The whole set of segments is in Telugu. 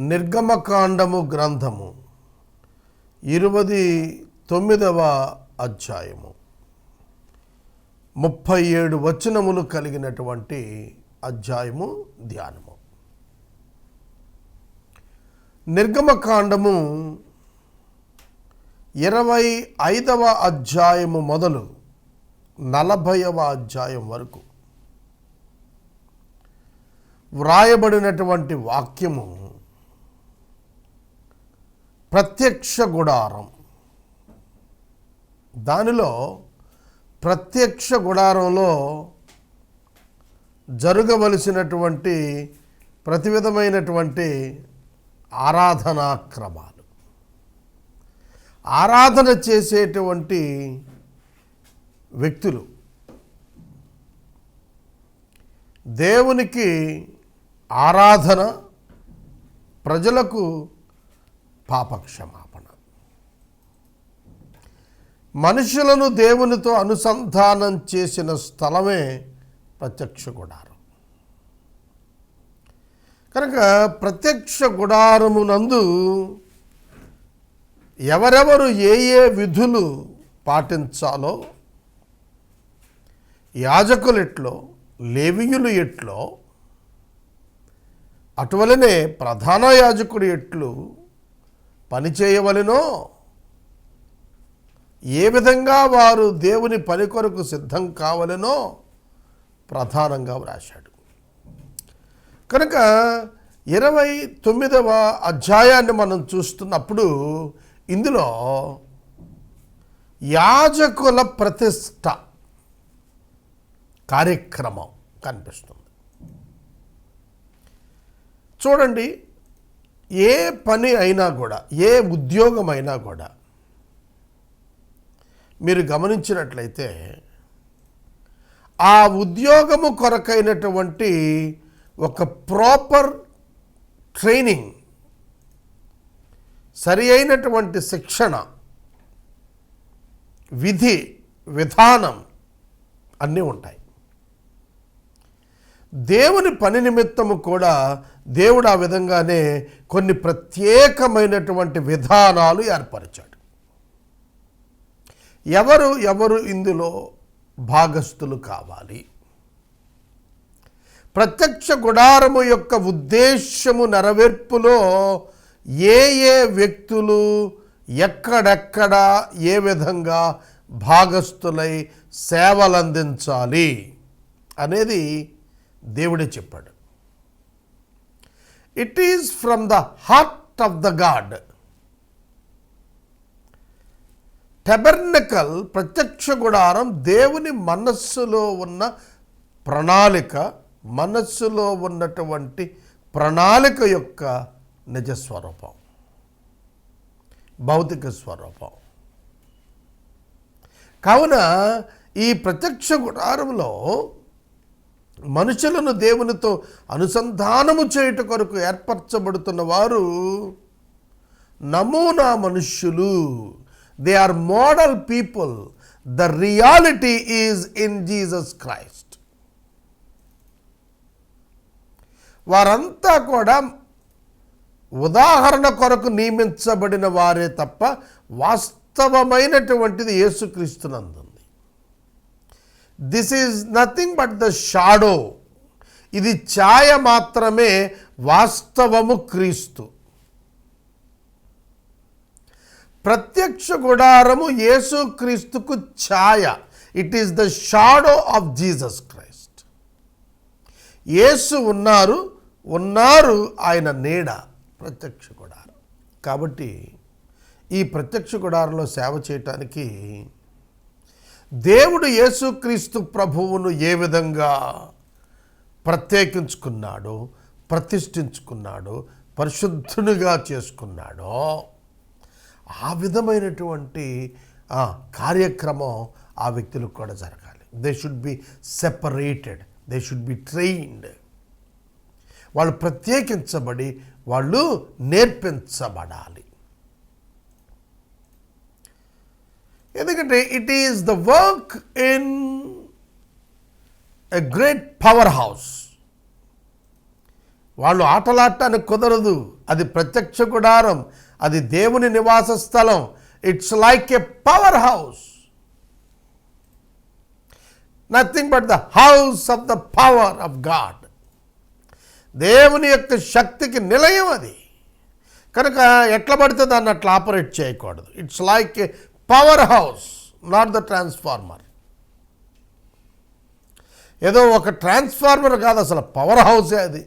నిర్గమకాండము గ్రంథము 29వ అధ్యాయము 37 వచనములు కలిగినటువంటి అధ్యాయము ధ్యానము. నిర్గమకాండము 25వ అధ్యాయము మొదలు 40వ అధ్యాయం వరకు వ్రాయబడినటువంటి వాక్యము ప్రత్యక్ష గుడారం. దానిలో ప్రత్యక్ష గుడారంలో జరగవలసినటువంటి ప్రతి విధమైనటువంటి ఆరాధనా క్రమాలు, ఆరాధన చేసేటువంటి వ్యక్తులు, దేవునికి ఆరాధన, ప్రజలకు పాపక్షమాపణ, మనుషులను దేవునితో అనుసంధానం చేసిన స్థలమే ప్రత్యక్ష గుడారం. కనుక ప్రత్యక్ష గుడారమునందు ఎవరెవరు ఏ ఏ విధులు పాటించాలో, యాజకులు ఎట్లో, లేవీయులు ఎట్లో, అటువలనే ప్రధాన యాజకుడు ఎట్లు పనిచేయవలెనో, ఏ విధంగా వారు దేవుని పని కొరకు సిద్ధం కావలెనో ప్రధానంగా వ్రాశాడు. కనుక 29వ అధ్యాయాన్ని మనం చూస్తున్నప్పుడు ఇందులో యాజకుల ప్రతిష్ఠ కార్యక్రమం కనిపిస్తుంది. చూడండి, ఏ పని అయినా కూడా, ఏ ఉద్యోగం అయినా కూడా మీరు గమనించినట్లయితే ఆ ఉద్యోగము కొరకైనటువంటి ఒక ప్రాపర్ ట్రైనింగ్, సరి అయినటువంటి శిక్షణ, విధి విధానం అన్నీ ఉంటాయి. దేవుని పని నిమిత్తము కూడా దేవుడు ఆ విధంగానే కొన్ని ప్రత్యేకమైనటువంటి విధానాలు ఏర్పరిచాడు. ఎవరు ఇందులో భాగస్థులు కావాలి? ప్రత్యక్ష గుడారము యొక్క ఉద్దేశము నెరవేర్పులో ఏ ఏ వ్యక్తులు ఎక్కడెక్కడ ఏ విధంగా భాగస్థులై సేవలందించాలి అనేది దేవుడే చెప్పాడు. It is from the heart of the God. Tabernacle, ప్రత్యక్ష గుడారం దేవుని మనస్సులో ఉన్న ప్రణాళిక, మనస్సులో ఉన్నటువంటి ప్రణాళిక యొక్క నిజస్వరూపం, భౌతిక స్వరూపం. కావున ఈ ప్రత్యక్ష గుడారంలో మనుషులను దేవునితో అనుసంధానము చేయుట కొరకు ఏర్పరచబడుతున్న వారు నమూనా మనుష్యులు. They are model people. The reality is in Jesus Christ. వారంతా కూడా ఉదాహరణ కొరకు నియమించబడిన వారే తప్ప వాస్తవమైనటువంటిది యేసుక్రీస్తునందు. This is nothing but the shadow. ఇది ఛాయ మాత్రమే, వాస్తవము క్రీస్తు. ప్రత్యక్ష గుడారము యేసుక్రీస్తుకు ఛాయ. It is the shadow of Jesus Christ. యేసు ఉన్నారు ఆయన నీడ ప్రత్యక్ష గుడారం. కాబట్టి ఈ ప్రత్యక్ష గుడారంలో సేవ చేయటానికి దేవుడు యేసుక్రీస్తు ప్రభువును ఏ విధంగా ప్రత్యేకించుకున్నాడో, ప్రతిష్ఠించుకున్నాడో, పరిశుద్ధునిగా చేసుకున్నాడో ఆ విధమైనటువంటి కార్యక్రమం ఆ వ్యక్తులకు కూడా జరగాలి. They should be separated, they should be trained. వాళ్ళు ప్రత్యేకించబడి వాళ్ళు నేర్పించబడాలి. ఎందుకంటే it is the work in a great power house. వాళ్ళు ఆటలాడటానికి కుదరదు. అది ప్రత్యక్ష గుడారం, అది దేవుని నివాస స్థలం. It's like a power house, nothing but the house of the power of God. దేవుని యొక్క శక్తికి నిలయం అది. కనుక ఎట్లా పడితే దాన్ని అట్లా ఆపరేట్ చేయకూడదు. It's like A power house, not the transformer. ఏదో ఒక ట్రాన్స్ఫార్మర్ కాదు, అసలు పవర్ హౌసే అది.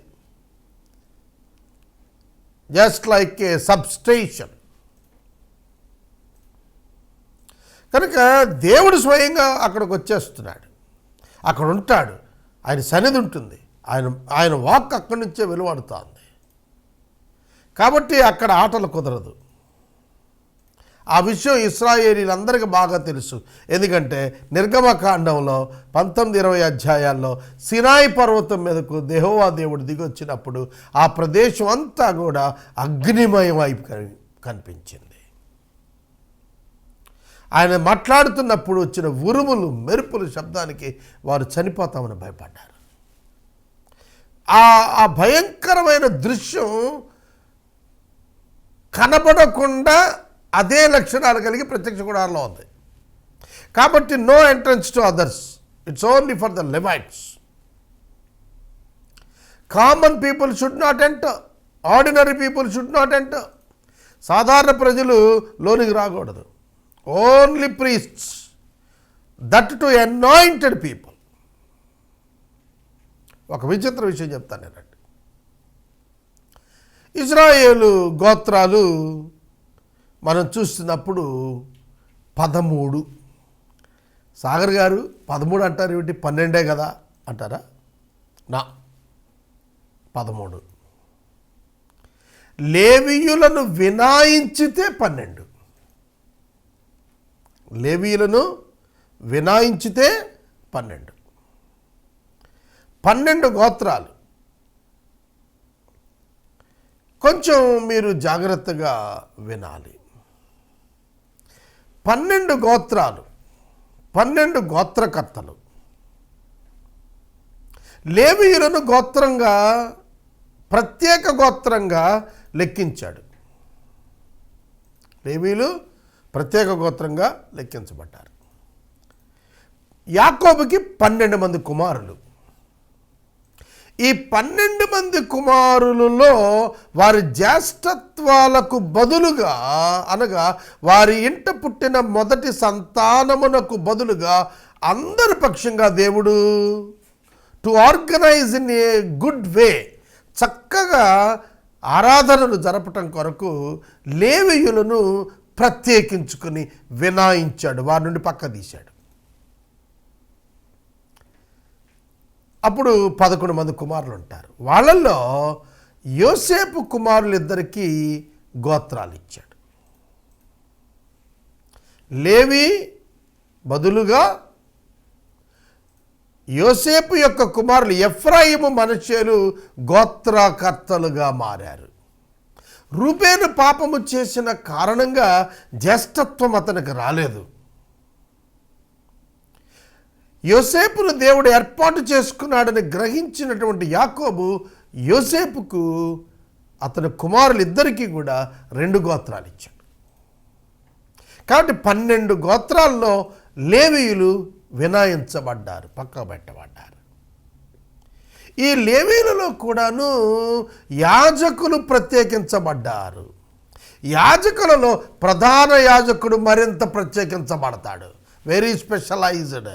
జస్ట్ లైక్ ఏ సబ్స్టేషన్. కనుక దేవుడు స్వయంగా అక్కడికి వచ్చేస్తున్నాడు, అక్కడ ఉంటాడు, ఆయన సన్నిధి ఉంటుంది, ఆయన వాక్ అక్కడి నుంచే వెలువడుతుంది. కాబట్టి అక్కడ ఆటలు కుదరదు. ఆ విషయం ఇశ్రాయేలీలందరికీ బాగా తెలుసు. ఎందుకంటే నిర్గమకాండంలో 19-20 అధ్యాయాల్లో సినాయి పర్వతం మీదకు యెహోవా దేవుడు దిగొచ్చినప్పుడు ఆ ప్రదేశం అంతా కూడా అగ్నిమయమై కనిపించింది. ఆయన మాట్లాడుతున్నప్పుడు వచ్చిన ఉరుములు మెరుపుల శబ్దానికి వారు చనిపోతామని భయపడ్డారు. ఆ భయంకరమైన దృశ్యం కనబడకుండా అదే లక్షణాలు కలిగి ప్రత్యక్ష గుడారంలో ఉంది. కాబట్టి no entrance to others, it's only for the Levites. Common people should not enter, ordinary people should not enter. సాధారణ ప్రజలు లోనికి రాకూడదు. Only priests, that to anointed people. ఒక విచిత్ర విషయం చెప్తాను నేనండి. ఇజ్రాయేలు గోత్రాలు మనం చూస్తున్నప్పుడు 13. సాగర్ గారు 13 అంటారు ఏమిటి, 12 కదా అంటారా? నా 13. లేవీయులను వినాయించితే 12. లేవీయులను వినాయించితే 12. 12 గోత్రాలు. కొంచెం మీరు జాగ్రత్తగా వినాలి. 12 గోత్రాలు, 12 గోత్రకర్తలు. లేవీయులను గోత్రంగా, ప్రత్యేక గోత్రంగా లెక్కించాడు. లేవీయులు ప్రత్యేక గోత్రంగా లెక్కించబడ్డారు. యాకోబుకి 12 మంది కుమారులు. ఈ 12 మంది కుమారులలో వారి జ్యేష్ఠత్వాలకు బదులుగా, అనగా వారి ఇంట పుట్టిన మొదటి సంతానమునకు బదులుగా అందరి పక్షంగా దేవుడు to organise in a good way, చక్కగా ఆరాధనలు జరపటం కొరకు లేవీయులను ప్రత్యేకించుకుని వినాయించాడు, వారి నుండి పక్క తీశాడు. అప్పుడు 11 మంది కుమారులు ఉంటారు. వాళ్ళల్లో యోసేపు కుమారులిద్దరికీ గోత్రాలు ఇచ్చాడు. లేవి బదులుగా యోసేపు యొక్క కుమారులు ఎఫ్రాయిము, మనష్షేలు గోత్రకర్తలుగా మారారు. రూబేను పాపము చేసిన కారణంగా జ్యేష్ఠత్వం అతనికి రాలేదు. యోసేపును దేవుడు ఏర్పాటు చేసుకున్నాడని గ్రహించినటువంటి యాకోబు యోసేపుకు అతని కుమారులిద్దరికీ కూడా 2 గోత్రాలు ఇచ్చాడు. కాబట్టి 12 గోత్రాల్లో లేవీయులు వినాయించబడ్డారు, పక్క పెట్టబడ్డారు. ఈ లేవీయులలో కూడాను యాజకులు ప్రత్యేకించబడ్డారు. యాజకులలో ప్రధాన యాజకుడు మరింత ప్రత్యేకించబడతాడు. Very specialised,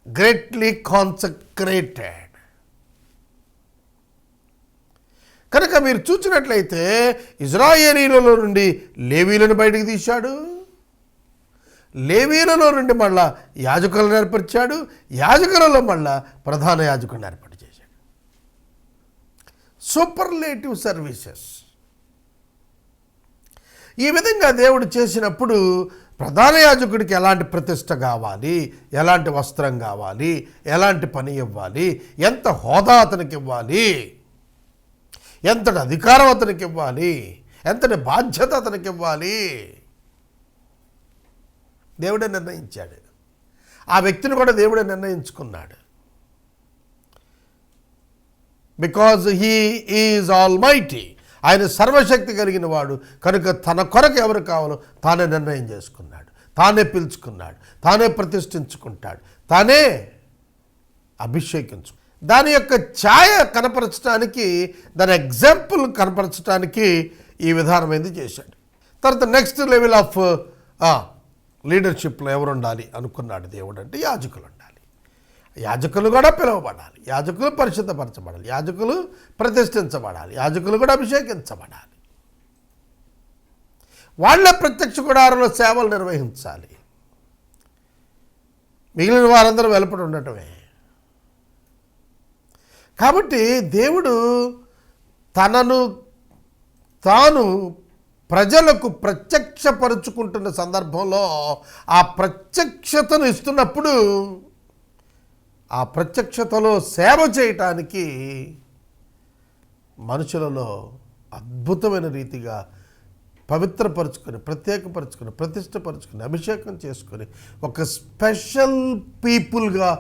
greatly consecrated. కనుక మీరు చూసినట్లయితే ఇజ్రాయేలీలలో నుండి లేవీలను బయటికి తీశాడు, లేవీలలో నుండి మళ్ళా యాజకులను ఏర్పరిచాడు, యాజకులలో మళ్ళా ప్రధాన యాజకులను ఏర్పాటు చేశాడు. Superlative services. ఈ విధంగా దేవుడు చేసినప్పుడు ప్రధాన యాజకుడికి ఎలాంటి ప్రతిష్ట కావాలి, ఎలాంటి వస్త్రం కావాలి, ఎలాంటి పని ఇవ్వాలి, ఎంత హోదా అతనికి ఇవ్వాలి, ఎంతటి అధికారం అతనికి ఇవ్వాలి, ఎంతటి బాధ్యత అతనికి ఇవ్వాలి, దేవుడే నిర్ణయించాడు. ఆ వ్యక్తిని కూడా దేవుడే నిర్ణయించుకున్నాడు. Because he is all mighty. ఆయన సర్వశక్తి కలిగిన వాడు కనుక తన కొరకు ఎవరు కావాలో తానే నిర్ణయం చేసుకున్నాడు, తానే పిలుచుకున్నాడు, తానే ప్రతిష్ఠించుకుంటాడు, తానే అభిషేకించు. దాని యొక్క ఛాయ కనపరచడానికి, దాని ఎగ్జాంపుల్ కనపరచడానికి ఈ విధానమైంది చేశాడు. తర్వాత నెక్స్ట్ లెవెల్ ఆఫ్ లీడర్షిప్లో ఎవరు ఉండాలి అనుకున్నాడు దేవుడు అంటే యాజకులు ఉండాలి. యాజకులు కూడా పిలువబడాలి, యాజకులు పరిశుద్ధపరచబడాలి, యాజకులు ప్రతిష్ఠించబడాలి, యాజకులు కూడా అభిషేకించబడాలి. వాళ్ళే ప్రత్యక్ష గుడారంలో సేవలు నిర్వహించాలి, మిగిలిన వారందరూ వెలుపడి ఉండటమే. కాబట్టి దేవుడు తనను తాను ప్రజలకు ప్రత్యక్షపరుచుకుంటున్న సందర్భంలో ఆ ప్రత్యక్షతను ఇస్తున్నప్పుడు ఆ ప్రత్యక్షతలో సేవ చేయటానికి మనుషులలో అద్భుతమైన రీతిగా పవిత్రపరుచుకొని, ప్రత్యేకపరుచుకొని, ప్రతిష్టపరుచుకొని, అభిషేకం చేసుకొని ఒక స్పెషల్ పీపుల్గా,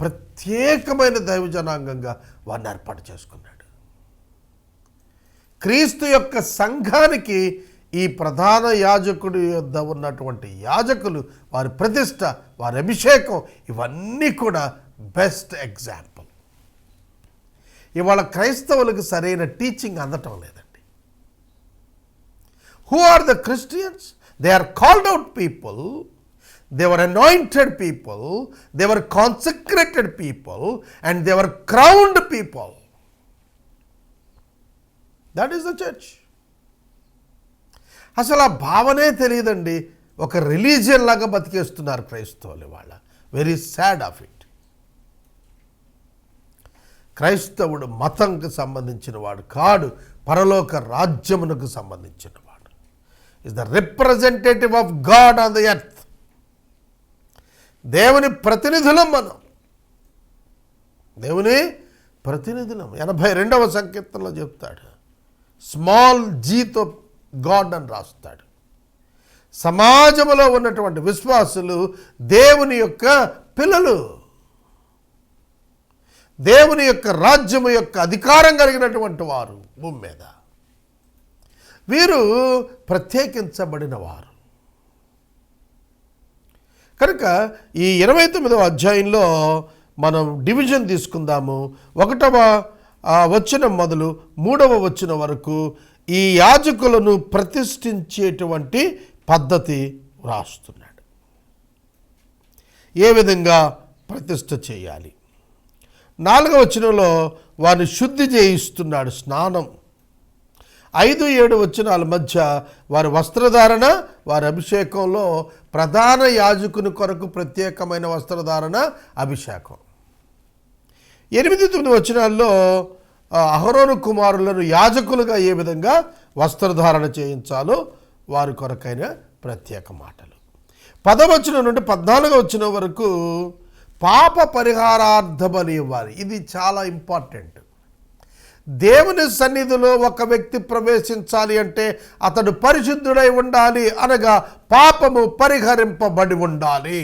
ప్రత్యేకమైన దైవ జనాంగంగా వారిని ఏర్పాటు చేసుకున్నాడు. క్రీస్తు యొక్క సంఘానికి ఈ ప్రధాన యాజకుడి యొద్ద ఉన్నటువంటి యాజకులు, వారి ప్రతిష్ట, వారి అభిషేకం, ఇవన్నీ కూడా బెస్ట్ ఎగ్జాంపుల్. ఇవాళ క్రైస్తవులకు సరైన టీచింగ్ అందటం లేదండి. Who are the Christians? They are called out people, they were anointed people, they were consecrated people, and they were crowned people. That is the church. అసలు ఆ భావనే తెలియదండి. ఒక రిలీజియన్ లాగా బతికేస్తున్నారు క్రైస్తవులు ఇవాళ. Very sad of it. క్రైస్తవుడు మతంకు సంబంధించిన వాడు కాడు, పరలోక రాజ్యమునకు సంబంధించిన వాడు. Is the representative of God on the earth. దేవుని ప్రతినిధులం మనం, దేవుని ప్రతినిధులం. 82వ సంకీర్తనలో చెప్తాడు, స్మాల్ జీతో గాడ్ అని రాస్తాడు. సమాజంలో ఉన్నటువంటి విశ్వాసులు దేవుని యొక్క పిల్లలు, దేవుని యొక్క రాజ్యము యొక్క అధికారం కలిగినటువంటి వారు భూమి మీద. వీరు ప్రత్యేకించబడిన వారు. కనుక ఈ 29వ అధ్యాయంలో మనం డివిజన్ తీసుకుందాము. 1వ వచనం మొదలు 3వ వచనం వరకు ఈ యాజకులను ప్రతిష్ఠించేటువంటి పద్ధతి వ్రాస్తున్నాడు. ఏ విధంగా ప్రతిష్ఠ చేయాలి. 4వ వచనంలో వారిని శుద్ధి చేయిస్తున్నాడు, స్నానం. 5-7 వచనాల మధ్య వారి వస్త్రధారణ, వారి అభిషేకంలో ప్రధాన యాజకుని కొరకు ప్రత్యేకమైన వస్త్రధారణ, అభిషేకం. 8-9 వచనాల్లో అహరోను కుమారులను యాజకులుగా ఏ విధంగా వస్త్రధారణ చేయించాలో వారి కొరకైన ప్రత్యేక మాటలు. 10వ వచనం నుండి 14వ వచనం వరకు పాప పరిహారార్థ బలి ఇవ్వాలి. ఇది చాలా ఇంపార్టెంట్. దేవుని సన్నిధిలో ఒక వ్యక్తి ప్రవేశించాలి అంటే అతడు పరిశుద్ధుడై ఉండాలి, అనగా పాపము పరిహరింపబడి ఉండాలి.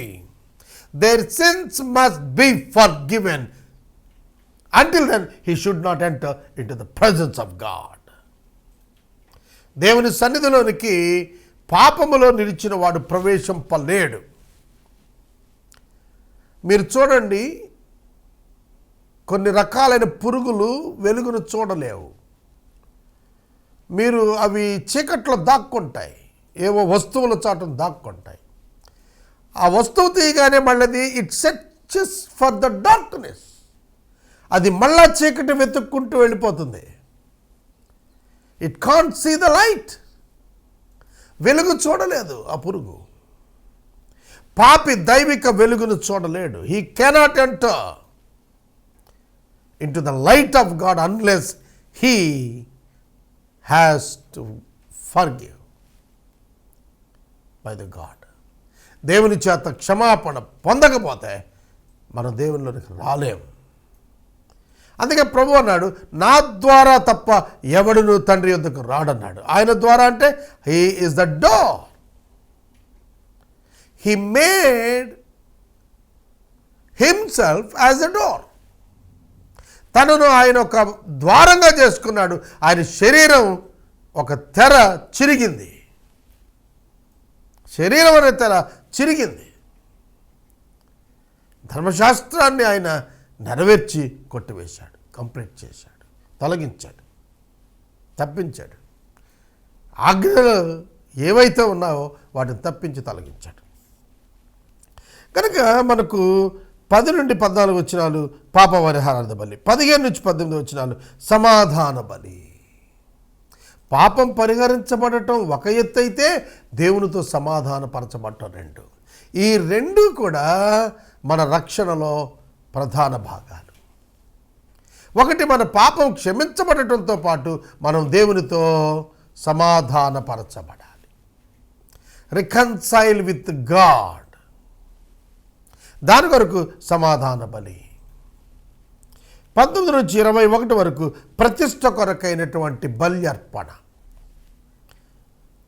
Their sins must be forgiven. Until then, he should not enter into the presence of God. దేవుని సన్నిధిలోనికి పాపములో నిలిచిన వాడు ప్రవేశింపలేడు. మీరు చూడండి, కొన్ని రకాలైన పురుగులు వెలుగును చూడలేవు. మీరు అవి చీకట్లో దాక్కుంటాయి, ఏవో వస్తువుల చాటును దాక్కుంటాయి. ఆ వస్తువు తీయగానే మళ్ళీ it searches for the darkness. అది మళ్ళా చీకటి వెతుక్కుంటూ వెళ్ళిపోతుంది. It can't see the light. వెలుగు చూడలేదు ఆ పురుగు. పాపి దైవిక వెలుగును చూడలేడు. He cannot enter into the light of God unless he has to forgive by the God. దేవుని చేత క్షమాపణ పొందకపోతే మనం దేవునిలోనికి రాలేము. అందుకే ప్రభు అన్నాడు, నా ద్వారా తప్ప ఎవడును తండ్రి యొద్దకు రాడన్నాడు. ఆయన ద్వారా అంటే he is the door. He made himself as a door. తనను ఆయన ఒక ద్వారంగా చేసుకున్నాడు. ఆయన శరీరం ఒక తెర చిరిగింది. శరీరం అనే తెర చిరిగింది. ధర్మశాస్త్రాన్ని ఆయన నెరవేర్చి కొట్టివేశాడు, కంప్లీట్ చేశాడు, తొలగించాడు, తప్పించాడు. ఆజ్ఞలు ఏవైతే ఉన్నావో వాటిని తప్పించి తొలగించాడు. కనుక మనకు 10 నుండి 14 వచనాలు పాప పరిహారార్థ బలి, 15 నుంచి 18 వచనాలు సమాధాన బలి. పాపం పరిహరించబడటం ఒక ఎత్తు అయితే దేవునితో సమాధానపరచబడటం రెండు. ఈ రెండు కూడా మన రక్షణలో ప్రధాన భాగాలు. ఒకటి, మన పాపం క్షమించబడటంతో పాటు మనం దేవునితో సమాధానపరచబడాలి. Reconcile with God. దాని కొరకు సమాధాన బలి. 19 నుంచి 21 వరకు ప్రతిష్ట కొరకైనటువంటి బలి అర్పణ.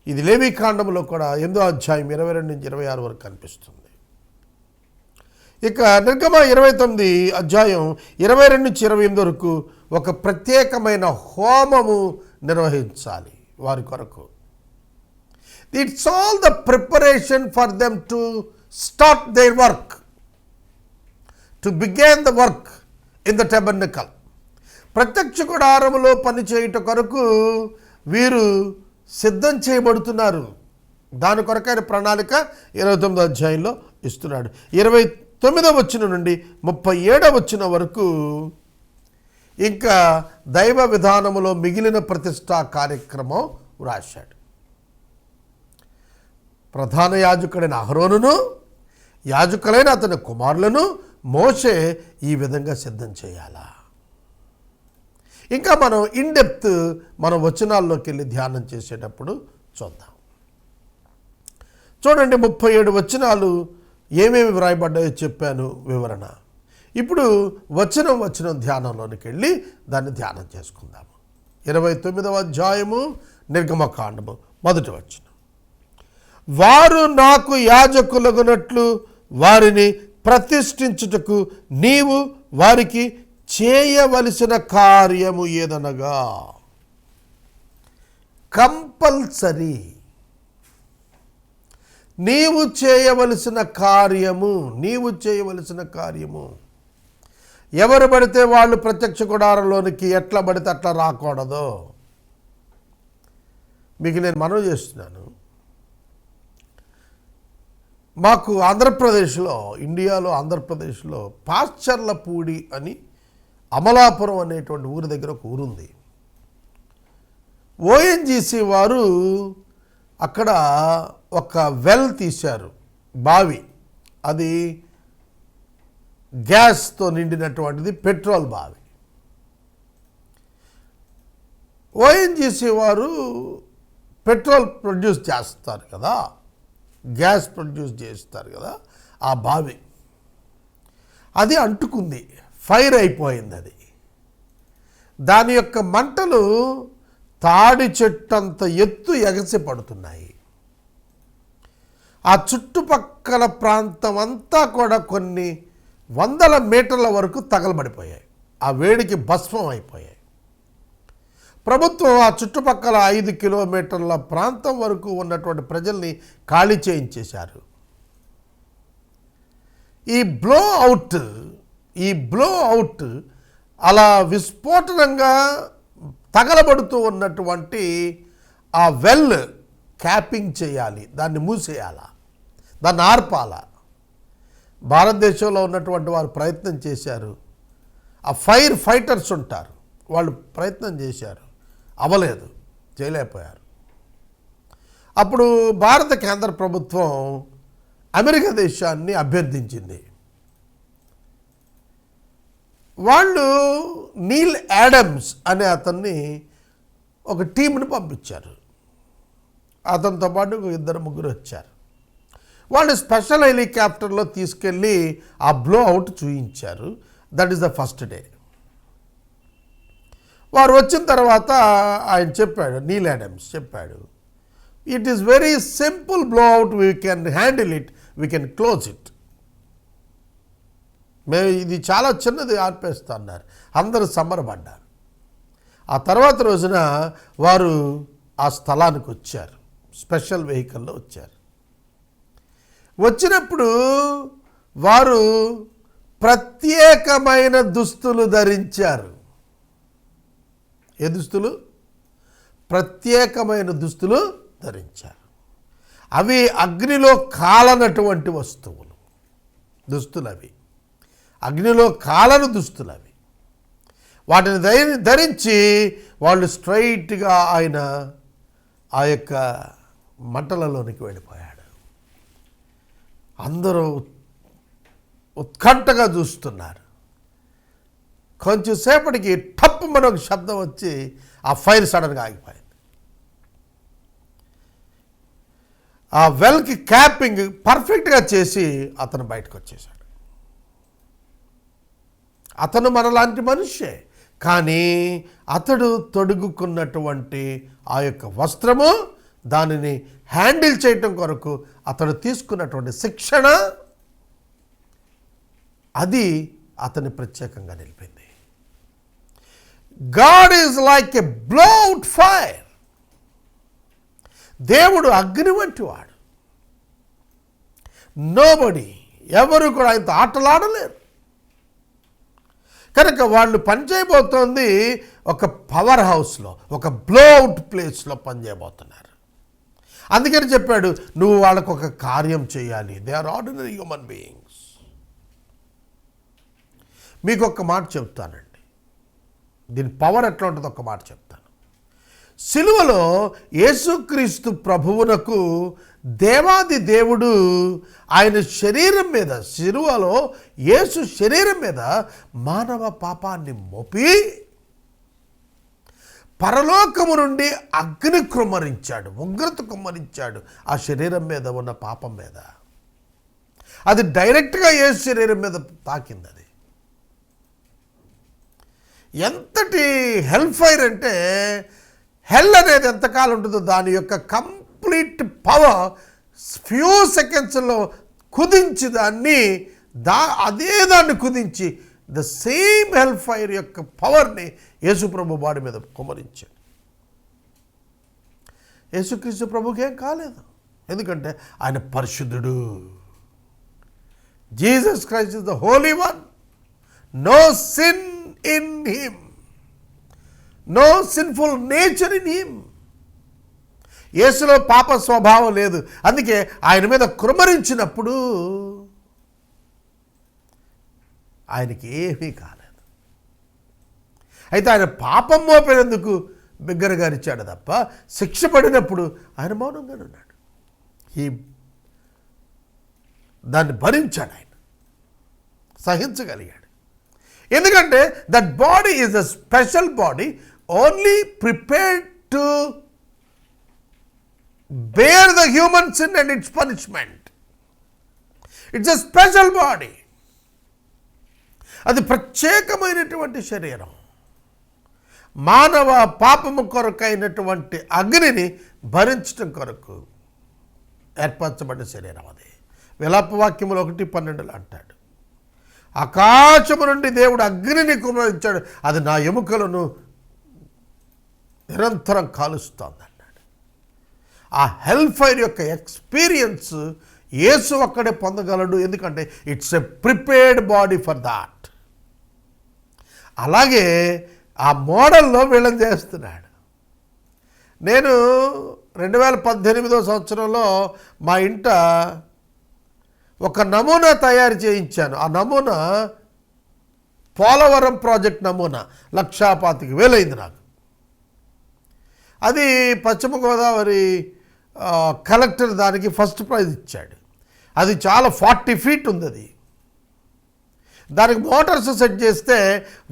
ఇది లేవీకాండంలో కూడా 8వ అధ్యాయం 22 నుంచి 26 వరకు కనిపిస్తుంది. ఇక నిర్గమ 29 అధ్యాయం 22 నుంచి 28 వరకు ఒక ప్రత్యేకమైన హోమము నిర్వహించాలి వారి కొరకు. It's all the preparation for them to start their work, to begin the work in the tabernacle. ప్రత్యక్ష గుడారములో పనిచేయుట కొరకు వీరు సిద్ధం చేయబడుతున్నారు. దాని కొరకైన ప్రణాళిక 29వ అధ్యాయంలో ఇస్తున్నాడు. 29వ వచనం నుండి 37వ వచనం వరకు ఇంకా దైవ విధానములో మిగిలిన ప్రతిష్టా కార్యక్రమం వ్రాశాడు. ప్రధాన యాజకుడైన అహరోనును, యాజకులైన అతని కుమారులను మోషే ఈ విధంగా సిద్ధం చేయాలా. ఇంకా మనం ఇన్ డెప్త్ మనం వచనాల్లోకి వెళ్ళి ధ్యానం చేసేటప్పుడు చూద్దాం. చూడండి, 37 వచనాలు ఏమేమి వ్రాయబడ్డాయో చెప్పాను వివరణ. ఇప్పుడు వచనం ధ్యానంలోనికి వెళ్ళి దాన్ని ధ్యానం చేసుకుందాము. 29వ అధ్యాయము నిర్గమకాండము 1వ వచనం. వారు నాకు యాజకులగునట్లు వారిని ప్రతిష్ఠించుటకు నీవు వారికి చేయవలసిన కార్యము ఏదనగా. కంపల్సరీ నీవు చేయవలసిన కార్యము. ఎవరు పడితే వాళ్ళు ప్రత్యక్ష గుడారంలోనికి ఎట్లా పడితే అట్లా రాకూడదు. మీకు నేను మనవి చేస్తున్నాను, మాకు ఆంధ్రప్రదేశ్లో, ఇండియాలో ఆంధ్రప్రదేశ్లో పాశ్చర్లపూడి అని అమలాపురం అనేటువంటి ఊరి దగ్గర ఒక ఊరుంది. ఓఎన్జీసీ వారు అక్కడ ఒక వెల్ తీశారు, బావి. అది గ్యాస్తో నిండినటువంటిది, పెట్రోల్ బావి. ఓఎన్జీసీ వారు పెట్రోల్ ప్రొడ్యూస్ చేస్తారు కదా, గ్యాస్ ప్రొడ్యూస్ చేస్తారు కదా, ఆ బావి అది అంటుకుంది, ఫైర్ అయిపోయింది. అది దాని యొక్క మంటలు తాడి చెట్టంత ఎత్తు ఎగసి పడుతున్నాయి. ఆ చుట్టుపక్కల ప్రాంతం అంతా కూడా కొన్ని 100 మీటర్ల వరకు తగలబడిపోయాయి. ఆ వేడికి భస్మం అయిపోయాయి. ప్రభుత్వం ఆ చుట్టుపక్కల 5 కిలోమీటర్ల ప్రాంతం వరకు ఉన్నటువంటి ప్రజల్ని ఖాళీ చేయించేశారు. ఈ బ్లో అవుట్ అలా విస్ఫోటనంగా తగలబడుతూ ఉన్నటువంటి ఆ వెల్ క్యాపింగ్ చేయాలి, దాన్ని మూసేయాల, దాన్ని ఆర్పాల. భారతదేశంలో ఉన్నటువంటి వారు ప్రయత్నం చేశారు. ఆ ఫైర్ ఫైటర్స్ ఉంటారు, వాళ్ళు ప్రయత్నం చేశారు, అవ్వలేదు, చేయలేకపోయారు. అప్పుడు భారత కేంద్ర ప్రభుత్వం అమెరికా దేశాన్ని అభ్యర్థించింది. వాళ్ళు నీల్ యాడమ్స్ అనే అతన్ని ఒక టీంని పంపించారు. అతనితో పాటు 2-3 వచ్చారు. వాళ్ళు స్పెషల్ హెలికాప్టర్లో తీసుకెళ్ళి ఆ బ్లో అవుట్ చూయించారు. That is the first day. వారు వచ్చిన తర్వాత ఆయన చెప్పాడు, నీల్ యాడమ్స్ చెప్పాడు, it is very simple blow out, we can handle it, we can close it. మేము ఇది చాలా చిన్నది ఆర్పేస్తా అన్నారు. అందరూ సంబరపడ్డారు. ఆ తర్వాత రోజున వారు ఆ స్థలానికి వచ్చారు. స్పెషల్ వెహికల్లో వచ్చారు. వచ్చినప్పుడు వారు ప్రత్యేకమైన దుస్తులు ధరించారు. ఏ దుస్తులు? ప్రత్యేకమైన దుస్తులు ధరించారు. అవి అగ్నిలో కాలనటువంటి వస్తువులు, దుస్తులు. అవి అగ్నిలో కాలని దుస్తులు. అవి వాటిని ధరించి వాళ్ళు స్ట్రైట్గా ఆయన ఆ యొక్క మంటలలోనికి వెళ్ళిపోయాడు. అందరూ ఉత్కంఠగా చూస్తున్నారు. కొంచెం సేపటికి టప్పు మనకు శబ్దం వచ్చి ఆ ఫైర్ సడన్గా ఆగిపోయింది. ఆ వెల్కి క్యాపింగ్ పర్ఫెక్ట్గా చేసి అతను బయటకు వచ్చేసాడు. అతను మనలాంటి మనిషే, కానీ అతడు తొడుగుకున్నటువంటి ఆ యొక్క వస్త్రము, దానిని హ్యాండిల్ చేయటం కొరకు అతడు తీసుకున్నటువంటి శిక్షణ, అది అతన్ని ప్రత్యేకంగా నిలిపింది. God is like a blowed fire. దేవుడు అగ్ని వంటి వాడు. నోబడి, ఎవరు కూడా ఆయనతో ఆటలాడలేరు. కనుక వాళ్ళు పనిచేయబోతోంది ఒక పవర్ హౌస్లో, ఒక బ్లోఅవుట్ ప్లేస్లో పనిచేయబోతున్నారు. అందుకని చెప్పాడు, నువ్వు వాళ్ళకు ఒక కార్యం చేయాలి. They are ordinary human beings. మీకు ఒక మాట చెప్తానండి, దీని పవర్ ఎట్లా ఉంటుందో ఒక మాట చెప్తాను. సిలువలో యేసుక్రీస్తు ప్రభువునకు దేవాది దేవుడు ఆయన శరీరం మీద, సిలువలో యేసు శరీరం మీద మానవ పాపాన్ని మోపి పరలోకము నుండి అగ్ని కుమ్మరించాడు, ఉగ్రత కుమ్మరించాడు ఆ శరీరం మీద ఉన్న పాపం మీద. అది డైరెక్ట్గా యేసు శరీరం మీద తాకింది. అది ఎంతటి హెల్ ఫైర్ అంటే, హెల్ అనేది ఎంతకాలం ఉంటుందో దాని యొక్క కంప్లీట్ పవర్ ఫ్యూ సెకండ్స్లో కుదించి దాన్ని కుదించి ద సేమ్ హెల్ ఫైర్ యొక్క పవర్ని యేసుప్రభు బాడీ మీద కుమ్మరించాడు. యేసుక్రీస్తు ప్రభుకి ఏం కాలేదు, ఎందుకంటే ఆయన పరిశుద్ధుడు. Jesus Christ is the Holy One. No sin in him, no sinful nature in him. యేసులో పాప స్వభావం లేదు. అందుకే ఆయన మీద కుమ్మరించినప్పుడు ఆయనకి ఏమీ కాలేదు. అయితే ఆయన పాపం మోపినందుకు బిగ్గరగా ఇచ్చాడు తప్ప, శిక్ష పడినప్పుడు ఆయన మౌనంగానే ఉన్నాడు. దాన్ని భరించాడు, ఆయన సహించగలిగాడు. ఎందుకంటే that body is a special body, only prepared to bear the human sin and its punishment. It's a special body. అది ప్రత్యేకమైనటువంటి శరీరం. మానవ పాపము కొరకైనటువంటి అగ్నిని భరించడం కొరకు ఏర్పరచబడిన శరీరం అది. విలాపవాక్యములు 1:12 అంటాడు, ఆకాశము నుండి దేవుడు అగ్నిని కుమ్మరించాడు, అది నా ఎముకలను నిరంతరం కాలుస్తోంది అన్నాడు. ఆ హెల్ ఫైర్ యొక్క ఎక్స్పీరియన్స్ యేసు అక్కడే పొందగలడు, ఎందుకంటే it's a prepared body for that. అలాగే ఆ మోడల్లో వీళ్ళని చేస్తున్నాడు. నేను 2018 సంవత్సరంలో మా ఇంట ఒక నమూనా తయారు చేయించాను. ఆ నమూనా పోలవరం ప్రాజెక్ట్ నమూనా 1,25,000 అయింది నాకు. అది పశ్చిమ గోదావరి కలెక్టర్ దానికి ఫస్ట్ ప్రైజ్ ఇచ్చాడు. అది చాలా 40 feet ఉంది. అది దానికి మోటార్స్ సెట్ చేస్తే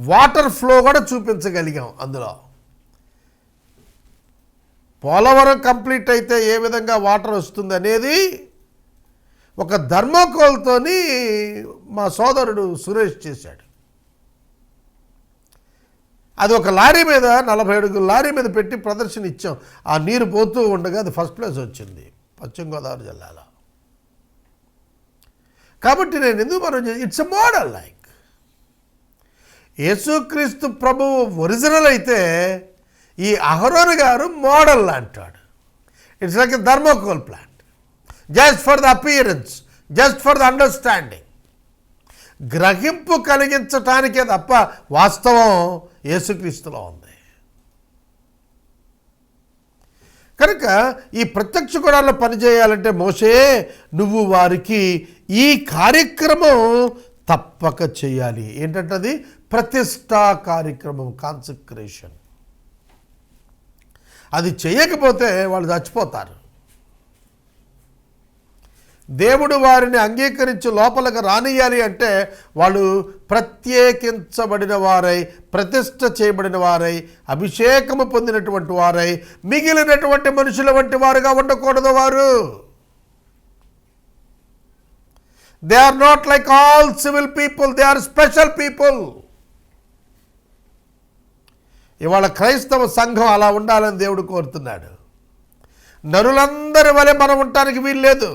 వాటర్ ఫ్లో కూడా చూపించగలిగాం. అందులో పోలవరం కంప్లీట్ అయితే ఏ విధంగా వాటర్ వస్తుంది అనేది ఒక థర్మోకోల్తోని మా సోదరుడు సురేష్ చేశాడు. అది ఒక లారీ మీద 40 అడుగుల లారీ మీద పెట్టి ప్రదర్శన ఇచ్చాం. ఆ నీరు పోతూ ఉండగా అది ఫస్ట్ ప్లేస్ వచ్చింది పశ్చిమ గోదావరి జిల్లాలో. కాబట్టి నేను ఎందుకు మనం ఇట్స్ ఎ మోడల్ లైక్ యేసుక్రీస్తు ప్రభువు ఒరిజినల్ అయితే ఈ అహరోను గారు మోడల్ అంటాడు. It's like a thermocol plant, just for the appearance, just for the understanding, గ్రహింపు కలిగించటానికే తప్ప వాస్తవం యేసుక్రీస్తులో ఉంది. కనుక ఈ ప్రత్యక్ష గుణాల్లో పనిచేయాలంటే మోషే నువ్వు వారికి ఈ కార్యక్రమం తప్పక చేయాలి. ఏంటంటే ప్రతిష్టా కార్యక్రమం, కాన్సక్రేషన్. అది చేయకపోతే వాళ్ళు చచ్చిపోతారు. దేవుడు వారిని అంగీకరించి లోపలికి రానియాలి అంటే వాళ్ళు ప్రత్యేకించబడిన వారై, ప్రతిష్ట చేయబడిన వారై, అభిషేకము పొందినటువంటి వారై, మిగిలినటువంటి మనుషుల వంటి వారుగా ఉండకూడదు. వారు they are not like all civil people, they are special people. ఇవాళ క్రైస్తవ సంఘం అలా ఉండాలని దేవుడు కోరుతున్నాడు. నరులందరి వలె మనం ఉండటానికి వీల్లేదు.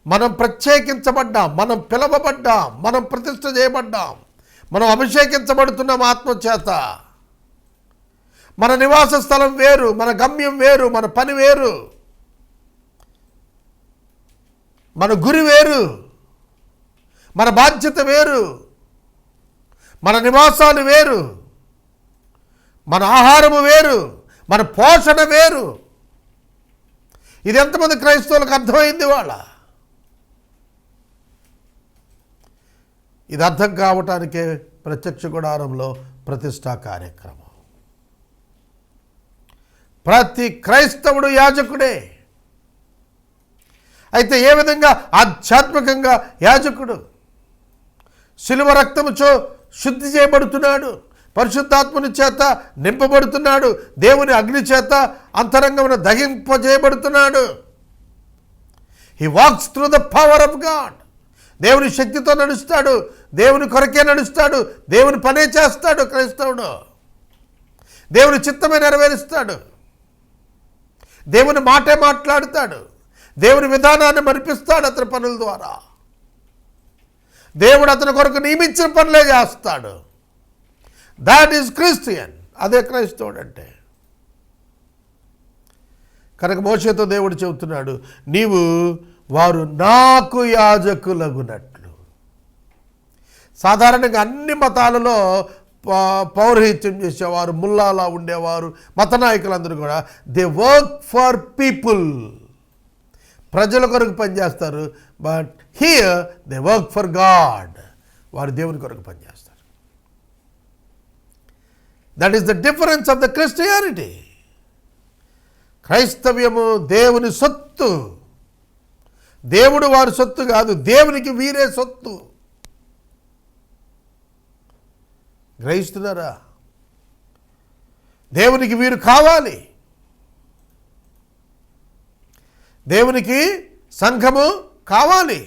మనం ప్రత్యేకించబడ్డాం, మనం పిలవబడ్డాం, మనం ప్రతిష్ట చేయబడ్డాం, మనం అభిషేకించబడుతున్నాం ఆత్మచేత. మన నివాస స్థలం వేరు, మన గమ్యం వేరు, మన పని వేరు, మన గురి వేరు, మన బాధ్యత వేరు, మన నివాసాలు వేరు, మన ఆహారము వేరు, మన పోషణ వేరు. ఇది ఎంతమంది క్రైస్తవులకు అర్థమైంది వాళ్ళ? ఇది అర్థం కావటానికే ప్రత్యక్ష గుడారంలో ప్రతిష్టా కార్యక్రమం. ప్రతి క్రైస్తవుడు యాజకుడే. అయితే ఏ విధంగా ఆధ్యాత్మికంగా యాజకుడు శిలువ రక్తముచో శుద్ధి చేయబడుతున్నాడు, పరిశుద్ధాత్మని చేత నింపబడుతున్నాడు, దేవుని అగ్ని చేత అంతరంగమును దహింపజేయబడుతున్నాడు. He walks through the power of God. దేవుని శక్తితో నడుస్తాడు, దేవుని కొరకే నడుస్తాడు, దేవుని పనే చేస్తాడు. క్రైస్తవుడు దేవుని చిత్తమే నెరవేరుస్తాడు, దేవుని మాటే మాట్లాడుతాడు, దేవుని విధానాన్ని మరిపిస్తాడు అతని పనుల ద్వారా. దేవుడు అతని కొరకు నియమించిన పనులే చేస్తాడు. That is Christian. అదే క్రైస్తవుడు అంటే. కనుక మోషేతో దేవుడు చెబుతున్నాడు, నీవు వారు నాకు యాజకులగునట్లు. సాధారణంగా అన్ని మతాలలో పౌరహిత్యం చేసేవారు, ముల్లాలా ఉండేవారు, మత నాయకులందరూ కూడా దే వర్క్ ఫర్ పీపుల్, ప్రజల కొరకు పనిచేస్తారు. But here they work for God, వారు దేవుని కొరకు పనిచేస్తారు. That is the difference of the Christianity. క్రైస్తవ్యము దేవుని సొత్తు. దేవుడు వారి సొత్తు కాదు, దేవునికి వీరే సొత్తు. గ్రహిస్తున్నారా? దేవునికి వీరు కావాలి. దేవునికి సంఘము కావాలి.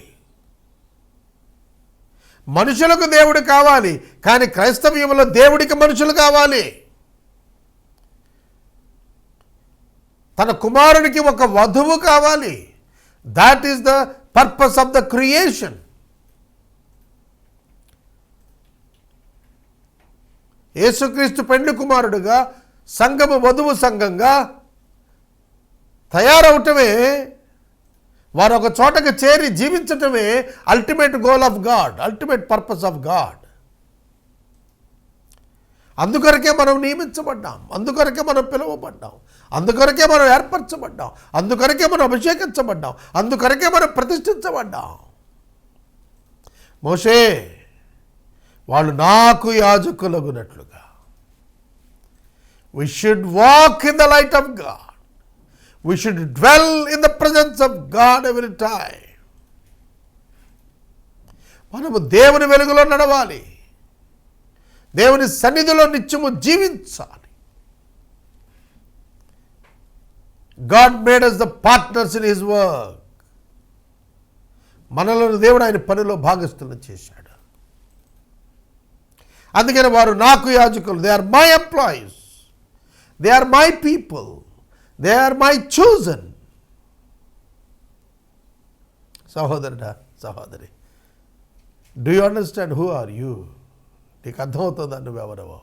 మనుషులకు దేవుడు కావాలి, కానీ క్రైస్తవ్యంలో దేవుడికి మనుషులు కావాలి. తన కుమారునికి ఒక వధువు కావాలి. That is the purpose of the creation. యేసుక్రీస్తు పెండ్లి కుమారుడుగా, సంఘము వధువు సంఘంగా తయారవటమే, వారు ఒక చోటకు చేరి జీవించటమే ultimate goal of God, ultimate purpose of God. అందుకొరకే మనం నియమించబడ్డాం, అందుకొరకే మనం పిలువబడ్డాం, అందుకొరకే మనం ఏర్పరచబడ్డాం, అందుకొరకే మనం అభిషేకించబడ్డాం, అందుకొరకే మనం ప్రతిష్ఠించబడ్డాం. మోషే వాళ్ళు నాకు యాజకులగునట్లుగా. We should walk in the light of God. We should dwell in the presence of God every time. మనము దేవుని వెలుగులో నడవాలి, దేవుని సన్నిధిలో నిత్యము జీవించాలి. God made us the partners in His work. మనలను దేవుడు ఆయన పనిలో భాగస్థులను చేశాడు. అందుకని వారు నాకు యాజకులు. They are my employees, they are my people, they are my chosen. సహోదరుడా, సహోదరి, do you understand who are you? నీకు అర్థమవుతుందా నువ్వెవరవో?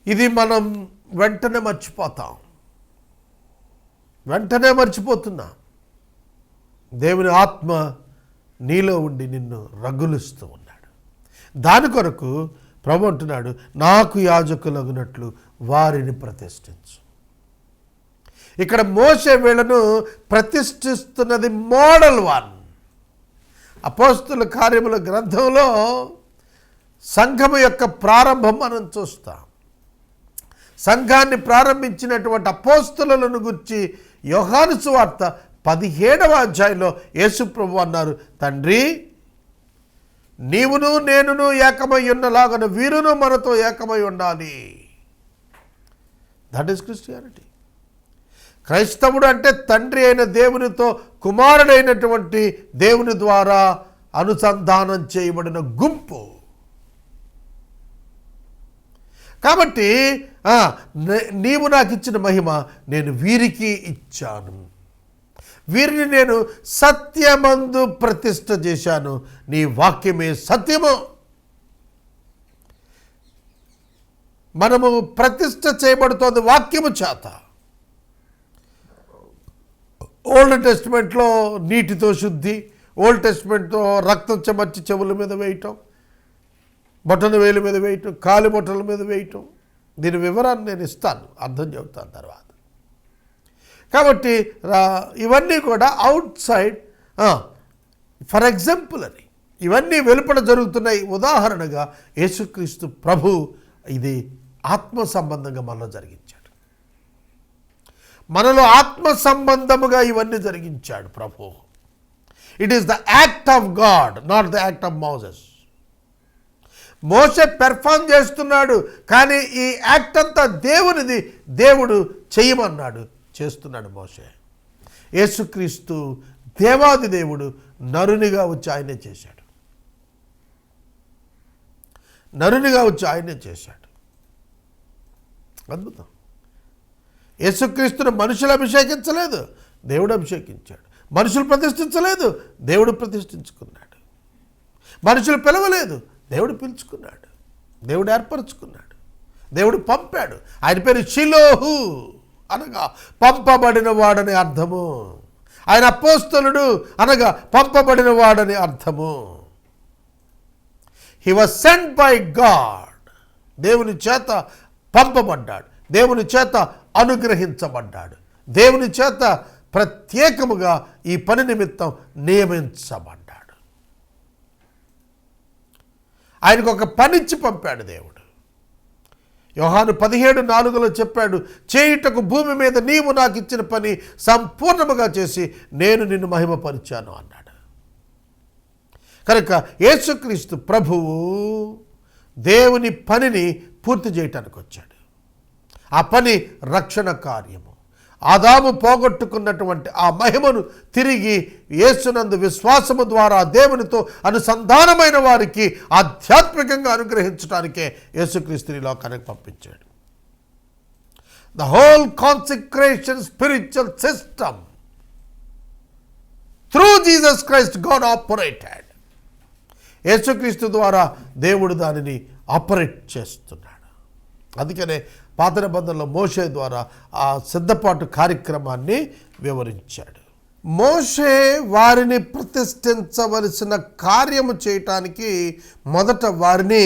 ఇది మనం వెంటనే మర్చిపోతాం, వెంటనే మర్చిపోతున్నాం. దేవుని ఆత్మ నీలో ఉండి నిన్ను రగులుస్తూ ఉన్నాడు. దాని కొరకు ప్రభు అంటున్నాడు, నాకు యాజకులగునట్లు వారిని ప్రతిష్ఠించు. ఇక్కడ మోషే వీళ్ళను ప్రతిష్ఠిస్తున్నది మోడల్ 1. అపోస్తుల కార్యముల గ్రంథంలో సంఘము యొక్క ప్రారంభం మనం చూస్తాం. సంఘాన్ని ప్రారంభించినటువంటి అపోస్తులను గురించి యోహాను సువార్త 17వ అధ్యాయంలో యేసు ప్రభు అన్నారు, తండ్రి నీవును నేనును ఏకమై ఉన్నలాగన వీరును మనతో ఏకమై ఉండాలి. That is Christianity. క్రైస్తవుడు అంటే తండ్రి అయిన దేవునితో కుమారుడైనటువంటి దేవుని ద్వారా అనుసంధానం చేయబడిన గుంపు. కాబట్టి నీవు నాకు ఇచ్చిన మహిమ నేను వీరికి ఇచ్చాను, వీరిని నేను సత్యమందు ప్రతిష్ఠ చేశాను, నీ వాక్యమే సత్యము. మనము ప్రతిష్ఠ చేయబడుతోంది వాక్యము చేత. ఓల్డ్ టెస్టిమెంట్లో నీటితో శుద్ధి, ఓల్డ్ టెస్టిమెంట్లో రక్తం చెమర్చి చెవుల మీద వేయటం, బొట్టన వేలు మీద వేయటం, కాలి బొట్టల మీద వేయటం, దీని వివరాన్ని నేను ఇస్తాను, అర్థం చెబుతాను తర్వాత. కాబట్టి ఇవన్నీ కూడా అవుట్ సైడ్, ఫర్ ఎగ్జాంపుల్ అని, ఇవన్నీ వెలుపల జరుగుతున్నాయి. ఉదాహరణగా యేసుక్రీస్తు ప్రభు ఇది ఆత్మ సంబంధంగా మనలో జరిగించాడు. మనలో ఆత్మ సంబంధముగా ఇవన్నీ జరిగించాడు ప్రభు. It is the act of God, not the act of Moses. మోసే పెర్ఫార్మ్ చేస్తున్నాడు, కానీ ఈ యాక్ట్ అంతా దేవునిది. దేవుడు చేయమన్నాడు, చేస్తున్నాడు మోసే. యేసుక్రీస్తు దేవాది దేవుడు నరునిగా వచ్చి ఆయనే చేశాడు, నరునిగా వచ్చి ఆయనే చేశాడు. అద్భుతం. యేసుక్రీస్తును మనుషులు అభిషేకించలేదు, దేవుడు అభిషేకించాడు. మనుషులు ప్రతిష్ఠించలేదు, దేవుడు ప్రతిష్ఠించుకున్నాడు. మనుషులు పిలవలేదు, దేవుడు పిలుచుకున్నాడు, దేవుడు ఏర్పరచుకున్నాడు, దేవుడు పంపాడు. ఆయన పేరు షిలోహు అనగా పంపబడిన వాడని అర్థము. ఆయన అపోస్తలుడు అనగా పంపబడిన వాడని అర్థము. He was sent by God. దేవుని చేత పంపబడ్డాడు, దేవుని చేత అనుగ్రహించబడ్డాడు, దేవుని చేత ప్రత్యేకముగా ఈ పని నిమిత్తం నియమించబడ్డాడు. ఆయనకు ఒక పనిచ్చి పంపాడు దేవుడు. యోహాను 17:4 చెప్పాడు, చేయుటకు భూమి మీద నీవు నాకు ఇచ్చిన పని సంపూర్ణముగా చేసి నేను నిన్ను మహిమపరిచాను అన్నాడు. కనుక యేసుక్రీస్తు ప్రభువు దేవుని పనిని పూర్తి చేయటానికి వచ్చాడు. ఆ పని రక్షణ కార్యము. ఆదాము పోగొట్టుకున్నటువంటి ఆ మహిమను తిరిగి యేసునందు విశ్వాసము ద్వారా దేవునితో అనుసంధానమైన వారికి ఆధ్యాత్మికంగా అనుగ్రహించడానికే యేసుక్రీస్తుని లోకానికి పంపించాడు. The whole consecration spiritual system through Jesus Christ God operated. యేసుక్రీస్తు ద్వారా దేవుడు దానిని ఆపరేట్ చేస్తున్నాడు. అందుకనే పాత నిబంధనలో మోషే ద్వారా ఆ సిద్ధపాటు కార్యక్రమాన్ని వివరించాడు. మోషే వారిని ప్రతిష్ఠించవలసిన కార్యము చేయటానికి మొదట వారిని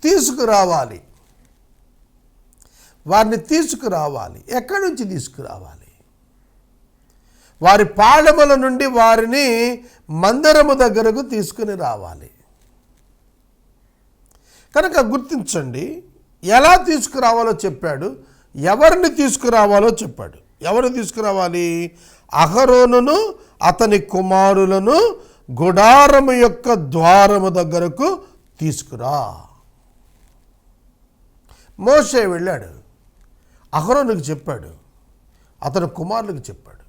తీసుకురావాలి. వారిని తీసుకురావాలి. ఎక్కడి నుంచి తీసుకురావాలి? వారి పాళెముల నుండి వారిని మందిరము దగ్గరకు తీసుకుని రావాలి. కనుక గుర్తించండి, ఎలా తీసుకురావాలో చెప్పాడు, ఎవరిని తీసుకురావాలో చెప్పాడు. ఎవరు తీసుకురావాలి? అహరోనును అతని కుమారులను గుడారము యొక్క ద్వారము దగ్గరకు తీసుకురా. మోషే వెళ్ళాడు, అహరోనుకి చెప్పాడు, అతని కుమారులకు చెప్పాడు,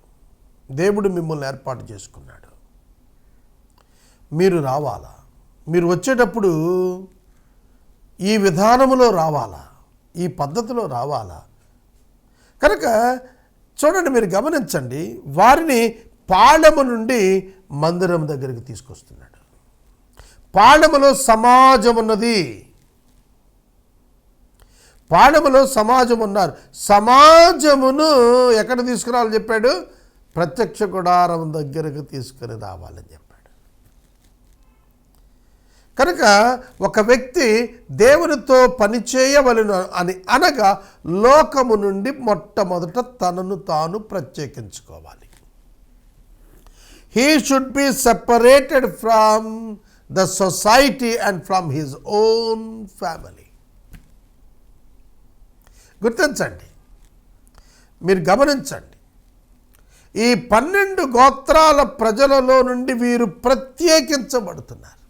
దేవుడు మిమ్మల్ని ఏర్పాటు చేసుకున్నాడు, మీరు రావాలా, మీరు వచ్చేటప్పుడు ఈ విధానములో రావాలా, ఈ పద్ధతిలో రావాలా. కనుక చూడండి, మీరు గమనించండి, వారిని పాళెము నుండి మందిరం దగ్గరికి తీసుకొస్తున్నాడు. పాళెములో సమాజం ఉన్నది. పాళెములో సమాజం ఉన్నారు. సమాజమును ఎక్కడ తీసుకురావాలని చెప్పాడు? ప్రత్యక్ష గుడారం దగ్గరకు తీసుకుని రావాలని చెప్పాడు. కనుక ఒక వ్యక్తి దేవునితో పనిచేయవలెను అని అనగా లోకము నుండి మొట్టమొదట తనను తాను ప్రత్యేకించుకోవాలి. He should be separated from the society and from his own family. గుర్తించండి, మీరు గమనించండి. ఈ 12 గోత్రాల ప్రజలలో నుండి వీరు ప్రత్యేకించబడుతున్నారు.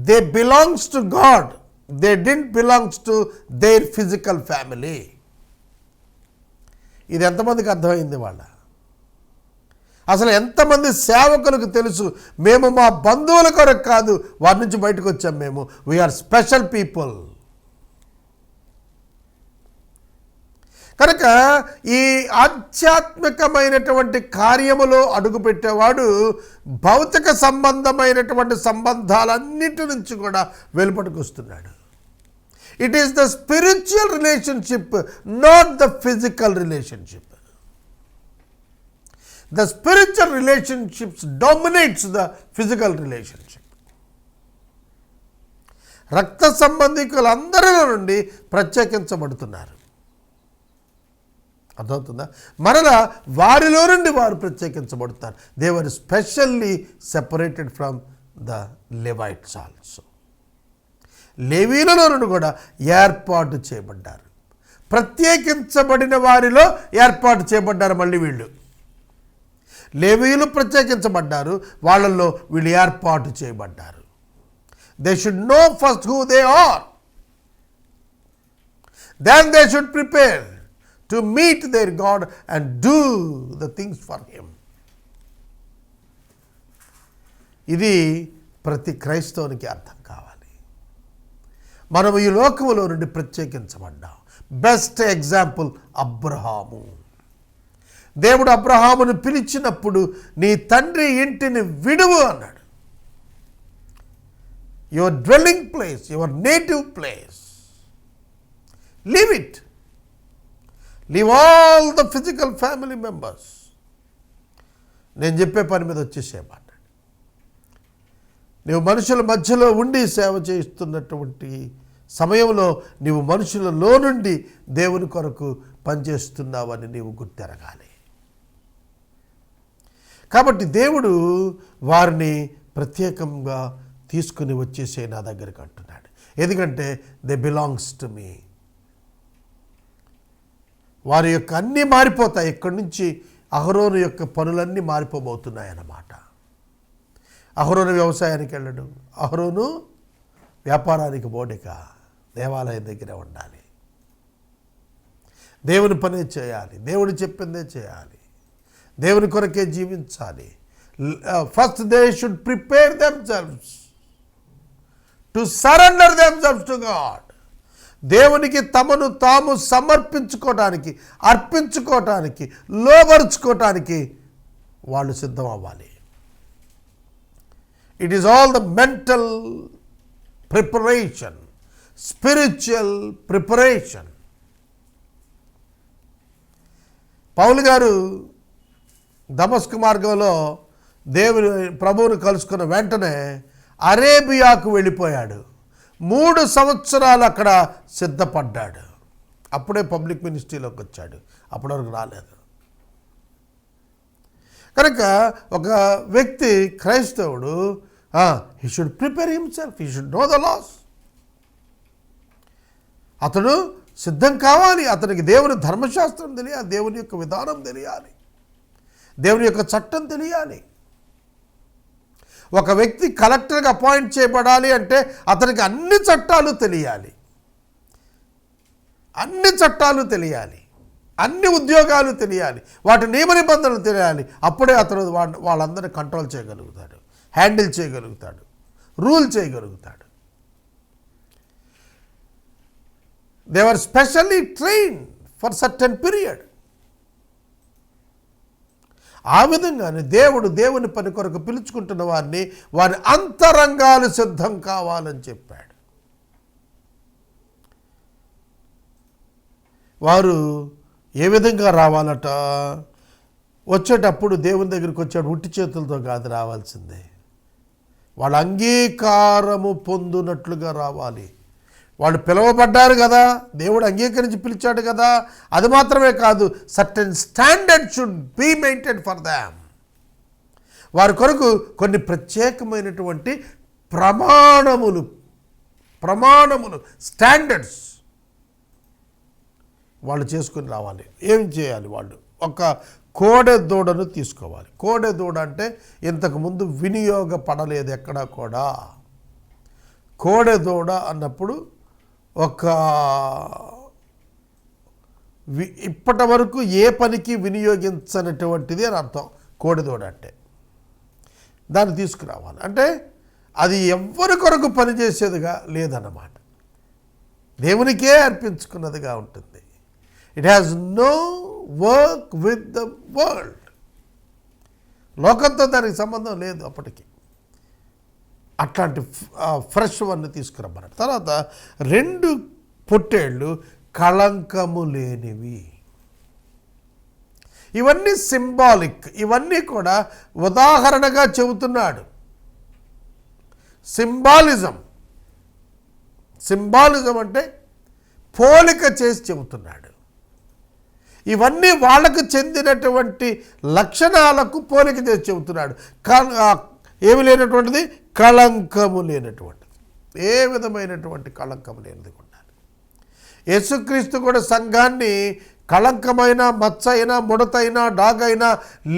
They belongs to God. They didn't belongs to their physical family. ఇది ఎంతమందికి అర్థమైంది? వాళ్ళ అసలు ఎంతమంది సేవకులకు తెలుసు మేము మా బంధువుల కొరకు కాదు వారి నుంచి బయటకు వచ్చాం, మేము వీఆర్ స్పెషల్ పీపుల్. కనుక ఈ ఆధ్యాత్మికమైనటువంటి కార్యములో అడుగుపెట్టేవాడు భౌతిక సంబంధమైనటువంటి సంబంధాలన్నిటి నుంచి కూడా వెలుపటికి వస్తున్నాడు. It is the spiritual relationship, not the physical relationship. The spiritual relationships dominates the physical relationship. రక్త సంబంధికులందరిలో నుండి ప్రత్యేకించబడుతున్నారు. అర్థమవుతుందా? మరలా వారిలో నుండి వారు ప్రత్యేకించబడతారు. They were specially separated from the Levites also. లేవీలలో నుండి కూడా ఏర్పాటు చేయబడ్డారు. ప్రత్యేకించబడిన వారిలో ఏర్పాటు చేయబడ్డారు. మళ్ళీ వీళ్ళు లేవీయులు ప్రత్యేకించబడ్డారు, వాళ్ళల్లో వీళ్ళు ఏర్పాటు చేయబడ్డారు. They should know first who they are, then they should prepare to meet their God and do the things for him. ఇది ప్రతి క్రైస్తవునికి అర్థం కావాలి. మనం ఈ లోకములో నుండి ప్రత్యేకించబడ్డాం. Best example Abraham. దేవుడు అబ్రహామును పిలిచినప్పుడు నీ తండ్రి ఇంటిని విడువు అన్నాడు. Your dwelling place, your native place, leave it. Leave all the physical family members. నేను చెప్పే పని మీద వచ్చేసేయమన్నాడు. నువ్వు మనుషుల మధ్యలో ఉండి సేవ చేస్తున్నటువంటి సమయంలో నీవు మనుషులలో నుండి దేవుని కొరకు పనిచేస్తున్నావని నీవు గుర్తెరగాలి. కాబట్టి దేవుడు వారిని ప్రత్యేకంగా తీసుకుని వచ్చేసే నా దగ్గరికి అంటున్నాడు. ఎందుకంటే దే బిలాంగ్స్ టు మీ. వారి యొక్క అన్నీ మారిపోతాయి. ఇక్కడి నుంచి అహరోను యొక్క పనులన్నీ మారిపోబోతున్నాయి అన్నమాట. అహరోను వ్యవసాయానికి వెళ్ళడు, అహరోను వ్యాపారానికి పోడిక, దేవాలయం దగ్గర ఉండాలి, దేవుని పనే చేయాలి, దేవుడు చెప్పిందే చేయాలి, దేవుని కొరకే జీవించాలి. First they should prepare themselves to surrender themselves to God. దేవునికి తమను తాము సమర్పించుకోవటానికి, అర్పించుకోవటానికి, లోబరుచుకోవటానికి వాళ్ళు సిద్ధం అవ్వాలి. It is all the mental preparation, spiritual preparation. పౌలు గారు దమస్కు మార్గంలో ప్రభువును కలుసుకున్న వెంటనే అరేబియాకు వెళ్ళిపోయాడు. 3 సంవత్సరాలు అక్కడ సిద్ధపడ్డాడు. అప్పుడే పబ్లిక్ మినిస్ట్రీలోకి వచ్చాడు, అప్పటి వరకు రాలేదు. కనుక ఒక వ్యక్తి క్రైస్తవుడు he should prepare himself, he should know the laws. అతడు సిద్ధం కావాలి. అతనికి దేవుని ధర్మశాస్త్రం తెలియాలి, దేవుని యొక్క విధానం తెలియాలి, దేవుని యొక్క చట్టం తెలియాలి. ఒక వ్యక్తి కలెక్టర్గా అపాయింట్ చేయబడాలి అంటే అతనికి అన్ని చట్టాలు తెలియాలి, అన్ని చట్టాలు తెలియాలి, అన్ని ఉద్యోగాలు తెలియాలి, వాటి నియమ నిబంధనలు తెలియాలి. అప్పుడే అతను వాళ్ళందరినీ కంట్రోల్ చేయగలుగుతాడు, హ్యాండిల్ చేయగలుగుతాడు, రూల్ చేయగలుగుతాడు. They were specially trained for certain period. ఆ విధంగానే దేవుని పని కొరకు పిలుచుకుంటున్న వారిని వారి అంతరంగాలు సిద్ధం కావాలని చెప్పాడు. వారు ఏ విధంగా రావాలట? వచ్చేటప్పుడు దేవుని దగ్గరికి వచ్చాడు ఉట్టి చేతులతో కాదు రావాల్సిందే, వాళ్ళ అంగీకారము పొందునట్లుగా రావాలి. వాళ్ళు పిలువబడ్డారు కదా, దేవుడు అంగీకరించి పిలిచాడు కదా. అది మాత్రమే కాదు, certain standard should be maintain for them. వారి కొరకు కొన్ని ప్రత్యేకమైనటువంటి ప్రమాణములు స్టాండర్డ్స్ వాళ్ళు చేసుకుని రావాలి. ఏం చేయాలి? వాళ్ళు ఒక కోడె దూడను తీసుకోవాలి. కోడె దూడ అంటే ఇంతకుముందు వినియోగపడలేదు ఎక్కడా కూడా. కోడె దూడ అన్నప్పుడు ఇప్పటి వరకు ఏ పనికి వినియోగించనటువంటిది అని అర్థం. కోడె దూడ అంటే దాన్ని తీసుకురావాలి. అంటే అది ఎవ్వరి కొరకు పనిచేసేదిగా లేదన్నమాట, దేవునికే అర్పించుకున్నదిగా ఉంటుంది. It has no work with the world. లోకంతో దానికి సంబంధం లేదు అప్పటికి. అట్లాంటి ఫ్రెష్ వన్ తీసుకురమ్మన్నాడు. తర్వాత 2 పొట్టేళ్ళు కళంకము లేనివి. ఇవన్నీ సింబాలిక్, ఇవన్నీ కూడా ఉదాహరణగా చెబుతున్నాడు. సింబాలిజం అంటే పోలిక చేసి చెబుతున్నాడు. ఇవన్నీ వాళ్ళకు చెందినటువంటి లక్షణాలకు పోలిక చేసి చెబుతున్నాడు. ఏమి లేనటువంటిది? కళంకము లేనటువంటిది. ఏ విధమైనటువంటి కళంకము లేనిది ఉండాలి. యేసుక్రీస్తు కూడా సంఘాన్ని కళంకమైన, మచ్చైనా, ముడతైనా, డాగైనా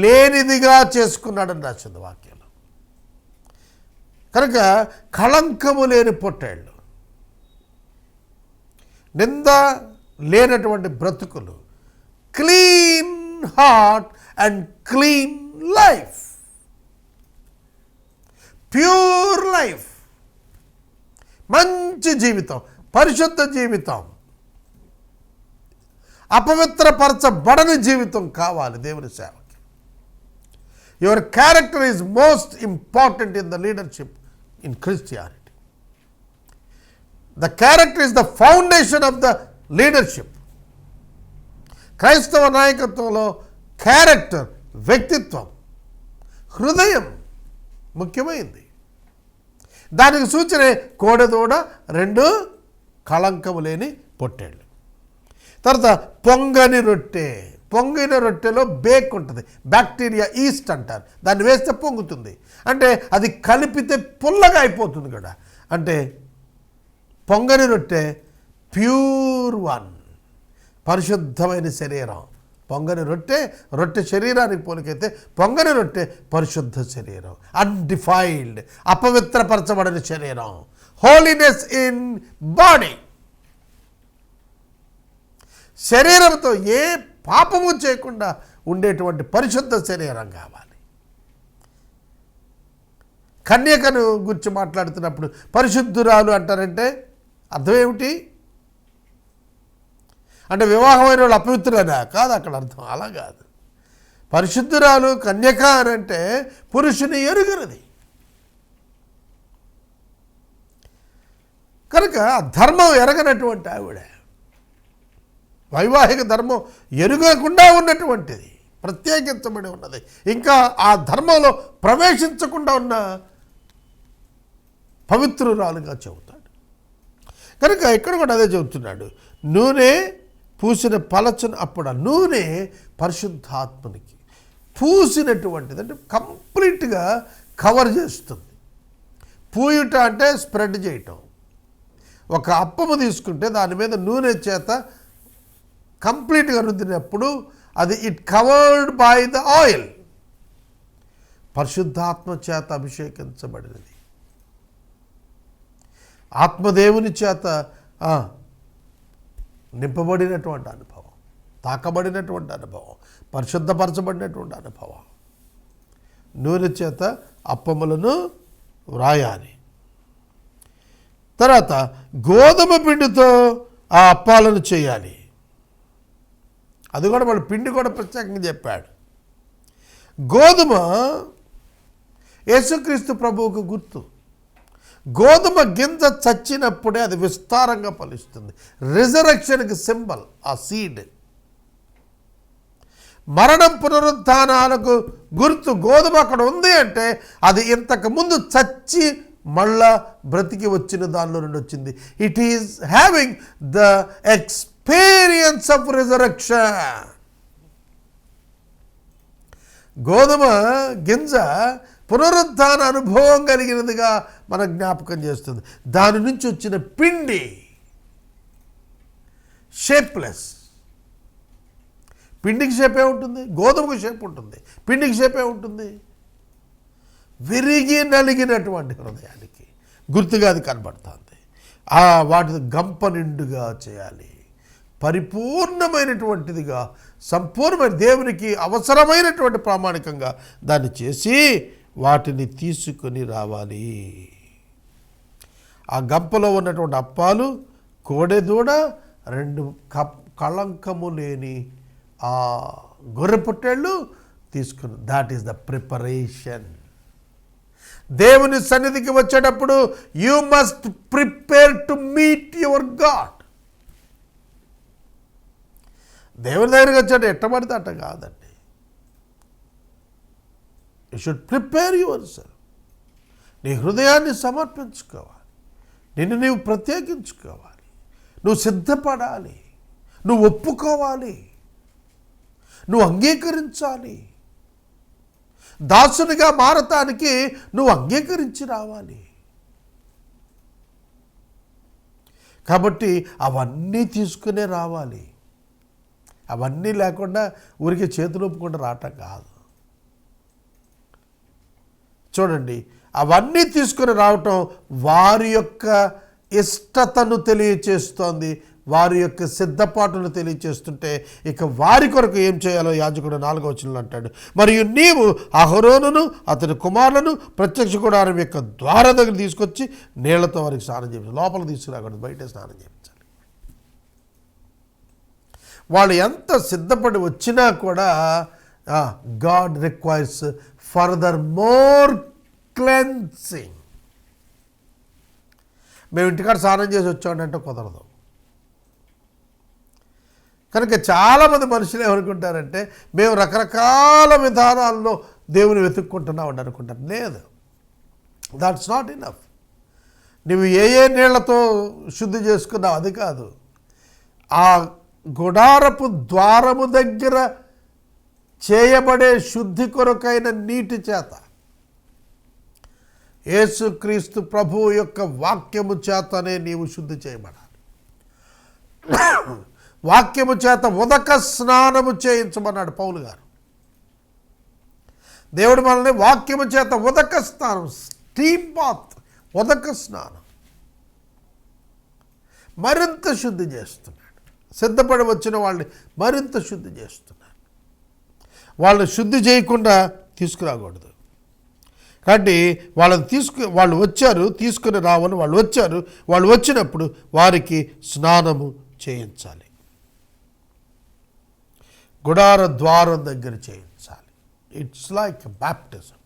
లేనిదిగా చేసుకున్నాడని రాసింది వాక్యంలో. కనుక కళంకము లేని పొట్టేళ్ళు, నింద లేనటువంటి బ్రతుకులు, clean heart and clean life, pure life, మంచి జీవితం, పరిశుద్ధ జీవితం, అపవిత్రపరచబడని జీవితం కావాలి దేవుని సేవకి. Your character is most important in the leadership in Christianity. The character is the foundation of the leadership. క్రైస్తవ నాయకత్వంలో క్యారెక్టర్, వ్యక్తిత్వం, హృదయం ముఖ్యమైంది. దానికి సూచనే కోడెదూడ, 2 కళంకము లేని పొట్టేళ్ళు. తర్వాత పొంగని రొట్టె. పొంగిన రొట్టెలో బేక్ ఉంటుంది, బ్యాక్టీరియా, ఈస్ట్ అంటారు. దాన్ని వేస్తే పొంగుతుంది. అంటే అది కలిపితే పుల్లగా అయిపోతుంది కదా. అంటే పొంగని రొట్టె ప్యూర్ వన్, పరిశుద్ధమైన శరీరం. పొంగని రొట్టె శరీరానికి పోలికైతే పొంగని రొట్టె పరిశుద్ధ శరీరం, అన్డిఫైల్డ్, అపవిత్రపరచబడిన శరీరం, హోలీనెస్ ఇన్ బాడీ. శరీరంతో ఏ పాపము చేయకుండా ఉండేటువంటి పరిశుద్ధ శరీరం కావాలి. కన్యకను గురించి మాట్లాడుతున్నప్పుడు పరిశుద్ధురాలు అంటారంటే అర్థం ఏమిటి? అంటే వివాహమైన వాళ్ళు అపవిత్రులనా? కాదు అక్కడ అర్థం, అలా కాదు. పరిశుద్ధురాలు, కన్యక అని అంటే పురుషుని ఎరుగనిది. కనుక ధర్మం ఎరగనటువంటి ఆవిడ, వైవాహిక ధర్మం ఎరుగకుండా ఉన్నటువంటిది, ప్రత్యేకించబడి ఉన్నది, ఇంకా ఆ ధర్మంలో ప్రవేశించకుండా ఉన్న పవిత్రురాలుగా చెబుతాడు. కనుక ఇక్కడ కూడా అదే చెబుతున్నాడు. నూనె పూసిన పలచను అప్పుడు ఆ నూనె పరిశుద్ధాత్మనికి పూసినటువంటిది, అంటే కంప్లీట్గా కవర్ చేస్తుంది. పూయుట అంటే స్ప్రెడ్ చేయటం. ఒక అప్పము తీసుకుంటే దాని మీద నూనె చేత కంప్లీట్గా రుద్దినప్పుడు అది it covered by the oil, పరిశుద్ధాత్మ చేత అభిషేకించబడినది, ఆత్మదేవుని చేత నింపబడినటువంటి అనుభవం, తాకబడినటువంటి అనుభవం, పరిశుద్ధపరచబడినటువంటి అనుభవం. నూనె చేత అప్పములను వ్రాయాలి. తర్వాత గోధుమ పిండితో ఆ అప్పాలను చేయాలి. అది కూడా వాళ్ళు పిండి కూడా ప్రత్యేకంగా చెప్పాడు. గోధుమ యేసుక్రీస్తు ప్రభువుకు గుర్తు. గోధుమ గింజ చచ్చినప్పుడే అది విస్తారంగా ఫలిస్తుంది. రిజరెక్షన్కి సింబల్ ఆ సీడ్. మరణం పునరుత్థానాలకు గుర్తు గోధుమ అక్కడ ఉంది అంటే అది ఇంతకు ముందు చచ్చి మళ్ళా బ్రతికి వచ్చిన దానిలో నుండి వచ్చింది. It is having the experience of resurrection. గోధుమ గింజ పునరుత్థాన అనుభవం కలిగినదిగా మన జ్ఞాపకం చేస్తుంది. దాని నుంచి వచ్చిన పిండి షేప్లెస్. పిండికి షేపే ఉంటుంది, గోధుమకు షేప్ ఉంటుంది. పిండికి షేపే ఉంటుంది. విరిగి నలిగినటువంటి హృదయానికి గుర్తుగా అది కనబడుతుంది. వాటి గంప నిండుగా చేయాలి, పరిపూర్ణమైనటువంటిదిగా, సంపూర్ణమైన దేవునికి అవసరమైనటువంటి ప్రామాణికంగా దాన్ని చేసి వాటిని తీసుకొని రావాలి. ఆ గంపలో ఉన్నటువంటి అప్పాలు, కోడెదూడ, 2 కళంకము లేని ఆ గొర్రె పొట్టేళ్ళు తీసుకుని, దాట్ ఈస్ ద ప్రిపరేషన్. దేవుని సన్నిధికి వచ్చేటప్పుడు you must prepare to meet your God. దేవుని దగ్గరికి వచ్చాడు ఎట్టబడితే అట్ట కాదండి. You should prepare your self. నీ హృదయాన్ని సమర్పించుకోవాలి, నిన్ను నీవు ప్రత్యేకించుకోవాలి, నువ్వు సిద్ధపడాలి, నువ్వు ఒప్పుకోవాలి, నువ్వు అంగీకరించాలి. దాసునిగా మారటానికి నువ్వు అంగీకరించి రావాలి. కాబట్టి అవన్నీ తీసుకునే రావాలి. అవన్నీ లేకుండా ఊరికి చేతులు ఒప్పుకుండా రావటం కాదు. చూడండి, అవన్నీ తీసుకుని రావటం వారి యొక్క ఇష్టతను తెలియచేస్తోంది, వారి యొక్క సిద్ధపాటును తెలియచేస్తుంటే ఇక వారి కొరకు ఏం చేయాలో యాజకుడు 4వ వచనంలో అంటాడు. మరియు నీవు అహరోనును అతని కుమారులను ప్రత్యక్ష గుడారం యొక్క ద్వారం దగ్గర తీసుకొచ్చి నీళ్లతో వారికి స్నానం చేయించాలి. లోపల తీసుకురాకూడదు, బయట స్నానం చేయించాలి. వాళ్ళు ఎంత సిద్ధపడి వచ్చినా కూడా God requires further more cleansing. మేము ఇంటికాడ స్నానం చేసి వచ్చామంటే కుదరదు. కనుక చాలామంది మనుషులు ఏమనుకుంటారంటే మేము రకరకాల విధానాల్లో దేవుని వెతుక్కుంటున్నామని అనుకుంటారు. లేదు, దాట్స్ నాట్ ఇనఫ్. నువ్వు ఏ నీళ్లతో శుద్ధి చేసుకున్నావు అది కాదు. ఆ గుడారపు ద్వారము దగ్గర చేయబడే శుద్ధి కొరకైన నీటి చేత, యేసుక్రీస్తు ప్రభువు యొక్క వాక్యము చేతనే నీవు శుద్ధి చేయబడాలి. వాక్యము చేత ఉదక స్నానము చేయించమన్నాడు పౌలు గారు. దేవుడు మనల్ని వాక్యము చేత ఉదక స్నానం, స్టీమ్ బాత్, ఉదక స్నానం మరింత శుద్ధి చేస్తున్నాడు. సిద్ధపడి వచ్చిన వాళ్ళని మరింత శుద్ధి చేస్తున్నాడు. వాళ్ళని శుద్ధి చేయకుండా తీసుకురాకూడదు. కాబట్టి వాళ్ళు వచ్చారు, తీసుకుని రావని వాళ్ళు వచ్చారు. వాళ్ళు వచ్చినప్పుడు వారికి స్నానము చేయించాలి. గుడార ద్వారం దగ్గర చేయించాలి. It's like baptism.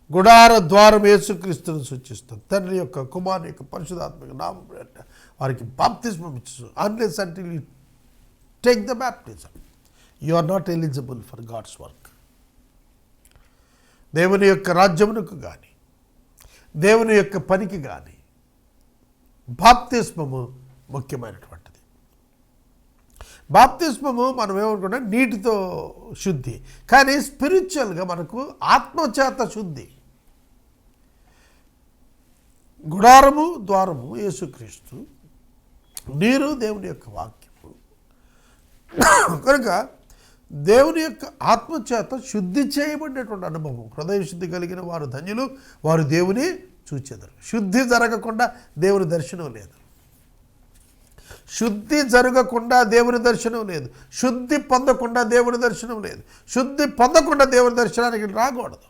గుడార ద్వారం యేసుక్రీస్తుని సూచిస్తుంది. తండ్రి యొక్క, కుమారుని యొక్క, పరిశుద్ధాత్మ నామం వారికి బాప్తిస్మం ఇచ్చు. Unless until you take the baptism you are not eligible for God's work. దేవుని యొక్క రాజ్యమునకు కానీ దేవుని యొక్క పనికి కానీ బాప్తిస్మము ముఖ్యమైనటువంటిది. బాప్తిస్మము మనం ఏమనుకుంటాం, నీటితో శుద్ధి, కానీ స్పిరిచువల్గా మనకు ఆత్మచేత శుద్ధి. గుడారము ద్వారము యేసుక్రీస్తు, నీరు దేవుని యొక్క వాక్యము. కనుక దేవుని యొక్క ఆత్మచేత శుద్ధి చేయబడినటువంటి అనుభవం. హృదయ శుద్ధి కలిగిన వారు ధన్యులు, వారు దేవుని చూచెదరు. శుద్ధి జరగకుండా దేవుని దర్శనం లేదు. శుద్ధి జరగకుండా దేవుని దర్శనం లేదు. శుద్ధి పొందకుండా దేవుని దర్శనం లేదు. శుద్ధి పొందకుండా దేవుని దర్శనానికి రాకూడదు,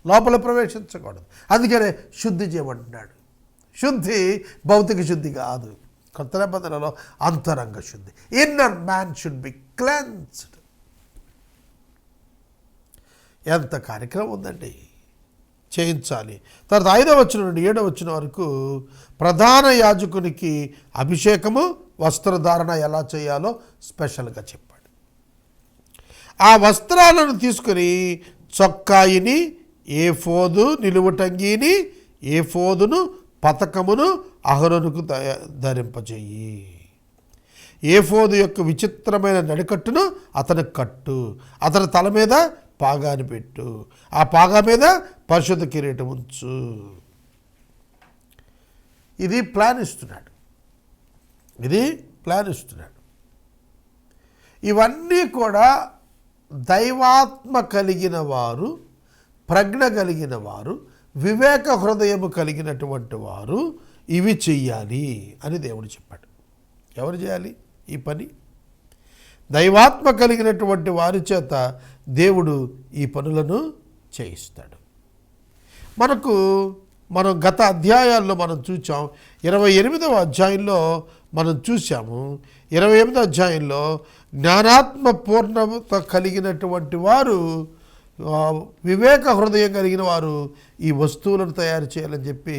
లోపల ప్రవేశించకూడదు. అందుకనే శుద్ధి చేయబడినాడు. శుద్ధి భౌతిక శుద్ధి కాదు. కొత్త నిబంధనలో అంతరంగ శుద్ధి. Inner man should be cleansed. ఎంత కార్యక్రమం ఉందండి, చేయించాలి. తర్వాత 5వ వచనం నుండి 7వ వచనం వరకు ప్రధాన యాజకునికి అభిషేకము, వస్త్రధారణ ఎలా చేయాలో స్పెషల్గా చెప్పాడు. ఆ వస్త్రాలను తీసుకుని చొక్కాయిని, ఏఫోదు, నిలువుటంగీని, ఏఫోదును, పతకమును అహరోనుకు ధరింపజేయి. ఏఫోదు యొక్క విచిత్రమైన నడికట్టును అతను కట్టు, అతని తల మీద పాగాని పెట్టు, ఆ పాగా మీద పరిశుద్ధ కిరీటం ఉంచు. ఇది ప్లాన్ ఇస్తున్నాడు. ఇవన్నీ కూడా దైవాత్మ కలిగిన వారు, ప్రజ్ఞ కలిగిన వారు, వివేక హృదయము కలిగినటువంటి వారు ఇవి చెయ్యాలి అని దేవుడు చెప్పాడు. ఎవరు చేయాలి ఈ పని? దైవాత్మ కలిగినటువంటి వారి చేత దేవుడు ఈ పనులను చేయిస్తాడు. మనం గత అధ్యాయాల్లో మనం చూసాం. 28వ అధ్యాయంలో మనం చూసాము. 28వ అధ్యాయంలో జ్ఞానాత్మ పూర్ణత కలిగినటువంటి వారు, వివేక హృదయం కలిగిన వారు ఈ వస్తువులను తయారు చేయాలని చెప్పి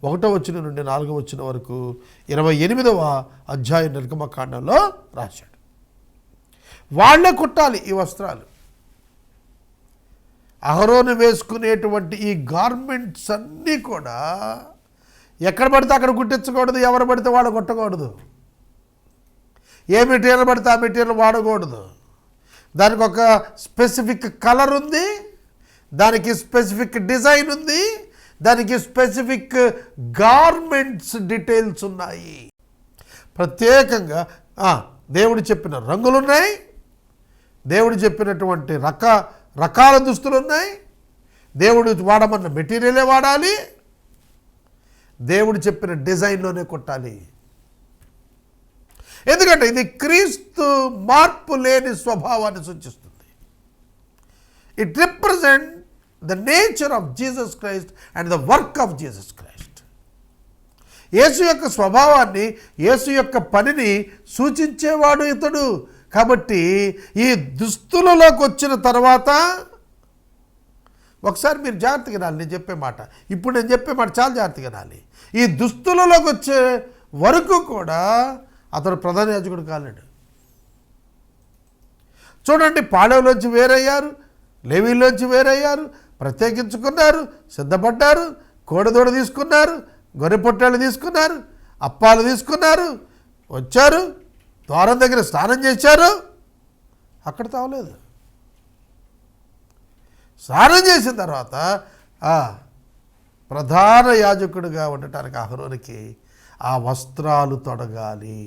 1వ వచనం నుండి 4వ వచనం వరకు 28వ అధ్యాయం నిర్గమకాండంలో రాశాడు. వాళ్ళే కుట్టాలి ఈ వస్త్రాలు. అహరోను వేసుకునేటువంటి ఈ గార్మెంట్స్ అన్నీ కూడా ఎక్కడ పడితే అక్కడ కుట్టించకూడదు, ఎవరు పడితే వాళ్ళు కుట్టకూడదు, ఏ మెటీరియల్ పడితే ఆ మెటీరియల్ వాడకూడదు. దానికి ఒక స్పెసిఫిక్ కలర్ ఉంది, దానికి స్పెసిఫిక్ డిజైన్ ఉంది, దానికి స్పెసిఫిక్ గార్మెంట్స్ డీటెయిల్స్ ఉన్నాయి. ప్రత్యేకంగా దేవుడు చెప్పిన రంగులున్నాయి, దేవుడు చెప్పినటువంటి రకాల దుస్తులు ఉన్నాయి, దేవుడు వాడమన్న మెటీరియలే వాడాలి, దేవుడు చెప్పిన డిజైన్లోనే కొట్టాలి. ఎందుకంటే ఇది క్రీస్తు మార్పు లేని స్వభావాన్ని సూచిస్తుంది. It represent the nature of Jesus Christ and the work of Jesus Christ. యేసు యొక్క స్వభావాన్ని, యేసు యొక్క పనిని సూచించేవాడు ఇతడు. కాబట్టి ఈ దుస్తులలోకి వచ్చిన తర్వాత ఒకసారి మీరు జాగ్రత్తగా వినాలి. నేను చెప్పే మాట, ఇప్పుడు నేను చెప్పే మాట చాలా జాగ్రత్తగా వినాలి. ఈ దుస్తులలోకి వచ్చే వరకు కూడా అతడు ప్రధాన యాజకుడు కాలేడు. చూడండి, పాళెంలోంచి వేరయ్యారు, లేవీలోంచి వేరయ్యారు, ప్రత్యేకించుకున్నారు, సిద్ధపడ్డారు, కోడదోడ తీసుకున్నారు, గొర్రె పొట్టాలు తీసుకున్నారు, అప్పాలు తీసుకున్నారు, వచ్చారు, ద్వారం దగ్గర స్నానం చేశారు. అక్కడ తావలేదు. స్నానం చేసిన తర్వాత ప్రధాన యాజకుడిగా ఉండటానికి అహరోనుకి ఆ వస్త్రాలు తొడగాలి.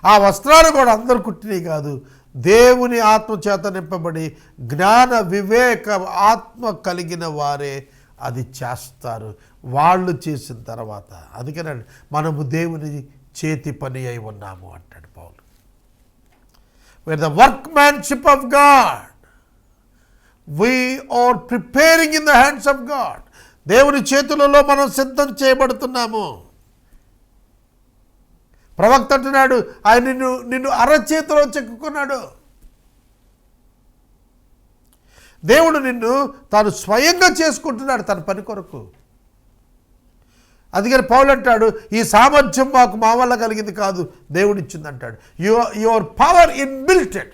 ఆ వస్త్రాలు కూడా అందరు కుట్టినవి కాదు, దేవుని ఆత్మ చేత నింపబడి జ్ఞాన వివేక ఆత్మ కలిగిన వారే అది చేస్తారు. వాళ్ళు చేసిన తర్వాత అందుకేనండి మనము దేవుని చేతి పని అయి ఉన్నాము అంటాడు పౌలు. We're the workmanship of God. We are preparing in the hands of God. దేవుని చేతులలో మనం సిద్ధం చేయబడుతున్నాము. ప్రవక్త అంటున్నాడు, ఆయన నిన్ను అరచేతిలో చెక్కుకున్నాడు. దేవుడు నిన్ను తాను స్వయంగా చేసుకుంటున్నాడు తన పని కొరకు. అందుకని పౌలు అంటాడు, ఈ సామర్థ్యం మా వల్ల కలిగింది కాదు, దేవుడు ఇచ్చింది అంటాడు. Your power inbuilted.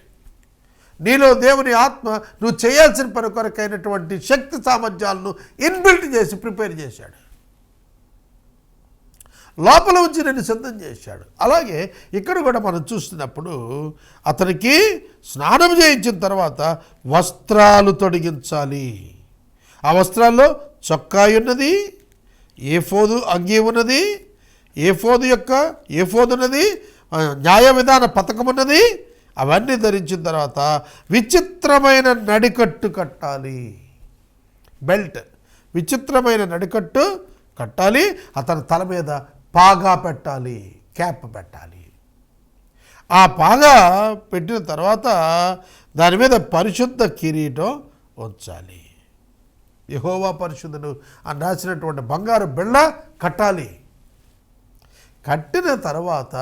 నీలో దేవుని ఆత్మ నువ్వు చేయాల్సిన పని కొరకైనటువంటి శక్తి సామర్థ్యాలను ఇన్బిల్ట్ చేసి ప్రిపేర్ చేశాడు. లోపల ఉంచి నేను సిద్ధం చేశాడు. అలాగే ఇక్కడ కూడా మనం చూస్తున్నప్పుడు అతనికి స్నానం చేయించిన తర్వాత వస్త్రాలు తొడిగించాలి. ఆ వస్త్రాల్లో చొక్కాయి ఉన్నది, ఏఫోదు అంగీ ఉన్నది, ఏఫోదు ఉన్నది, న్యాయ విధాన పథకం ఉన్నది. అవన్నీ ధరించిన తర్వాత విచిత్రమైన నడికట్టు కట్టాలి. బెల్ట్, విచిత్రమైన నడికట్టు కట్టాలి. అతని తల మీద పాగా పెట్టాలి, క్యాప్ పెట్టాలి. ఆ పాగా పెట్టిన తర్వాత దాని మీద పరిశుద్ధ కిరీటం ఉంచాలి. యెహోవా పరిశుద్ధుడు అని రాసినటువంటి బంగారు బిళ్ళ కట్టాలి. కట్టిన తర్వాత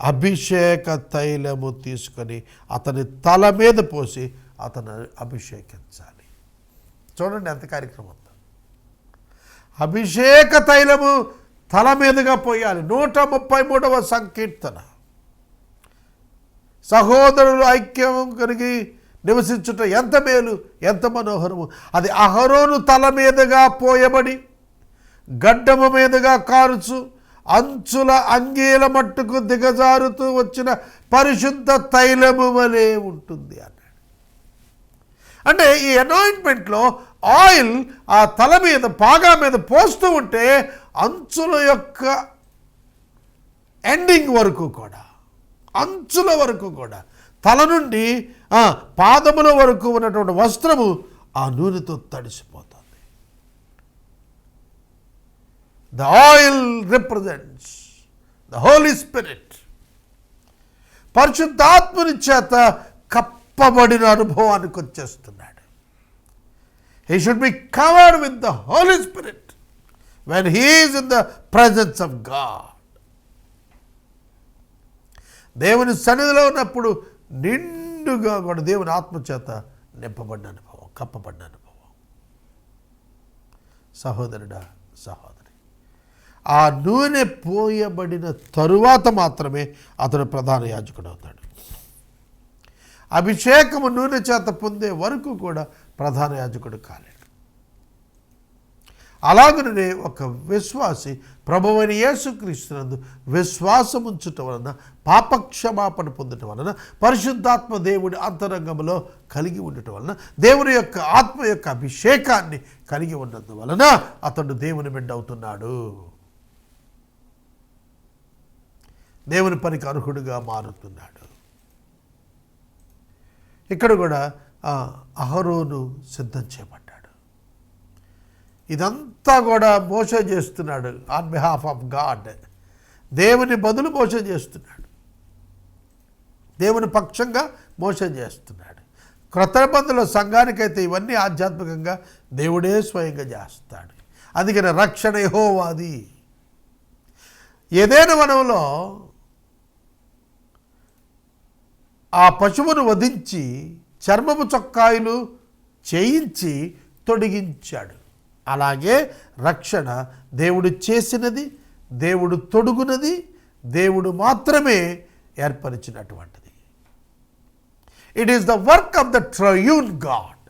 అభిషేక తైలము తీసుకొని అతని తల మీద పోసి అతను అభిషేకించాలి. చూడండి ఎంత కార్యక్రమం ఉందో. అభిషేక తైలము తల మీదుగా పోయాలి. 133వ సంకీర్తన. సహోదరులు ఐక్యం కలిగి నివసించుట ఎంత మేలు, ఎంత మనోహరము. అది అహరోను తల మీదుగా పోయబడి గడ్డము మీదుగా కారుచు అంచుల అంగీల మట్టుకు దిగజారుతూ వచ్చిన పరిశుద్ధ తైలము వలె ఉంటుంది అన్నాడు. అంటే ఈ అనాయింట్మెంట్లో ఆయిల్ ఆ తల మీద పాగా మీద పోస్తూ ఉంటే అంచుల యొక్క ఎండింగ్ వరకు కూడా, అంచుల వరకు కూడా, తల నుండి పాదముల వరకు ఉన్నటువంటి వస్త్రము ఆ నూనెతో తడిసిపోతుంది. The oil represents the Holy Spirit. పరిశుద్ధాత్మని చేత కప్పబడిన అనుభవానికి వచ్చేస్తున్నాడు. He should be covered with the Holy Spirit when he is in the presence of God. దేవుని సన్నిధిలో ఉన్నప్పుడు నిండుగా కూడా దేవుని ఆత్మ చేత నింపబడిన అనుభవం, కప్పబడిన అనుభవం. సహోదరుడా, సహోదరి, ఆ నూనె పోయబడిన తరువాత మాత్రమే అతడు ప్రధాన యాజకుడు అవుతాడు. అభిషేకము నూనె చేత పొందే వరకు కూడా ప్రధాన యాజకుడు కాలేడు. అలాగనే ఒక విశ్వాసి ప్రభువైన యేసుక్రీస్తునందు విశ్వాసం ఉంచటం వలన, పాపక్షమాపణ పొందటం వలన, పరిశుద్ధాత్మ దేవుడి అంతరంగంలో కలిగి ఉండటం వలన, దేవుని యొక్క ఆత్మ యొక్క అభిషేకాన్ని కలిగి ఉన్నందువలన అతడు దేవుని బిడ్డ అవుతున్నాడు. దేవుని పనికి అర్హుడుగా మారుతున్నాడు. ఇక్కడ కూడా అహరోను సిద్ధం చేయబడ్డాడు. ఇదంతా కూడా మోసే చేస్తున్నాడు ఆన్ బిహాఫ్ ఆఫ్ గాడ్. దేవుని బదులు మోసే చేస్తున్నాడు, దేవుని పక్షంగా మోసే చేస్తున్నాడు. క్రొత్త నిబంధనలో సంఘానికైతే ఇవన్నీ ఆధ్యాత్మికంగా దేవుడే స్వయంగా చేస్తాడు. అందుకని రక్షణ యెహోవాది. ఏదైనా వనంలో ఆ పశువును వధించి చర్మపు చొక్కాయలు చేయించి తొడిగించాడు. అలాగే రక్షణ దేవుడు చేసినది, దేవుడు తొడుగునది, దేవుడు మాత్రమే ఏర్పరిచినటువంటిది. It is the work of the triune God.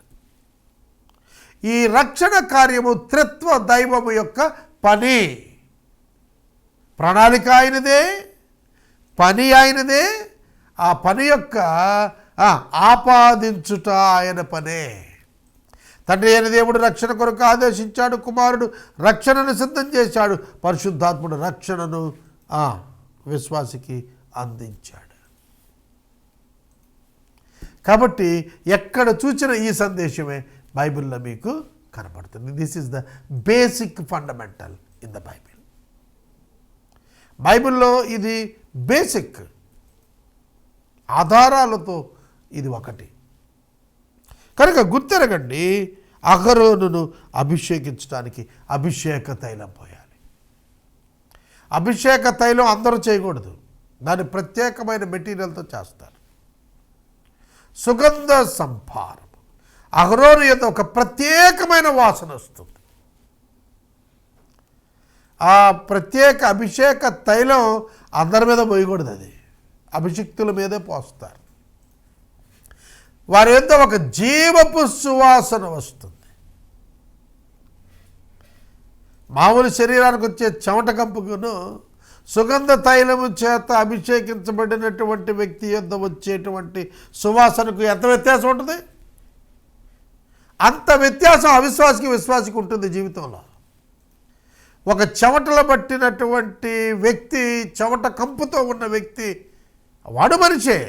ఈ రక్షణ కార్యము త్రిత్వ దైవము యొక్క పని. ప్రణాళిక ఆయనదే, పని ఆయనదే, ఆ పని యొక్క ఆపాదించుట ఆయన పనే. తండ్రి అయిన దేవుడు రక్షణ కొరకు ఆదేశించాడు, కుమారుడు రక్షణను సిద్ధం చేశాడు, పరిశుద్ధాత్ముడు రక్షణను విశ్వాసికి అందించాడు. కాబట్టి ఎక్కడ చూసిన ఈ సందేశమే బైబిల్లో మీకు కనబడుతుంది. This is the basic fundamental in the Bible. బైబిల్లో ఇది బేసిక్ ఆధారాలతో ఇది ఒకటి. కనుక గుర్తెరగండి, అహరోనును అభిషేకించడానికి అభిషేక తైలం పోయాలి. అభిషేక తైలం అందరూ చేయకూడదు, దాన్ని ప్రత్యేకమైన మెటీరియల్తో చేస్తారు. సుగంధ సంభారం, అహరోను యొక్క ఒక ప్రత్యేకమైన వాసన వస్తుంది. ఆ ప్రత్యేక అభిషేక తైలం అందరి మీద పోయకూడదు, అది అభిషిక్తుల మీదే పోస్తారు. వారి యొక్క ఒక జీవపు సువాసన వస్తుంది. మామూలు శరీరానికి వచ్చే చెమట కంపుకును సుగంధ తైలము చేత అభిషేకించబడినటువంటి వ్యక్తి యొద్ద వచ్చేటువంటి సువాసనకు ఎంత వ్యత్యాసం ఉంటుంది? అంత వ్యత్యాసం అవిశ్వాసికి విశ్వాసికి ఉంటుంది జీవితంలో. ఒక చెమటలో పట్టినటువంటి వ్యక్తి, చెమట కంపుతో ఉన్న వ్యక్తి, వాడు మనిషే,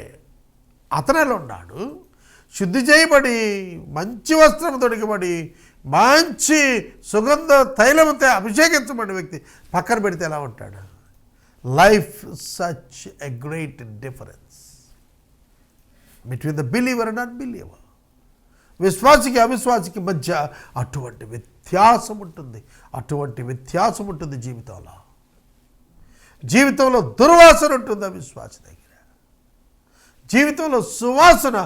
అతనిలో ఉన్నాడు. శుద్ధి చేయబడి మంచి వస్త్రం తొడిగబడి మంచి సుగంధ తైలముతో అభిషేకించబడిన వ్యక్తి పక్కన పెడితే ఎలా ఉంటాడు? Life such a great difference between the believer and unbeliever. విశ్వాసికి అవిశ్వాసికి మధ్య అటువంటి వ్యత్యాసం ఉంటుంది, అటువంటి వ్యత్యాసం ఉంటుంది జీవితంలో. జీవితంలో దుర్వాసన ఉంటుంది అవిశ్వాసి దగ్గర. జీవితంలో సువాసన,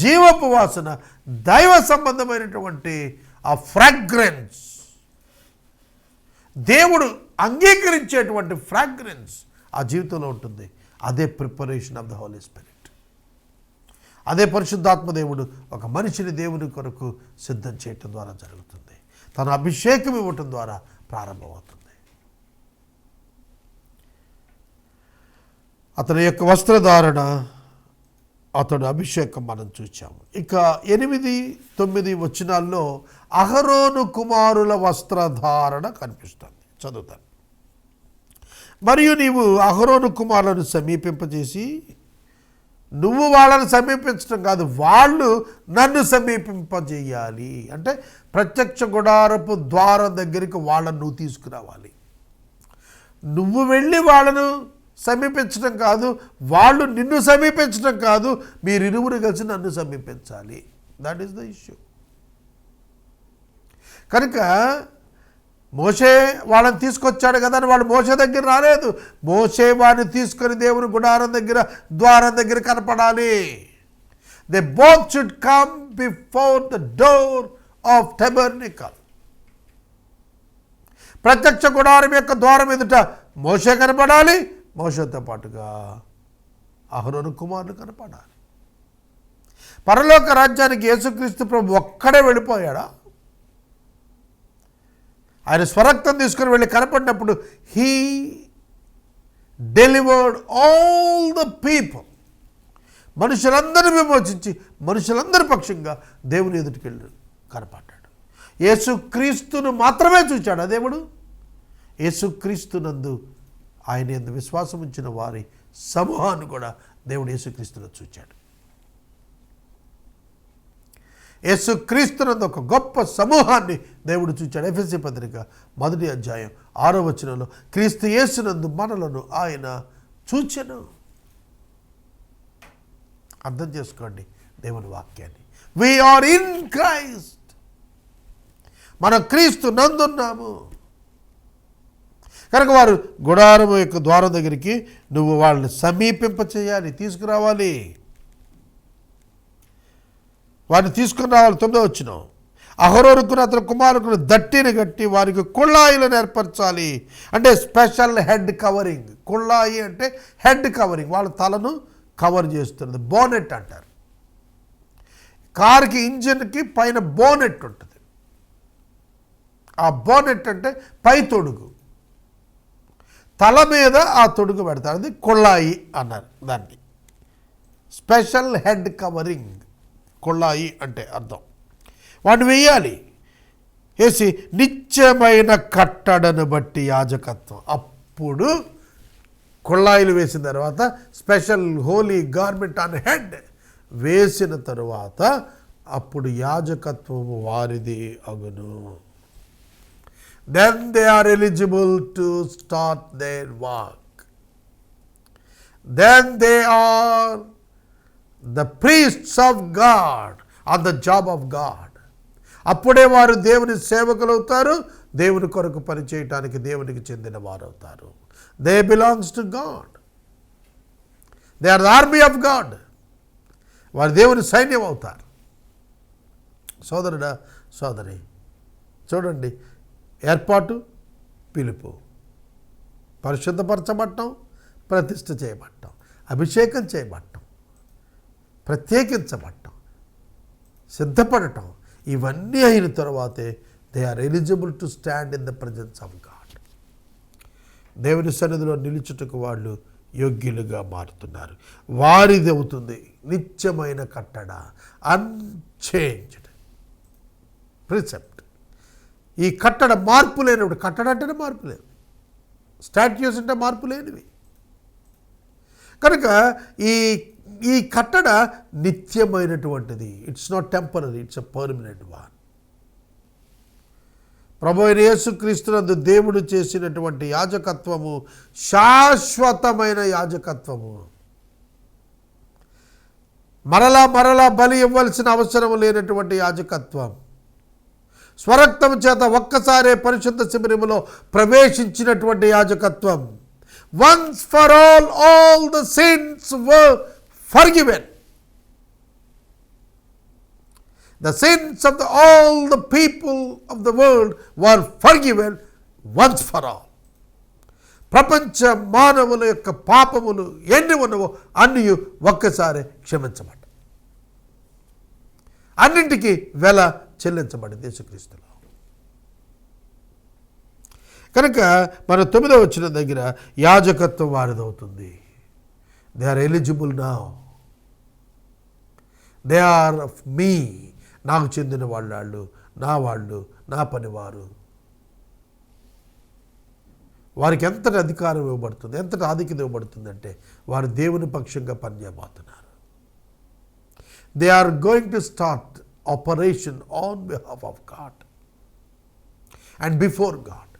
జీవపు వాసన, దైవ సంబంధమైనటువంటి ఆ ఫ్రాగ్రెన్స్, దేవుడు అంగీకరించేటువంటి ఫ్రాగ్రెన్స్ ఆ జీవితంలో ఉంటుంది. అదే preparation of the Holy Spirit. అదే పరిశుద్ధాత్మ దేవుడు ఒక మనిషిని దేవుని కొరకు సిద్ధం చేయటం ద్వారా జరుగుతుంది. తన అభిషేకం ఇవ్వటం ద్వారా ప్రారంభమవుతుంది. అతని యొక్క వస్త్రధారణ, అతడు అభిషేకం మనం చూచాము. ఇక 8-9 వచనాల్లో అహరోను కుమారుల వస్త్రధారణ కనిపిస్తుంది. చదువుతాను. మరియు నీవు అహరోను కుమారులను సమీపింపజేసి, నువ్వు వాళ్ళని సమీపించడం కాదు, వాళ్ళు నన్ను సమీపింపజేయాలి. అంటే ప్రత్యక్ష గుడారపు ద్వారం దగ్గరికి వాళ్ళను నువ్వు తీసుకురావాలి. నువ్వు వెళ్ళి వాళ్ళను సమీపించడం కాదు, వాళ్ళు నిన్ను సమీపించడం కాదు, మీరిరువురు కలిసి నన్ను సమీపించాలి. That is the issue. కనుక మోషే వాళ్ళని తీసుకొచ్చాడు కదా అని వాళ్ళు మోషే దగ్గర రాలేదు. మోషే వారిని తీసుకొని దేవుని గుడారం దగ్గర, ద్వారం దగ్గర కనపడాలి. They both should come before the door of tabernacle. ప్రత్యక్ష గుడారం యొక్క ద్వారం ఎదుట మోషే కనపడాలి, మోషేతో పాటుగా అహరోను కుమారులు కనపడాలి. పరలోక రాజ్యానికి యేసుక్రీస్తు ప్రభు ఒక్కడే వెళ్ళిపోయాడా? ఆయన స్వరక్తం తీసుకుని వెళ్ళి కనపడినప్పుడు he delivered all the people. మనుషులందరూ విమోచించి మనుషులందరి పక్షంగా దేవుని ఎదుటికి వెళ్ళి కనపడ్డాడు. యేసుక్రీస్తును మాత్రమే చూచాడు ఆ దేవుడు. యేసుక్రీస్తునందు ఆయన యందు విశ్వాసం ఉంచిన వారి సమూహాన్ని కూడా దేవుడు యేసుక్రీస్తును చూచాడు. యేసుక్రీస్తునందు ఒక గొప్ప సమూహాన్ని దేవుడు చూచాడు. ఎఫెసీ పత్రిక 1వ అధ్యాయం 6వ వచనంలో క్రీస్తు యేసునందు మనలను ఆయన చూచెను. అర్థం చేసుకోండి దేవుని వాక్యాన్ని. We are in Christ. మనం క్రీస్తు నందున్నాము. కనుక వారు గుడారం యొక్క ద్వారం దగ్గరికి నువ్వు వాళ్ళని సమీపింప చేయాలి, తీసుకురావాలి. వారిని తీసుకుని రావాలి. 9వ వచనం, అహరోనుకును అతని కుమారుకును దట్టిని కట్టి వారికి కుళ్ళాయిలను ఏర్పరచాలి. అంటే స్పెషల్ హెడ్ కవరింగ్. కుళ్ళాయి అంటే హెడ్ కవరింగ్, వాళ్ళ తలను కవర్ చేస్తున్నది. బోనెట్ అంటారు. కారుకి ఇంజిన్కి పైన బోనెట్ ఉంటుంది. ఆ బోనెట్ అంటే పై తొడుగు, తల మీద ఆ తొడుగు పెడతారు. అది కుళ్ళాయి అన్నారు దాన్ని. స్పెషల్ హెడ్ కవరింగ్ కుళ్ళాయి అంటే అర్థం. వాడిని వేయాలి. వేసి నిత్యమైన కట్టడను బట్టి యాజకత్వం. అప్పుడు కుళ్ళాయిలు వేసిన తర్వాత special holy garment on head వేసిన తరువాత అప్పుడు యాజకత్వము వారిది అగును. Then they are eligible to start their work. Then they are the priests of God on the job of God. అప్పుడే వారు దేవుని సేవకులు అవుతారు, దేవుని కొరకు పనిచేయటానికి దేవునికి చెందిన వారు అవుతారు. They belongs to God. They are the army of God. వారు దేవుని సైన్యం అవుతారు. సోదరుడా సోదరి చూడండి, ఏర్పాటు, పిలుపు, పరిశుద్ధపరచబడటం, ప్రతిష్ఠ చేయబడటం, అభిషేకం చేయబడటం, ప్రత్యేకించబడటం, సిద్ధపడటం, ఇవన్నీ అయిన తర్వాతే they are eligible to stand in the presence of God. దేవుని సన్నిధిలో నిలుచుటకు వాళ్ళు యోగ్యులుగా మారుతున్నారు. వారిది అవుతుంది నిత్యమైన కట్టడ, అన్చేంజ్డ్ ప్రిసెప్ట్. ఈ కట్టడ మార్పు లేనివి. కట్టడ అంటేనే మార్పు లేదు, స్టాట్యూస్ అంటే మార్పు లేనివి. కనుక ఈ కట్టడ నిత్యమైనటువంటిది. It's not temporary, it's a permanent one. ప్రభువైన యేసుక్రీస్తునందు దేవుడు చేసినటువంటి యాజకత్వము శాశ్వతమైన యాజకత్వము. మరలా బలి ఇవ్వాల్సిన అవసరం లేనటువంటి యాజకత్వం. స్వరక్తం చేత ఒక్కసారే పరిశుద్ధ శిబిరములో ప్రవేశించినటువంటి యాజకత్వం. Once for all the sins were forgiven. The sins of all the people of the world were forgiven once for all. ప్రపంచ మానవుల యొక్క పాపములు ఎన్ని ఉన్నవో అన్నీ ఒక్కసారి క్షమించబడ్డ, అన్నింటికీ వెల చెల్లించబడింది యేసుక్రీస్తులో. కనుక మన 9వ వచనం దగ్గర యాజకత్వం వారిదవుతుంది. They are eligible now, they are of me. నాకు చెందిన వాళ్ళు, నా పనివారు. వారికి ఎంతటి అధికారం ఇవ్వబడుతుంది, ఎంతటి ఆధిక్యత ఇవ్వబడుతుంది అంటే వారు దేవుని పక్షంగా పనిచేయబోతున్నారు. They are going to start operation on behalf of God and before God.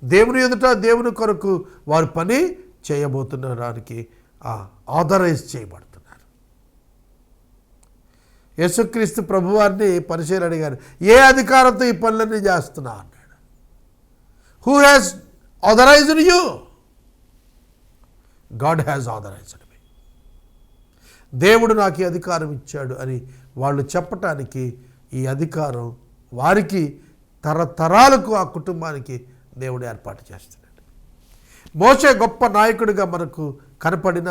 దేవుని ఎదుట దేవుని కొరకు వారు పని చేయబోతున్నడానికి ఆథరైజ్ చేయబడుతున్నారు. యేసుక్రీస్తు ప్రభువారిని పరిచయులు అడిగారు, ఏ అధికారంతో ఈ పనులన్నీ చేస్తున్నా అన్నాడు. Who has authorized you? God has authorized me. దేవుడు నాకు ఈ అధికారం ఇచ్చాడు అని వాళ్ళు చెప్పటానికి ఈ అధికారం వారికి తరతరాలకు ఆ కుటుంబానికి దేవుడు ఏర్పాటు చేస్తున్నాడు. మోషే గొప్ప నాయకుడిగా మనకు కనపడిన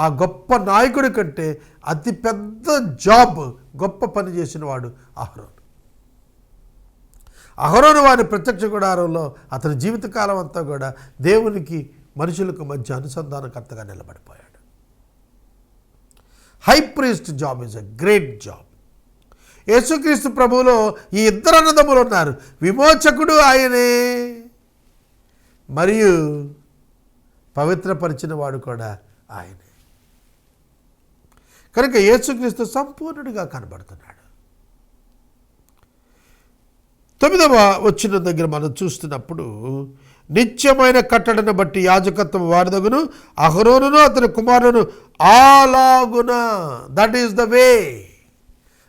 ఆ గొప్ప నాయకుడి కంటే అతి పెద్ద జాబ్, గొప్ప పని చేసిన వాడు అహరోను వారి ప్రత్యక్ష గుడారంలో అతని జీవితకాలం అంతా కూడా దేవునికి మనుషులకు మధ్య అనుసంధానకర్తగా నిలబడిపోయాడు. High priest job is a great job. యేసుక్రీస్తు ప్రభువులో ఈ ఇద్దరు అన్నదమ్ములు ఉన్నారు. విమోచకుడు ఆయనే, మరియు పవిత్రపరిచిన వాడు కూడా ఆయనే. కనుక యేసుక్రీస్తు సంపూర్ణుడిగా కనబడుతున్నాడు. 9వ వచనం దగ్గర మనం చూస్తున్నప్పుడు, నిత్యమైన కట్టడను బట్టి యాజకత్వం వారిదగును, అహరోనును అతని కుమారులను అలాగున. That is the way,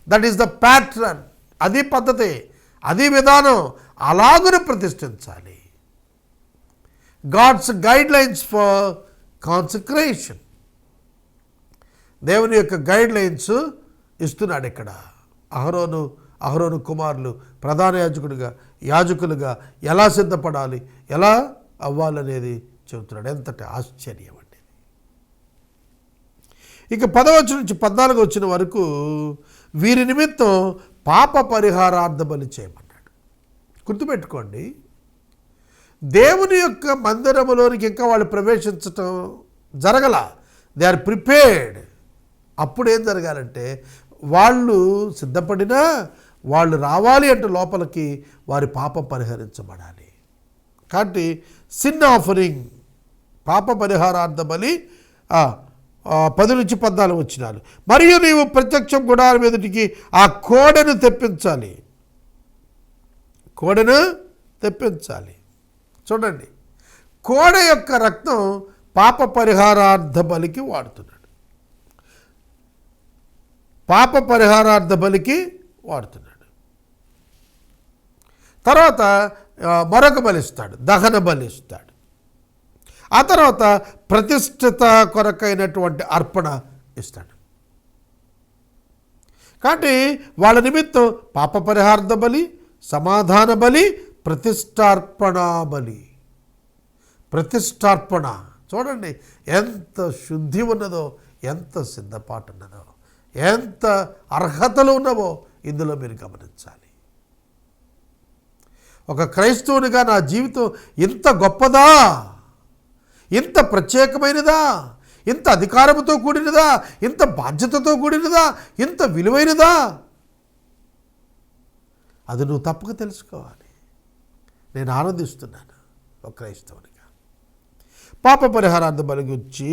that is the pattern. అది పద్ధతి, అది విధానం. అలాగున ప్రతిష్ఠించాలి. God's guidelines for consecration. దేవుని యొక్క గైడ్ లైన్స్ ఇస్తున్నాడు ఇక్కడ. అహరోను కుమారులు ప్రధాన యాజకులుగా ఎలా సిద్ధపడాలి, ఎలా అవ్వాలనేది చెబుతున్నాడు. ఎంతటి ఆశ్చర్యం అండి. ఇక 10వ వచనం నుంచి 14వ వచనం వరకు వీరి నిమిత్తం పాప పరిహారార్థ బలి చేయమన్నాడు. గుర్తుపెట్టుకోండి, దేవుని యొక్క మందిరములోనికి ఇంకా వాళ్ళు ప్రవేశించటం జరగల. They are prepared. అప్పుడు ఏం జరగాలంటే, వాళ్ళు సిద్ధపడినా వాళ్ళు రావాలి అంటే లోపలికి వారి పాపం పరిహరించబడాలి. కాబట్టి సిన్ ఆఫరింగ్, పాప పరిహారార్థ బలి 10 నుంచి 14 వచనాలు. మరియు నీవు ప్రత్యక్షం గుడారం ఎదుటికి ఆ కోడెను తెప్పించాలి. చూడండి, కోడ యొక్క రక్తం పాప పరిహారార్థ బలికి వాడుతున్నాడు. తర్వాత మరొక బలిస్తాడు, దహన బలిస్తాడు. ఆ తర్వాత ప్రతిష్ఠిత కొరకైనటువంటి అర్పణ ఇస్తాడు. కాబట్టి వాళ్ళ నిమిత్తం పాప పరిహారార్థ బలి, సమాధాన బలి, ప్రతిష్టార్పణ. చూడండి ఎంత శుద్ధి ఉన్నదో, ఎంత సిద్ధపాటు ఉన్నదో, ఎంత అర్హతలు ఉన్నవో ఇందులో మీరు గమనించాలి. ఒక క్రైస్తవునిగా నా జీవితం ఇంత గొప్పదా, ఇంత ప్రత్యేకమైనదా, ఇంత అధికారంతో కూడినదా, ఇంత బాధ్యతతో కూడినదా, ఇంత విలువైనదా, అది నువ్వు తప్పక తెలుసుకోవాలి. నేను ఆనందిస్తున్నాను ఒక క్రైస్తవునిగా. పాప పరిహారార్థ బలి గురించి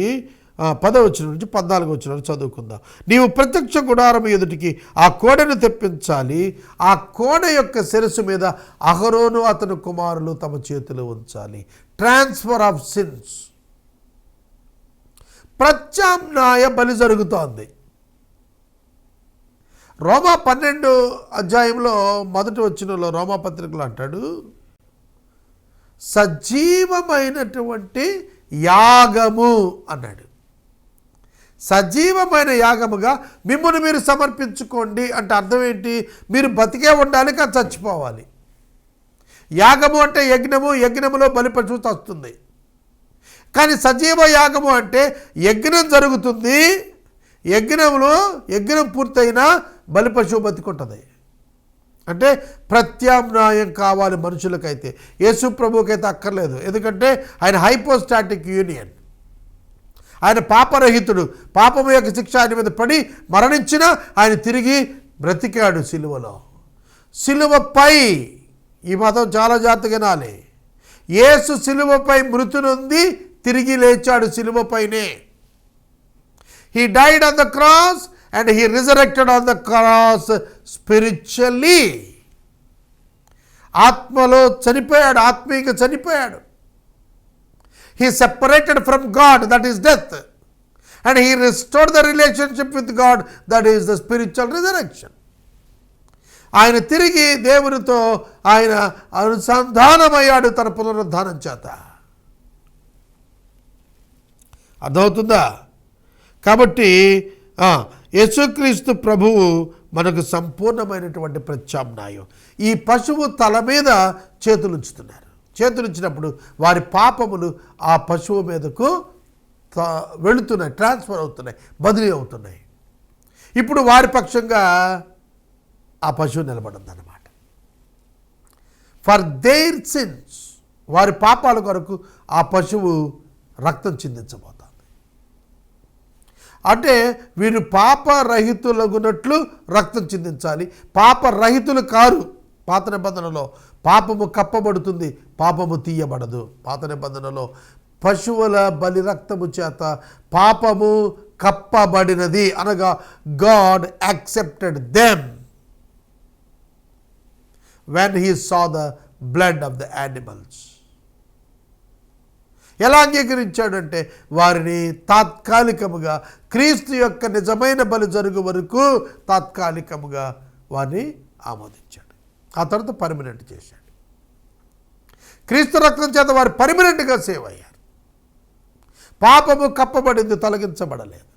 10వ వచనం నుంచి 14వ వచనం చదువుకుందాం. నీవు ప్రత్యక్ష గుడారం ఎదుటికి ఆ కోడెను తెప్పించాలి. ఆ కోడ యొక్క శిరస్సు మీద అహరోను అతని కుమారులు తమ చేతులు ఉంచాలి. ట్రాన్స్ఫర్ ఆఫ్ సిన్స్, ప్రత్యామ్నాయ బలి జరుగుతోంది. రోమా 12 అధ్యాయంలో 1వ వచనంలో రోమా పత్రికలో అంటాడు, సజీవమైనటువంటి యాగము అన్నాడు. సజీవమైన యాగముగా మిమ్మల్ని మీరు సమర్పించుకోండి అంటే అర్థం ఏంటి? మీరు బతికే ఉండాలి, కానీ చచ్చిపోవాలి. యాగము అంటే యజ్ఞము, యజ్ఞములో బలి పశువు వస్తుంది. కానీ సజీవ యాగము అంటే యజ్ఞం జరుగుతుంది, యజ్ఞం పూర్తయినా బలి పశువు బతికుంటుంది. అంటే ప్రత్యామ్నాయం కావాలి మనుషులకైతే. యేసు ప్రభువుకైతే అక్కర్లేదు, ఎందుకంటే ఆయన హైపోస్టాటిక్ యూనియన్. ఆయన పాపరహితుడు. పాపము యొక్క శిక్ష ఆయన మీద పడి మరణించిన ఆయన తిరిగి బ్రతికాడు సిలువలో. సిలువపై, ఈ మతం చాలా జాగ్రత్తగా వినాలి, యేసు సిలువపై మృతి నొంది తిరిగి లేచాడు సిలువపైనే. He died on the cross and he resurrected on the cross spiritually. ఆత్మలో చనిపోయాడు, ఆత్మీయంగా చనిపోయాడు. He separated from God, that is death, and he restored the relationship with God, that is the spiritual resurrection. ఆయన తిరిగి దేవునితో ఆయన అనుసంధానమయ్యాడు తన పునరుద్ధానం చేత. అర్థమవుతుందా? కాబట్టి యేసుక్రీస్తు ప్రభువు మనకు సంపూర్ణమైనటువంటి ప్రత్యామ్నాయం. ఈ పశువు తల మీద చేతులుంచుతున్నారు. చేతులుంచినప్పుడు వారి పాపములు ఆ పశువు మీదకు వెళుతున్నాయి, ట్రాన్స్ఫర్ అవుతున్నాయి, బదిలీ అవుతున్నాయి. ఇప్పుడు వారి పక్షంగా ఆ పశువు నిలబడిందన్నమాట. ఫర్ దేర్ సిన్స్, వారి పాపాల కొరకు ఆ పశువు రక్తం చిందించబోతుంది. అంటే వీరు పాపరహితులగునట్లు రక్తం చిందించాలి. పాపరహితులు కారు. పాత నిబంధనలో పాపము కప్పబడుతుంది, పాపము తీయబడదు. పాత నిబంధనలో పశువుల బలి రక్తము చేత పాపము కప్పబడినది, అనగా God accepted them when he saw the blood of the animals. ఎలా అంగీకరించాడంటే వారిని తాత్కాలికముగా, క్రీస్తు యొక్క నిజమైన బలి జరుగు వరకు తాత్కాలికముగా వారిని ఆమోదించాడు. ఆ తర్వాత పర్మనెంట్ చేశాడు. క్రీస్తు రక్తం చేత వారు పర్మనెంట్గా సేవ్ అయ్యారు. పాపము కప్పబడింది, తొలగించబడలేదు.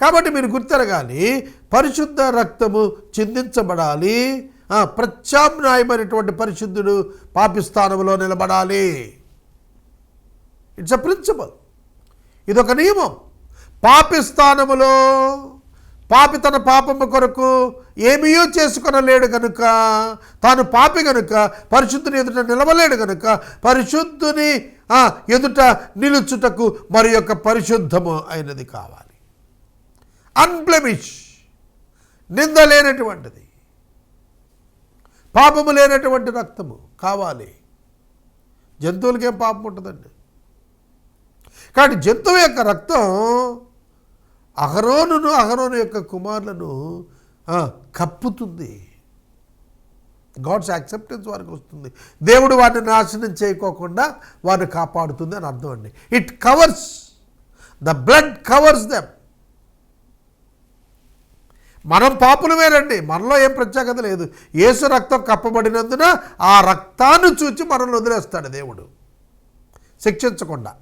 కాబట్టి మీరు గుర్తెరగాలి, పరిశుద్ధ రక్తము చిందించబడాలి. ప్రత్యామ్నాయమైనటువంటి పరిశుద్ధుడు పాపిస్థానంలో నిలబడాలి. ఇట్స్ అ ప్రిన్సిపల్, ఇదొక నియమం. పాపిస్థానములో పాపి తన పాపము కొరకు ఏమీయో చేసుకొనలేడు కనుక, తాను పాపి కనుక పరిశుద్ధుని ఎదుట నిలవలేడు కనుక, పరిశుద్ధుని ఎదుట నిలుచుటకు మరి యొక్క పరిశుద్ధము అయినది కావాలి. అన్బ్లెమిష్, నింద లేనటువంటిది, పాపము లేనటువంటి రక్తము కావాలి. జంతువులకేం పాపం ఉంటుందండి. కాబట్టి జంతువు యొక్క రక్తం అహరోను యొక్క కుమారులను కప్పుతుంది. గాడ్స్ యాక్సెప్టెన్స్ వారికి వస్తుంది. దేవుడు వారిని నాశనం చేయకోకుండా వారిని కాపాడుతుంది అని అర్థం అండి. It covers, the blood covers them. మనం పాపులమేనండి, మనలో ఏం ప్రత్యేకత లేదు. యేసు రక్తం కప్పబడినందున ఆ రక్తాన్ని చూచి మనల్ని వదిలేస్తాడు దేవుడు, శిక్షించకుండా.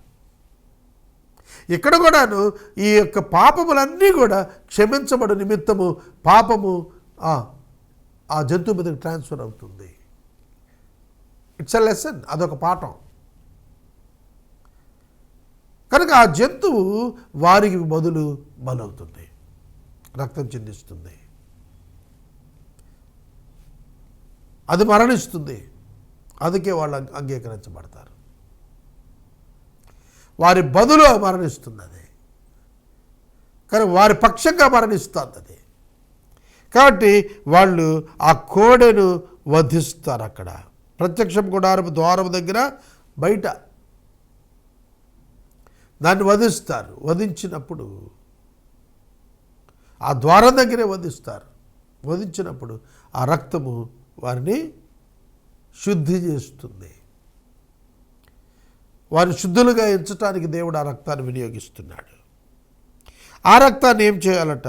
ఇక్కడ కూడాను ఈ యొక్క పాపములన్నీ కూడా క్షమించబడు నిమిత్తము పాపము ఆ జంతువు మీదకి ట్రాన్స్ఫర్ అవుతుంది. ఇట్స్ ఎ లెసన్, అదొక పాఠం. కనుక ఆ జంతువు వారికి బదులు బలవుతుంది, రక్తం చిందిస్తుంది, అది మరణిస్తుంది. అందుకే వాళ్ళు అంగీకరించబడతారు. వారి బదులు మరణిస్తుంది అది, కానీ వారి పక్షంగా మరణిస్తుంది అది. కాబట్టి వాళ్ళు ఆ కోడెను వధిస్తారు. అక్కడ ప్రత్యక్షం గుడారపు ద్వారం దగ్గర బయట దాన్ని వధిస్తారు. వధించినప్పుడు ఆ ద్వారం దగ్గరే వధిస్తారు. వధించినప్పుడు ఆ రక్తము వారిని శుద్ధి చేస్తుంది. వారిని శుద్ధులుగా ఎంచడానికి దేవుడు ఆ రక్తాన్ని వినియోగిస్తున్నాడు. ఆ రక్తాన్ని ఏం చేయాలట?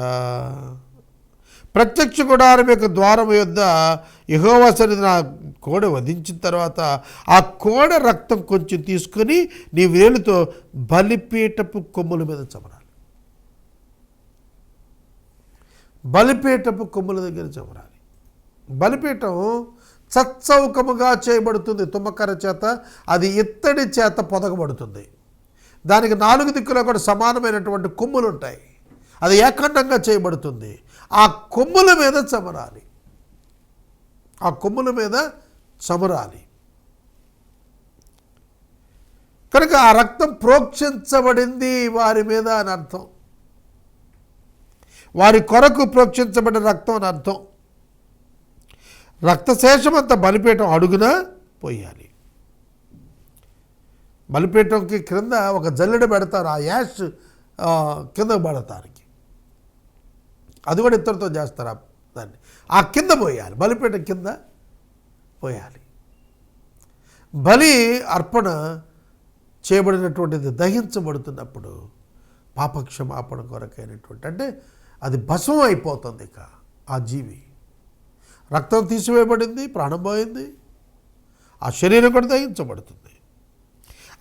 ప్రత్యక్ష గుడారం యొక్క ద్వారం యొద్ద యెహోవా సన్నిధిన ఆ కోడె వధించిన తర్వాత ఆ కోడె రక్తం కొంచెం తీసుకొని నీ వేలుతో బలిపీఠపు కొమ్ముల మీద చమరాలి. బలిపీఠపు కొమ్ముల దగ్గర చమరాలి. బలిపీఠం చచ్చౌకముగా చేయబడుతుంది తుమ్మకర్ర చేత, అది ఇత్తడి చేత పొదగబడుతుంది. దానికి 4 దిక్కులో కూడా సమానమైనటువంటి కొమ్ములు ఉంటాయి. అది ఏకాండంగా చేయబడుతుంది. ఆ కొమ్ముల మీద చమరాలి. ఆ కొమ్ముల మీద చమరాలి. కనుక ఆ రక్తం ప్రోక్షించబడింది వారి మీద అని అర్థం. వారి కొరకు ప్రోక్షించబడిన రక్తం అని అర్థం. రక్తశేషమంతా బలిపీఠం అడుగున పోయాలి. బలిపీఠంకి క్రింద ఒక జల్లెడ పెడతారు, ఆ యాష్ కింద పడతానికి. అది కూడా ఇత్తడితో చేస్తారు దాన్ని. ఆ కింద పోయాలి, బలిపీఠం కింద పోయాలి. బలి అర్పణ చేయబడినటువంటిది దహించబడుతున్నప్పుడు పాపక్షమాపణ కొరకైనటువంటి, అంటే అది భస్మం అయిపోతుంది. ఇక ఆ జీవి రక్తం తీసివేయబడింది, ప్రాణం పోయింది, ఆ శరీరం కూడా దహించబడుతుంది.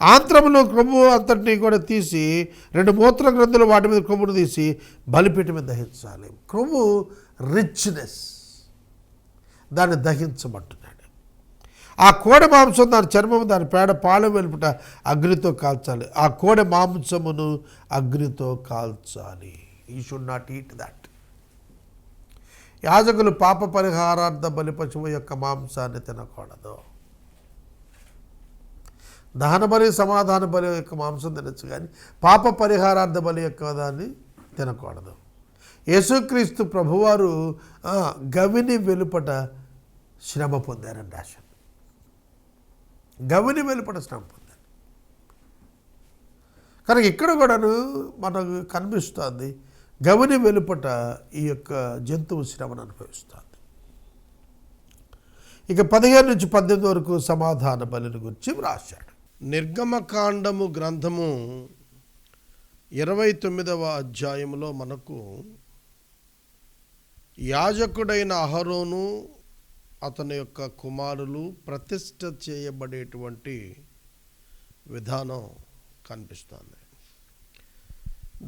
ఆంత్రములో క్రొవ్వు అంతటినీ కూడా తీసి 2 మూత్ర గ్రంథులు వాటి మీద క్రొవ్వును తీసి బలిపీఠం మీద దహించాలి. క్రొవ్వు రిచ్నెస్, దాన్ని దహించబడుతున్నాడు. ఆ కోడె మాంసం, దాని చర్మము, దాని పేడ, పాలు వెలుపుట అగ్నితో కాల్చాలి. ఆ కోడె మాంసమును అగ్నితో కాల్చాలి. You should not eat that. యాజకులు పాప పరిహారార్థ బలి పశువు యొక్క మాంసాన్ని తినకూడదు. దహన బలి, సమాధాన బలి యొక్క మాంసం తినచ్చు, కానీ పాప పరిహారార్థ బలి యొక్క దాన్ని తినకూడదు. యేసుక్రీస్తు ప్రభువారు గవిని వెలుపట శ్రమ పొందారండి. గవిని వెలుపట శ్రమ పొందారు. కనుక ఇక్కడ కూడాను మనకు కనిపిస్తుంది, గవిని వెలుపట ఈ యొక్క జంతువు శ్రమను అనుభవిస్తుంది. ఇక 15 నుంచి 18 వరకు సమాధాన బలిని గురించి వ్రాశాడు. నిర్గమకాండము గ్రంథము 29వ అధ్యాయంలో మనకు యాజకుడైన అహరోను అతని యొక్క కుమారులు ప్రతిష్ఠ చేయబడేటువంటి విధానం కనిపిస్తుంది.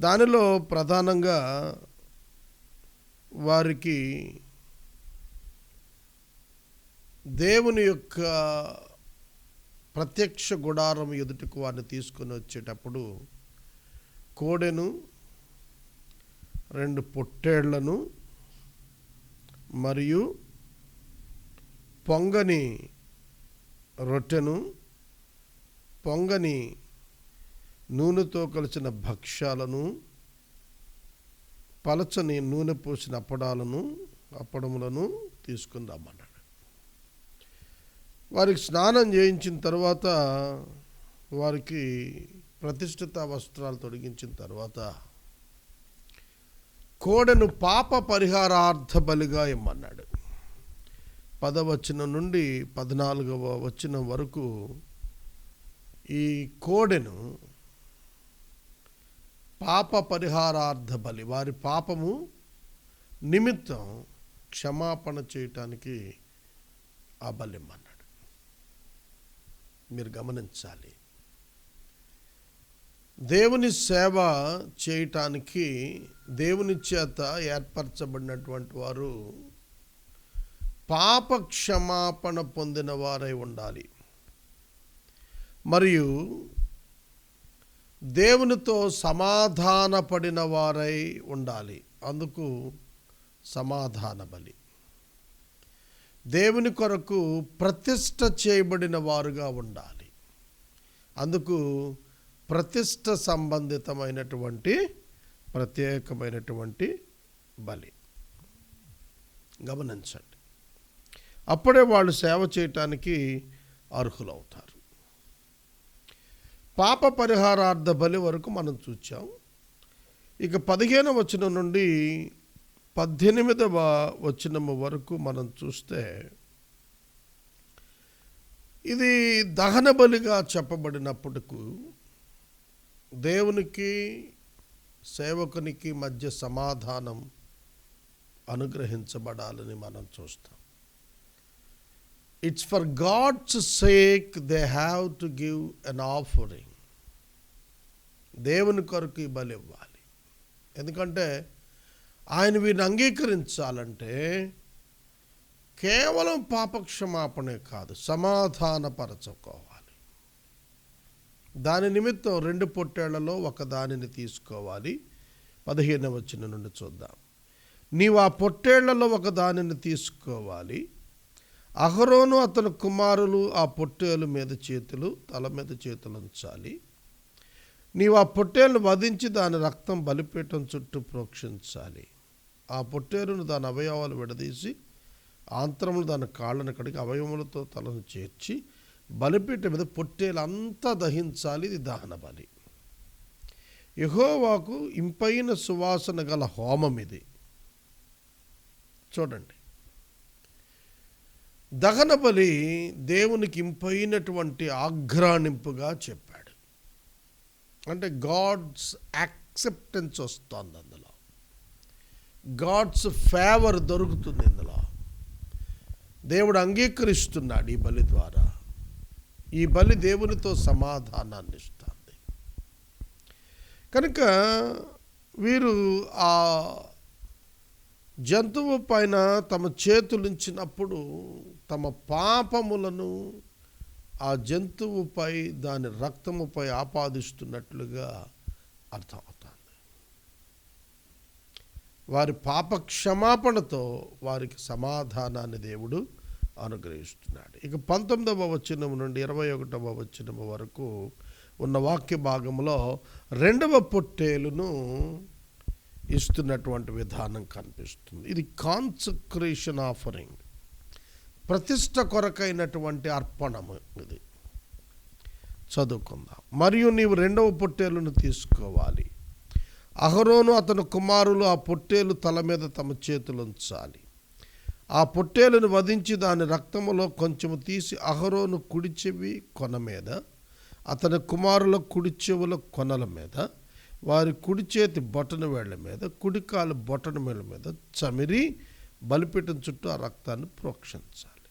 దానిలో ప్రధానంగా వారికి దేవుని యొక్క ప్రత్యక్ష గుడారం ఎదుటికి వారిని తీసుకొని వచ్చేటప్పుడు కోడెను, 2 పొట్టేళ్లను మరియు పొంగని రొట్టెను, పొంగని నూనెతో కలిసిన భక్ష్యాలను, పలచని నూనె పోసిన అప్పడములను తీసుకుని రమ్మన్నాడు. వారికి స్నానం చేయించిన తర్వాత, వారికి ప్రతిష్ఠిత వస్త్రాలు తొడిగించిన తర్వాత కోడెను పాప పరిహారార్థ బలిగా ఇమ్మన్నాడు. 10వ వచనం నుండి 14వ వచనం వరకు ఈ కోడెను పాప పరిహారార్థ బలి, వారి పాపము నిమిత్తం క్షమాపణ చేయటానికి ఆ బలి ఇమ్మన్నాడు. మీరు గమనించాలి, దేవుని సేవ చేయటానికి దేవుని చేత ఏర్పరచబడినటువంటి వారు పాప క్షమాపణ పొందిన వారై ఉండాలి, మరియు దేవునితో సమాధాన పడిన వారై ఉండాలి. అందుకు సమాధాన బలి. దేవుని కొరకు ప్రతిష్ఠ చేయబడిన వారుగా ఉండాలి. అందుకు ప్రతిష్ఠ సంబంధితమైనటువంటి ప్రత్యేకమైనటువంటి బలి. గమనించండి, అప్పుడే వాళ్ళు సేవ చేయటానికి అర్హులవుతారు. పాప పరిహారార్థ బలి వరకు మనం చూచాం. ఇక 15వ వచనం నుండి 18వ వచనము వరకు మనం చూస్తే ఇది దహన బలిగా చెప్పబడినప్పటికీ దేవునికి సేవకునికి మధ్య సమాధానం అనుగ్రహించబడాలని మనం చూస్తాం. It's for God's sake they have to give an offering. దేవుని కొరకు ఈ బలి ఇవ్వాలి. ఎందుకంటే ఆయన వీరిని అంగీకరించాలంటే కేవలం పాపక్షమాపణే కాదు, సమాధానపరచుకోవాలి. దాని నిమిత్తం 2 పొట్టేళ్లలో ఒక దానిని తీసుకోవాలి. 15వ వచనం నుండి చూద్దాం. నీవు ఆ పొట్టేళ్లలో ఒక దానిని తీసుకోవాలి. అహరోను అతని కుమారులు ఆ పొట్టేలు మీద చేతులు, తల మీద చేతులు ఉంచాలి. నీవు ఆ పొట్టేలును వధించి దాని రక్తం బలిపీఠం చుట్టూ ప్రోక్షించాలి. ఆ పొట్టేలును దాని అవయవాలు విడదీసి ఆంత్రములు దాని కాళ్ళను కడిగి అవయవములతో తలను చేర్చి బలిపీఠం మీద పొట్టేలంతా దహించాలి. ఇది దహన బలి. యెహోవాకు ఇంపైన సువాసన గల హోమం ఇది. చూడండి, దహన బలి దేవునికి ఇంపైనటువంటి ఆఘ్రాణింపుగా చెప్పాడు. అంటే గాడ్స్ యాక్సెప్టెన్స్ వస్తుంది అందులో, గాడ్స్ ఫేవర్ దొరుకుతుంది ఇందులో. దేవుడు అంగీకరిస్తున్నాడు ఈ బలి ద్వారా. ఈ బలి దేవునితో సమాధానాన్ని ఇస్తుంది. కనుక వీరు ఆ జంతువు పైన తమ చేతులుంచినప్పుడు తమ పాపములను ఆ జంతువుపై దాని రక్తముపై ఆపాదిస్తున్నట్లుగా అర్థమవుతుంది. వారి పాప క్షమాపణతో వారికి సమాధానాన్ని దేవుడు అనుగ్రహిస్తున్నాడు. ఇక 19వ వచనం నుండి 21వ వచనం వరకు ఉన్న వాక్య భాగంలో 2వ పొట్టేలును ఇస్తున్నటువంటి విధానం కనిపిస్తుంది. ఇది కాన్సక్రేషన్ ఆఫరింగ్, ప్రతిష్ట కొరకైనటువంటి అర్పణము. ఇది చదువుకుందాం. మరియు నీవు 2వ పొట్టేలును తీసుకోవాలి. అహరోను అతని కుమారులు ఆ పొట్టేలు తల మీద తమ చేతులు ఉంచాలి. ఆ పొట్టేలును వధించి దాని రక్తములో కొంచెము తీసి అహరోను కుడి చెవి కొన మీద, అతని కుమారుల కుడి చెవుల కొనల మీద, వారి కుడి చేతి బొటన వేళ్ల మీద, కుడికాలు బొటన వేళ్ల మీద చమిరి బలిపీఠం చుట్టూ ఆ రక్తాన్ని ప్రోక్షించాలి.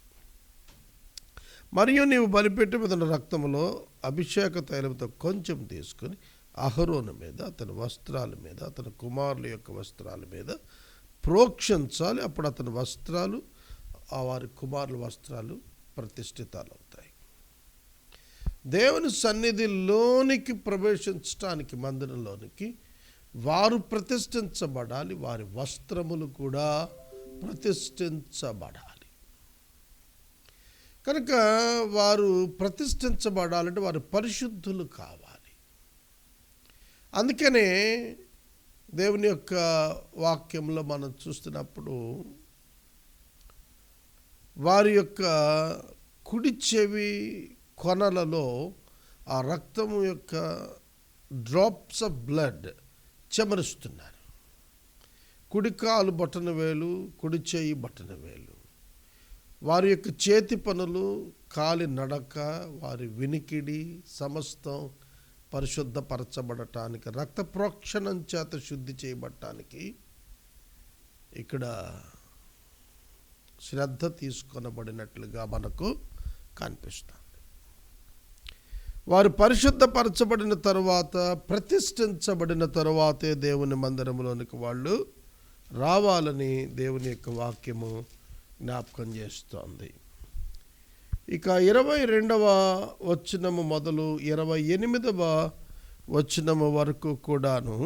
మరియు నీవు బలిపీఠం మీద రక్తములో అభిషేక తైలంతో కొంచెం తీసుకుని అహరోను మీద, అతని వస్త్రాల మీద, అతని కుమారుల యొక్క వస్త్రాల మీద ప్రోక్షించాలి. అప్పుడు అతని వస్త్రాలు, వారి కుమారుల వస్త్రాలు ప్రతిష్ఠితాలవుతాయి. దేవుని సన్నిధిలోనికి ప్రవేశించడానికి, మందిరంలోనికి వారు ప్రతిష్ఠించబడాలి. వారి వస్త్రములు కూడా ప్రతిష్ఠించబడాలి. కనుక వారు ప్రతిష్ఠించబడాలంటే వారు పరిశుద్ధులు కావాలి. అందుకనే దేవుని యొక్క వాక్యంలో మనం చూస్తున్నప్పుడు వారి యొక్క కుడి చెవి కొనలలో ఆ రక్తము యొక్క డ్రాప్స్ ఆఫ్ బ్లడ్ చెమరుస్తున్నారు. కుడి కాలు బొటన వేలు, కుడి చేయి బొటన వేలు, వారి యొక్క చేతి పనులు, కాలి నడక, వారి వినికిడి సమస్తం పరిశుద్ధపరచబడటానికి, రక్త ప్రోక్షణం చేత శుద్ధి చేయబడటానికి ఇక్కడ శ్రద్ధ తీసుకొనబడినట్లుగా మనకు కనిపిస్తుంది. వారు పరిశుద్ధపరచబడిన తరువాత, ప్రతిష్ఠించబడిన తరువాతే దేవుని మందిరంలోనికి వాళ్ళు రావాలని దేవుని యొక్క వాక్యము జ్ఞాపకం చేస్తోంది. ఇక 22వ వచనము మొదలు 28వ వచనము వరకు కూడాను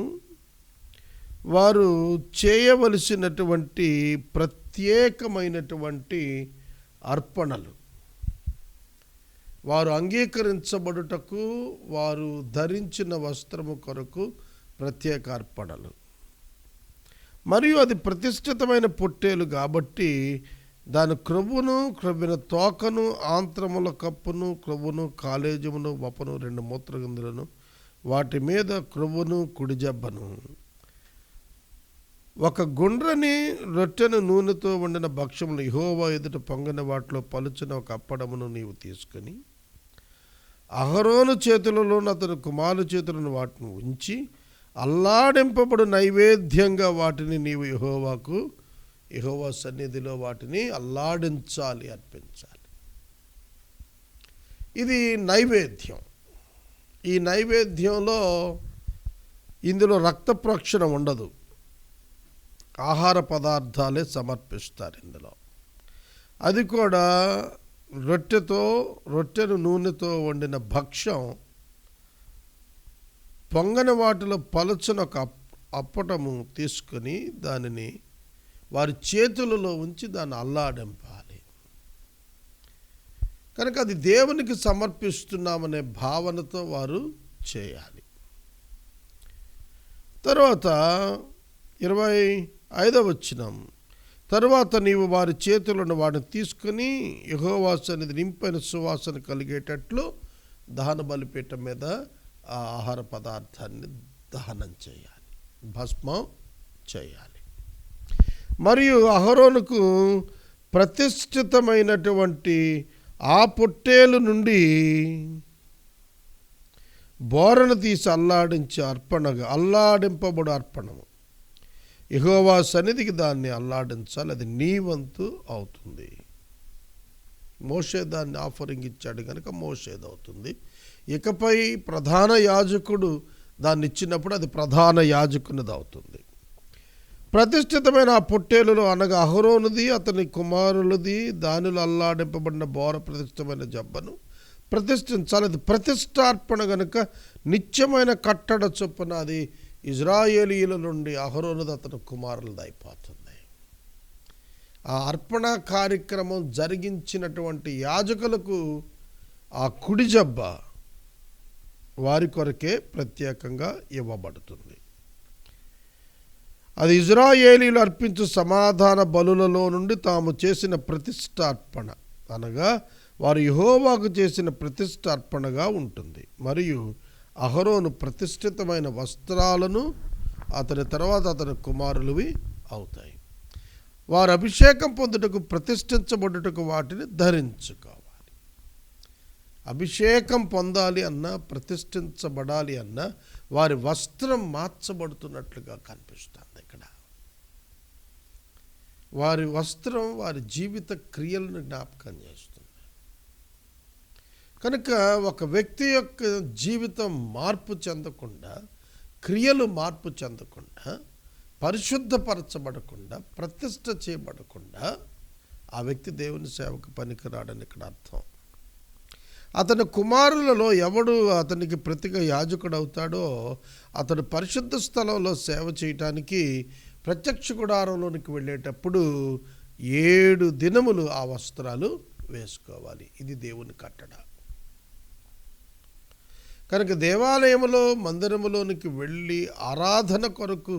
వారు చేయవలసినటువంటి ప్రత్యేకమైనటువంటి అర్పణలు, వారు అంగీకరించబడుటకు వారు ధరించిన వస్త్రము కొరకు ప్రత్యేక అర్పణలు. మరియు అది ప్రతిష్ఠితమైన పొట్టేలు కాబట్టి దాని క్రొవ్వును, క్రొవ్విన తోకను, ఆంత్రముల కప్పును, క్రొవ్వును, కాలేజమును, వపను, 2 మూత్రగిందులను, వాటి మీద క్రొవ్వును, కుడి జబ్బను, ఒక గుండ్రని రొట్టెను, నూనెతో వండిన భక్ష్యములు, యెహోవా ఎదుట పొంగిన వాటిలో పలుచిన ఒక అప్పడమును నీవు తీసుకొని అహరోను చేతులలోను అతని కుమారుల చేతులను వాటిని ఉంచి అల్లాడింపబడు నైవేద్యంగా వాటిని నీవు యెహోవాకు యెహోవా సన్నిధిలో వాటిని అల్లాడించాలి, అర్పించాలి. ఇది నైవేద్యం. ఈ నైవేద్యంలో ఇందులో రక్త ప్రోక్షణ ఉండదు, ఆహార పదార్థాలే సమర్పిస్తారు ఇందులో. అది కూడా రొట్టెను నూనెతో వండిన భక్ష్యం, పొంగని వాటిలో పలుచన ఒక అప్పటము తీసుకొని దానిని వారి చేతులలో ఉంచి దాన్ని అల్లాడింపాలి. కనుక అది దేవునికి సమర్పిస్తున్నామనే భావనతో వారు చేయాలి. తర్వాత 25వ వచనం, తరువాత నీవు వారి చేతులను వాటిని తీసుకుని యెహోవా సన్నిధిని నింపైన సువాసన కలిగేటట్లు దహన బలిపీఠం మీద ఆ ఆహార పదార్థాన్ని దహనం చేయాలి, భస్మం చేయాలి. మరియు అహరోనుకు ప్రతిష్ఠితమైనటువంటి ఆ పొట్టేలు నుండి బోరను తీసి అల్లాడింపబడు అర్పణము యెహోవా సన్నిధికి దాన్ని అల్లాడించాలి. అది నీ వంతు అవుతుంది. మోషే దాన్ని ఆఫరింగ్ ఇచ్చాడు కనుక మోషేది అవుతుంది. ఇకపై ప్రధాన యాజకుడు దాన్ని ఇచ్చినప్పుడు అది ప్రధాన యాజకునిది అవుతుంది. ప్రతిష్ఠితమైన ఆ పొట్టేలులో అనగా అహరోనుది అతని కుమారులది దానిలో అల్లాడింపబడిన బోర ప్రతిష్ఠితమైన జబ్బను ప్రతిష్ఠించాలి. అది ప్రతిష్టార్పణ గనుక నిత్యమైన కట్టడ చొప్పున అది ఇజ్రాయేలీల నుండి అహరోనుది అతని కుమారులది అయిపోతుంది. ఆ అర్పణ కార్యక్రమం జరిగించినటువంటి యాజకులకు ఆ కుడి జబ్బ వారి కొరకే ప్రత్యేకంగా ఇవ్వబడుతుంది. అది ఇజ్రాయేలీలు అర్పించు సమాధాన బలులలో నుండి తాము చేసిన ప్రతిష్టార్పణ అనగా వారు యెహోవాకు చేసిన ప్రతిష్టార్పణగా ఉంటుంది. మరియు అహరోను ప్రతిష్ఠితమైన వస్త్రాలను అతని తర్వాత అతని కుమారులవి అవుతాయి. వారు అభిషేకం పొందుటకు ప్రతిష్ఠించబడుటకు వాటిని ధరించుకోవాలి. అభిషేకం పొందాలి అన్నా ప్రతిష్ఠించబడాలి అన్నా వారి వస్త్రం మార్చబడుతున్నట్లుగా కనిపిస్తుంది ఇక్కడ. వారి వస్త్రం వారి జీవిత క్రియలను జ్ఞాపకం చేస్తుంది. కనుక ఒక వ్యక్తి యొక్క జీవితం మార్పు చెందకుండా, క్రియలు మార్పు చెందకుండా, పరిశుద్ధపరచబడకుండా, ప్రతిష్ఠ చేయబడకుండా ఆ వ్యక్తి దేవుని సేవకు పనికిరాడని ఇక్కడ అర్థం. అతని కుమారులలో ఎవడు అతనికి ప్రతిగా యాజకుడు అవుతాడో అతడు పరిశుద్ధ స్థలంలో సేవ చేయటానికి ప్రత్యక్ష గుడారంలోనికి వెళ్ళేటప్పుడు 7 దినములు ఆ వస్త్రాలు వేసుకోవాలి. ఇది దేవుని కట్టడ. కనుక దేవాలయములో మందిరములోనికి వెళ్ళి ఆరాధన కొరకు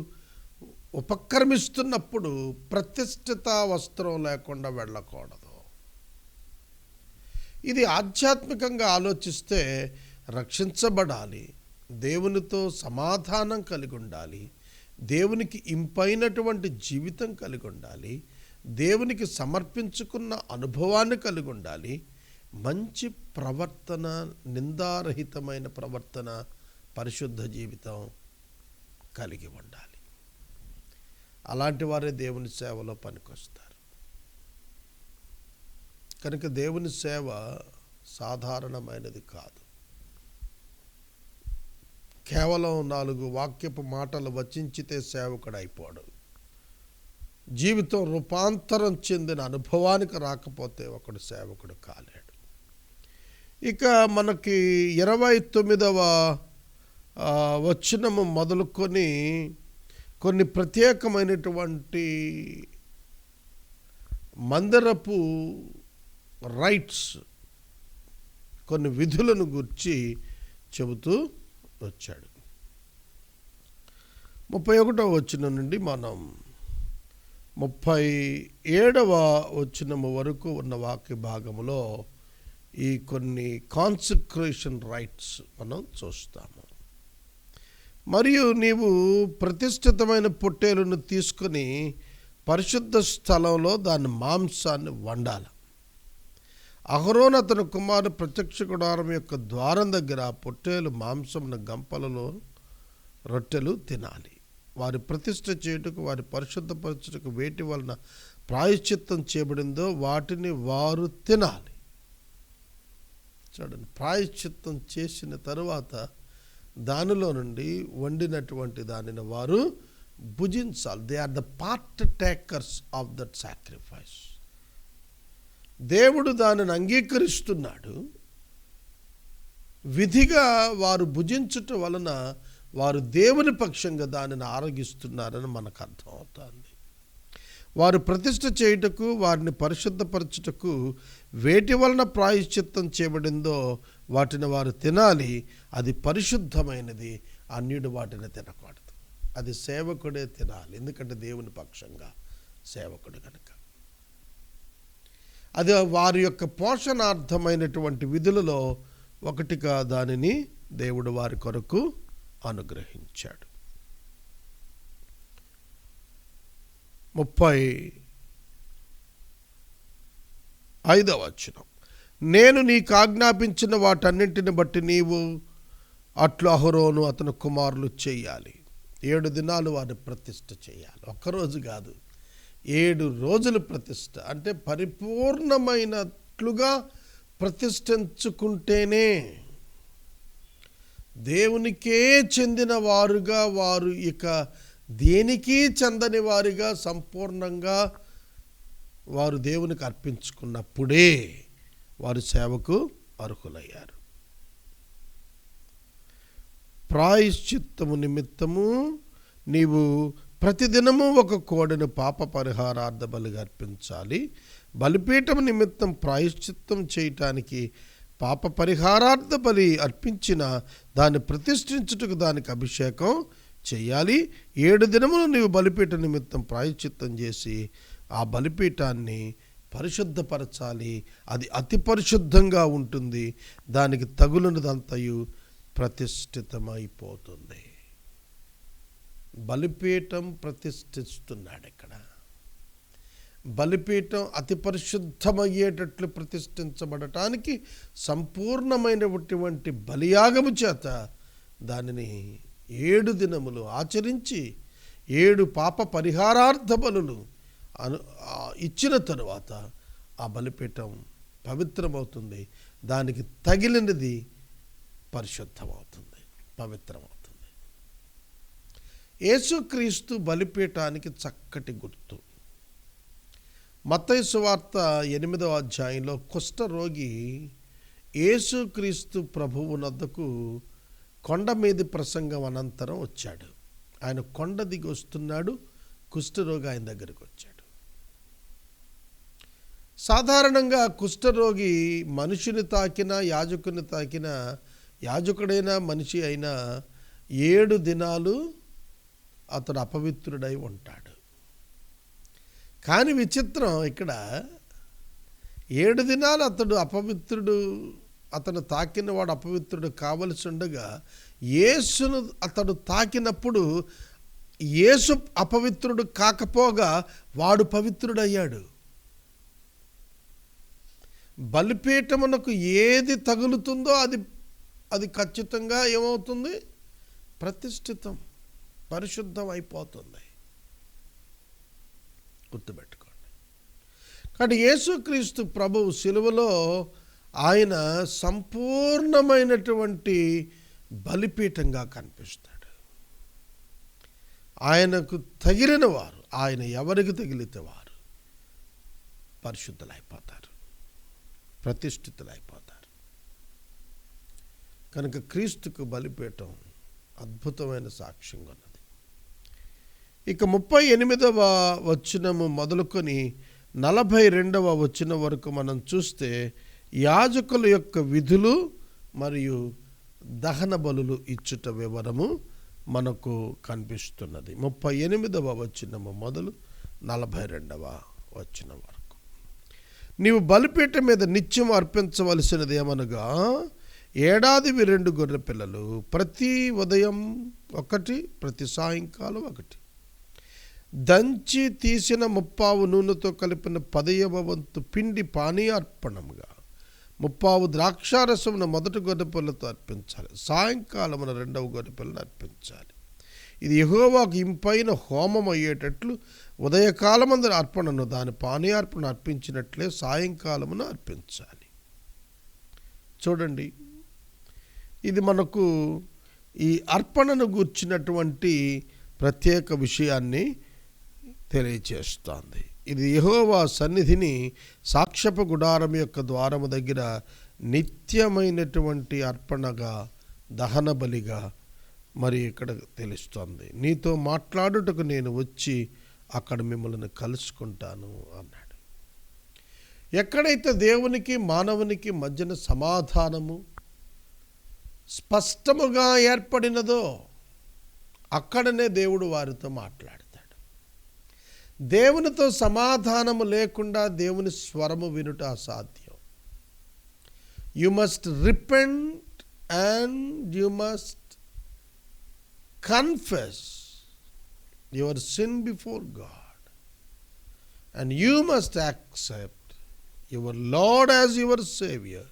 ఉపక్రమిస్తున్నప్పుడు ప్రతిష్ఠిత వస్త్రం లేకుండా వెళ్ళకూడదు. ఇది ఆధ్యాత్మికంగా ఆలోచిస్తే రక్షించబడాలి, దేవునితో సమాధానం కలిగి ఉండాలి, దేవునికి ఇంపైనటువంటి జీవితం కలిగి ఉండాలి, దేవునికి సమర్పించుకున్న అనుభవాన్ని కలిగి ఉండాలి, మంచి ప్రవర్తన, నిందారహితమైన ప్రవర్తన, పరిశుద్ధ జీవితం కలిగి ఉండాలి. అలాంటి వారే దేవుని సేవలో పనికొస్తారు. కనుక దేవుని సేవ సాధారణమైనది కాదు. కేవలం 4 వాక్యపు మాటలు వచించితే సేవకుడు అయిపోడు. జీవితం రూపాంతరం చెందిన అనుభవానికి రాకపోతే ఒకడు సేవకుడు కాలేడు. ఇక మనకి 29వ వచనము మొదలుకొని కొన్ని ప్రత్యేకమైనటువంటి మందిరపు రైట్స్, కొన్ని విధులను గురించి చెబుతూ వచ్చాడు. 31వ వచనం నుండి మనం 37వ వచనము వరకు ఉన్న వాక్య భాగములో ఈ కొన్ని కాన్సక్రేషన్ రైట్స్ మనం చూస్తాము. మరియు నీవు ప్రతిష్ఠితమైన పొట్టేలును తీసుకొని పరిశుద్ధ స్థలంలో దాని మాంసాన్ని వండాలి. అహరోను అతని కుమారుడు ప్రత్యక్ష గుడారం యొక్క ద్వారం దగ్గర పొట్టేలు మాంసమున గంపలలో రొట్టెలు తినాలి. వారి ప్రతిష్ఠ చేయుటకు వారి పరిశుద్ధపరచుటకు వేటి వలన ప్రాయశ్చిత్తం చేయబడిందో వాటిని వారు తినాలి. చూడండి, ప్రాయశ్చిత్తం చేసిన తరువాత దానిలో నుండి వండినటువంటి దానిని వారు భుజించాలి. They are the partakers of that sacrifice. దేవుడు దానిని అంగీకరిస్తున్నాడు. విధిగా వారు భుజించుట వలన వారు దేవుని పక్షంగా దానిని ఆరగిస్తున్నారని మనకు అర్థమవుతుంది. వారు ప్రతిష్ఠ చేయుటకు వారిని పరిశుద్ధపరచుటకు వేటి వలన ప్రాయశ్చిత్తం చేయబడిందో వాటిని వారు తినాలి. అది పరిశుద్ధమైనది, అన్యుడు వాటిని తినకూడదు. అది సేవకుడే తినాలి, ఎందుకంటే దేవుని పక్షంగా సేవకుడు కనుక. అది వారి యొక్క పోషణార్థమైనటువంటి విధులలో ఒకటిగా దానిని దేవుడు వారి కొరకు అనుగ్రహించాడు. 35వ వచనం, నేను నీకు ఆజ్ఞాపించిన వాటన్నింటిని బట్టి నీవు అట్లు అహరోను అతని కుమారులు చేయాలి. 7 దినాలు వారిని ప్రతిష్ఠ చేయాలి. ఒక్కరోజు కాదు, 7 రోజులు ప్రతిష్ఠ. అంటే పరిపూర్ణమైనట్లుగా ప్రతిష్ఠించుకుంటేనే దేవునికే చెందిన వారుగా, వారు ఇక దేనికి చెందని వారిగా సంపూర్ణంగా వారు దేవునికి అర్పించుకున్నప్పుడే వారు సేవకు అర్హులయ్యారు. ప్రాయశ్చిత్తము నిమిత్తము నీవు ప్రతిదినము ఒక కోడెను పాప పరిహారార్థ బలిగా అర్పించాలి. బలిపీఠం నిమిత్తం ప్రాయశ్చిత్తం చేయటానికి పాప పరిహారార్థ బలి అర్పించిన దాన్ని ప్రతిష్ఠించుటకు దానికి అభిషేకం చేయాలి. 7 దినములు నీవు బలిపీఠ నిమిత్తం ప్రాయశ్చిత్తం చేసి ఆ బలిపీఠాన్ని పరిశుద్ధపరచాలి. అది అతి పరిశుద్ధంగా ఉంటుంది. దానికి తగులునదంతయు ప్రతిష్ఠితమైపోతుంది. బలిపీఠం ప్రతిష్ఠిస్తున్నాడు ఇక్కడ. బలిపీఠం అతి పరిశుద్ధమయ్యేటట్లు ప్రతిష్ఠించబడటానికి సంపూర్ణమైనటువంటి బలియాగము చేత దానిని 7 దినములు ఆచరించి 7 పాప పరిహారార్థ బలులు ఇచ్చిన తరువాత ఆ బలిపీఠం పవిత్రమవుతుంది. దానికి తగిలినది పరిశుద్ధమవుతుంది, పవిత్రమవుతుంది. యేసుక్రీస్తు బలిపీఠానికి చక్కటి గుర్తు. మత్తయి సువార్త 8వ అధ్యాయంలో కుష్ఠరోగి యేసుక్రీస్తు ప్రభువునొద్దకు కొండ మీది ప్రసంగం అనంతరం వచ్చాడు. ఆయన కొండ దిగి వస్తున్నాడు, కుష్ఠరోగి ఆయన దగ్గరికి వచ్చాడు. సాధారణంగా కుష్ఠరోగి మనుషుని తాకినా, యాజకుని తాకినా, యాజకుడైనా మనిషి అయినా 7 దినాలు అతడు అపవిత్రుడై ఉంటాడు. కానీ విచిత్రం, ఇక్కడ 7 దినాలు అతడు అపవిత్రుడు, అతను తాకిన వాడు అపవిత్రుడు కావలసి ఉండగా యేసును అతడు తాకినప్పుడు యేసు అపవిత్రుడు కాకపోగా వాడు పవిత్రుడయ్యాడు. బలిపీఠమునకు ఏది తగులుతుందో అది ఖచ్చితంగా ఏమవుతుంది? ప్రతిష్ఠితం, పరిశుద్ధం అయిపోతుంది. గుర్తుపెట్టుకోండి. కానీ యేసుక్రీస్తు ప్రభువు శిలువలో ఆయన సంపూర్ణమైనటువంటి బలిపీఠంగా కనిపిస్తాడు. ఆయనకు తగిలిన వారు, ఆయన ఎవరికి తగిలితే వారు పరిశుద్ధులైపోతారు, ప్రతిష్ఠితులైపోతారు. కనుక క్రీస్తుకు బలిపీఠం అద్భుతమైన సాక్ష్యంగా ఉన్నది. ఇక 38వ వచనము మొదలుకొని 42వ వచనం వరకు మనం చూస్తే యాజకుల యొక్క విధులు మరియు దహన బలులు ఇచ్చుట వివరము మనకు కనిపిస్తున్నది. 38వ వచనము మొదలు 42వ వచనం వరకు. నీవు బలిపీఠం మీద నిత్యం అర్పించవలసినది ఏమనగా ఏడాదివి 2 గొర్రె పిల్లలు, ప్రతి ఉదయం 1, ప్రతి సాయంకాలం 1, దంచి తీసిన 30 నూనెతో కలిపిన 10వ వంతు పిండి పానీయార్పణముగా 30 ద్రాక్షారసమున మొదటి గొర్రెపిల్లతో అర్పించాలి. సాయంకాలమున 2వ గొర్రెపిల్లను అర్పించాలి. ఇది యెహోవాకు ఇంపైన హోమం అయ్యేటట్లు ఉదయకాలమందు అర్పణను దాని పానీయార్పణ అర్పించినట్లే సాయంకాలమున అర్పించాలి. చూడండి, ఇది మనకు ఈ అర్పణను గూర్చినటువంటి ప్రత్యేక విషయాన్ని తెలియచేస్తోంది. ఇది యెహోవా సన్నిధిని సాక్ష్యపు గుడారం యొక్క ద్వారము దగ్గర నిత్యమైనటువంటి అర్పణగా, దహన బలిగా మరి ఇక్కడ తెలుస్తోంది. నీతో మాట్లాడుటకు నేను వచ్చి అక్కడ మిమ్మల్ని కలుసుకుంటాను అన్నాడు. ఎక్కడైతే దేవునికి మానవునికి మధ్యన సమాధానము స్పష్టముగా ఏర్పడినదో అక్కడనే దేవుడు వారితో మాట్లాడతాడు. దేవునితో సమాధానము లేకుండా దేవుని స్వరము వినుట అసాధ్యం. You must repent and you must confess your sin before God and you must accept your lord as your saviour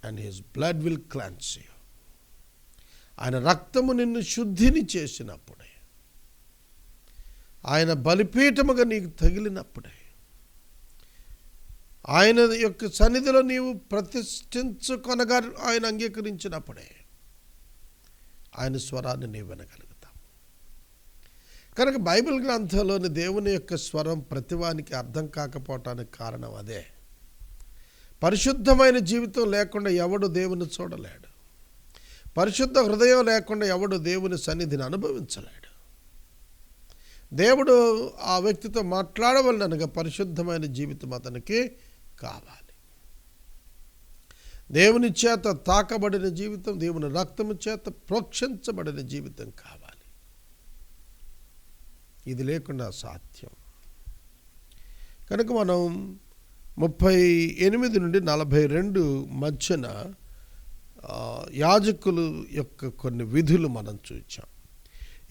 and his blood will cleanse you. ఆయన రక్తము నిన్ను శుద్ధిని చేసినప్పుడే, ఆయన బలిపీఠముగా నీకు తగిలినప్పుడే, ఆయన యొక్క సన్నిధిలో నీవు ప్రతిష్ఠించుకొనగా ఆయన అంగీకరించినప్పుడే ఆయన స్వరాన్ని నీవు వినగలుగుతావు. కనుక బైబిల్ గ్రంథంలోని దేవుని యొక్క స్వరం ప్రతివానికి అర్థం కాకపోవటానికి కారణం అదే. పరిశుద్ధమైన జీవితం లేకుండా ఎవడు దేవుని చూడలేడు. పరిశుద్ధ హృదయం లేకుండా ఎవడు దేవుని సన్నిధిని అనుభవించలేడు. దేవుడు ఆ వ్యక్తితో మాట్లాడవలనగా పరిశుద్ధమైన జీవితం అతనికి కావాలి. దేవుని చేత తాకబడిన జీవితం, దేవుని రక్తము చేత ప్రోక్షించబడిన జీవితం కావాలి. ఇది లేకుండా సాధ్యం. కనుక మనం 38 నుండి 42 మధ్యన యాజకులు యొక్క కొన్ని విధులు మనం చూచాం.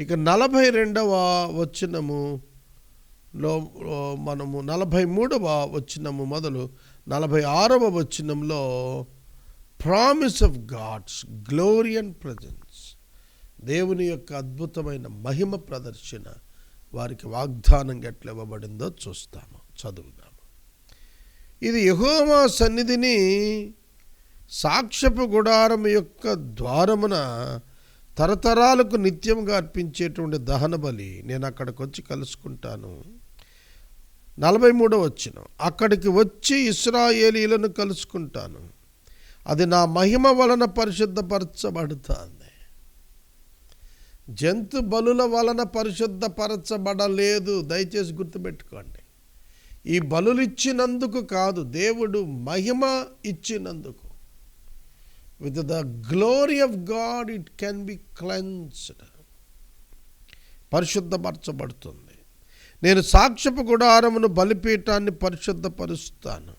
ఇక 42వ వచనములో మనము 43వ వచనము మొదలు 46వ వచనంలో promise of God's glory and presence, దేవుని యొక్క అద్భుతమైన మహిమ ప్రదర్శన వారికి వాగ్దానంగా ఎట్లా ఇవ్వబడిందో చూస్తాము. చదువుదాము. ఇది యెహోవా సన్నిధిని సాక్ష్యపు గుడారం యొక్క ద్వారమున తరతరాలకు నిత్యంగా అర్పించేటువంటి దహన బలి. నేను అక్కడికి వచ్చి కలుసుకుంటాను. 43వ వచనం, అక్కడికి వచ్చి ఇశ్రాయేలీయులను కలుసుకుంటాను, అది నా మహిమ వలన పరిశుద్ధపరచబడుతుంది. జంతు బలుల వలన పరిశుద్ధపరచబడలేదు. దయచేసి గుర్తుపెట్టుకోండి. ఈ బలులు ఇచ్చినందుకు కాదు, దేవుడు మహిమ ఇచ్చినందుకు. With the glory of God it can be cleansed. పరిశుద్ధపరచబడుతుంది. నేను సాక్ష్యపు గుడారమును బలిపీఠాన్ని పరిశుద్ధపరుస్తాను.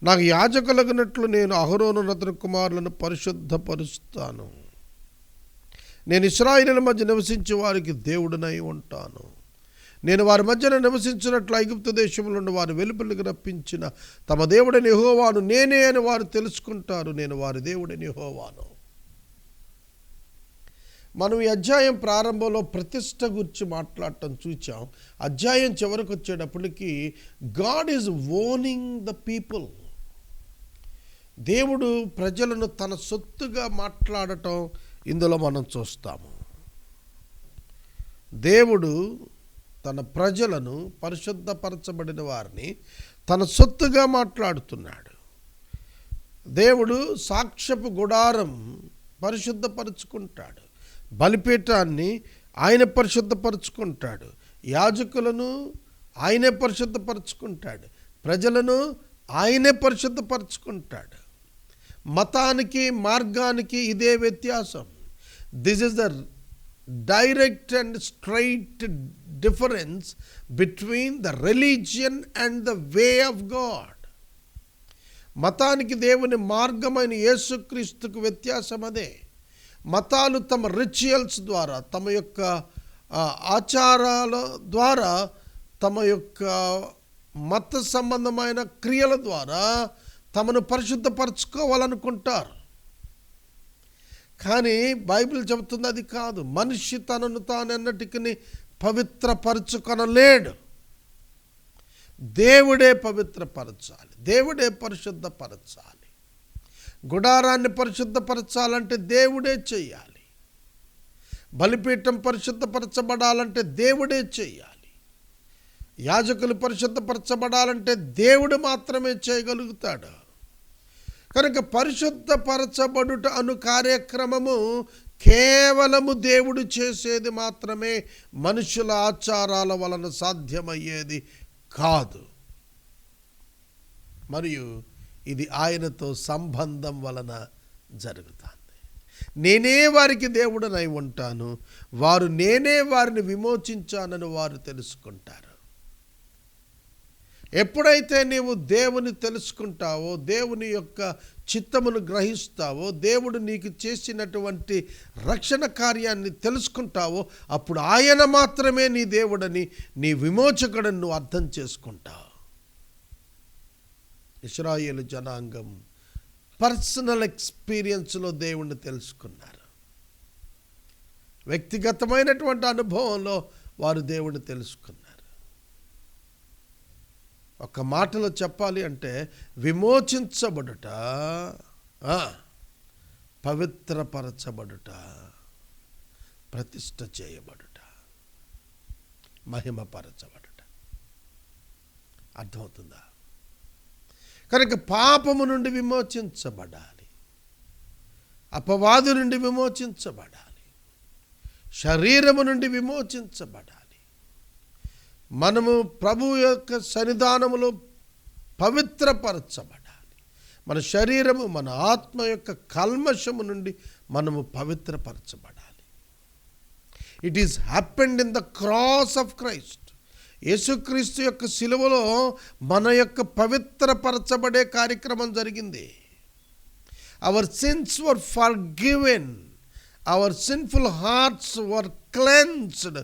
నాకు యాజకులగినట్లు నేను అహరోను అతని కుమారులను పరిశుద్ధపరుస్తాను. నేను ఇశ్రాయేలీయుల మధ్య నివసించి వారికి దేవుడినై ఉంటాను. నేను వారి మధ్యన నివసించినట్లు ఐగుప్తు దేశంలో నుండి వారు వెలుపలికి రప్పించిన తమ దేవుడైన యెహోవాను నేనే అని వారు తెలుసుకుంటారు. నేను వారి దేవుడైన యెహోవాను. మనం ఈ అధ్యాయం ప్రారంభంలో ప్రతిష్ట గురించి మాట్లాడటం చూచాం. అధ్యాయం చివరికి వచ్చేటప్పటికి God is owning the people. దేవుడు ప్రజలను తన సొత్తుగా మాట్లాడటం ఇందులో మనం చూస్తాము. దేవుడు తన ప్రజలను, పరిశుద్ధపరచబడిన వారిని తన సొత్తుగా మాట్లాడుతున్నాడు. దేవుడు సాక్ష్యపు గుడారం పరిశుద్ధపరుచుకుంటాడు. బలిపీఠాన్ని ఆయన పరిశుద్ధపరుచుకుంటాడు. యాజకులను ఆయనే పరిశుద్ధపరుచుకుంటాడు. ప్రజలను ఆయనే పరిశుద్ధపరుచుకుంటాడు. మతానికి, మార్గానికి ఇదే వ్యత్యాసం. This is the direct and straight difference between the religion and the way of God. మతానికి దేవుని మార్గమైన యేసుక్రీస్తుకు వ్యత్యాసం అదే. మతాలు తమ రిచువల్స్ ద్వారా, తమ యొక్క ఆచారాల ద్వారా, తమ యొక్క మత సంబంధమైన క్రియల ద్వారా తమను పరిశుద్ధపరచుకోవాలనుకుంటారు. కానీ బైబిల్ చెబుతుంది అది కాదు. మనిషి తనను తానెన్నటికీ పవిత్రపరచుకొనలేడు. దేవుడే పవిత్రపరచాలి, దేవుడే పరిశుద్ధపరచాలి. గుడారాన్ని పరిశుద్ధపరచాలంటే దేవుడే చెయ్యాలి. బలిపీఠం పరిశుద్ధపరచబడాలంటే దేవుడే చెయ్యాలి. యాజకులు పరిశుద్ధపరచబడాలంటే దేవుడు మాత్రమే చేయగలుగుతాడు. కనుక పరిశుద్ధపరచబడుట అను కార్యక్రమము కేవలము దేవుడు చేసేది మాత్రమే, మనుషుల ఆచారాల వలన సాధ్యమయ్యేది కాదు. మరియు ఇది ఆయనతో సంబంధం వలన జరుగుతుంది. నేనే వారికి దేవుడనై ఉంటాను, వారు నేనే వారిని విమోచించానని వారు తెలుసుకుంటారు. ఎప్పుడైతే నీవు దేవుని తెలుసుకుంటావో, దేవుని యొక్క చిత్తమును గ్రహిస్తావో, దేవుడు నీకు చేసినటువంటి రక్షణ కార్యాన్ని తెలుసుకుంటావో, అప్పుడు ఆయన మాత్రమే నీ దేవుడని, నీ విమోచకుడని నువ్వు అర్థం చేసుకుంటావు. ఇశ్రాయేలు జనాంగం పర్సనల్ ఎక్స్పీరియన్స్లో దేవుణ్ణి తెలుసుకున్నారు. వ్యక్తిగతమైనటువంటి అనుభవంలో వారు దేవుణ్ణి తెలుసుకున్నారు. ఒక మాటలో చెప్పాలి అంటే విమోచించబడుట, పవిత్రపరచబడుట, ప్రతిష్ఠ చేయబడుట, మహిమపరచబడుట. అర్థమవుతుందా? కనుక పాపము నుండి విమోచించబడాలి, అపవాదు నుండి విమోచించబడాలి, శరీరము నుండి విమోచించబడాలి. మనము ప్రభువు యొక్క సన్నిధానములో పవిత్రపరచబడాలి. మన శరీరము, మన ఆత్మ యొక్క కల్మషము నుండి మనము పవిత్రపరచబడాలి. It is happened in the cross of Christ. యేసుక్రీస్తు యొక్క శిలువలో మన యొక్క పవిత్రపరచబడే కార్యక్రమం జరిగింది. Our sins were forgiven, our sinful hearts were cleansed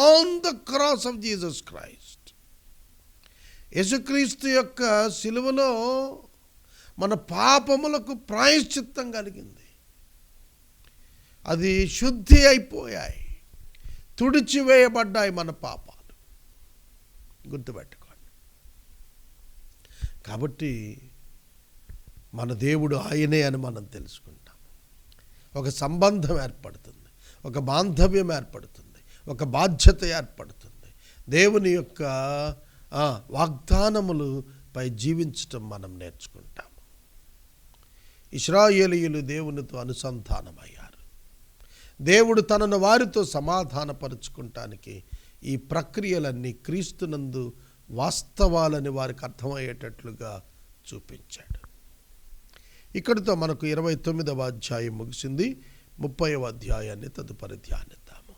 on the cross of Jesus Christ. యేసుక్రీస్తు యొక్క శిలువలో మన పాపములకు ప్రాయశ్చిత్తం కలిగింది. అది శుద్ధి అయిపోయాయి, తుడిచివేయబడ్డాయి మన పాపాలు. గుర్తుపెట్టుకోండి. కాబట్టి మన దేవుడు ఆయనే అని మనం తెలుసుకుంటాం. ఒక సంబంధం ఏర్పడుతుంది, ఒక బాంధవ్యం ఏర్పడుతుంది, ఒక బాధ్యత ఏర్పడుతుంది. దేవుని యొక్క వాగ్దానములపై జీవించటం మనం నేర్చుకుంటాము. ఇశ్రాయేలీయులు దేవునితో అనుసంధానమయ్యారు. దేవుడు తనను వారితో సమాధానపరుచుకుంటానికి ఈ ప్రక్రియలన్నీ క్రీస్తునందు వాస్తవాలని వారికి అర్థమయ్యేటట్లుగా చూపించాడు. ఇక్కడితో మనకు 29వ అధ్యాయం ముగిసింది. 30వ అధ్యాయాన్ని తదుపరి ధ్యానిద్దాము.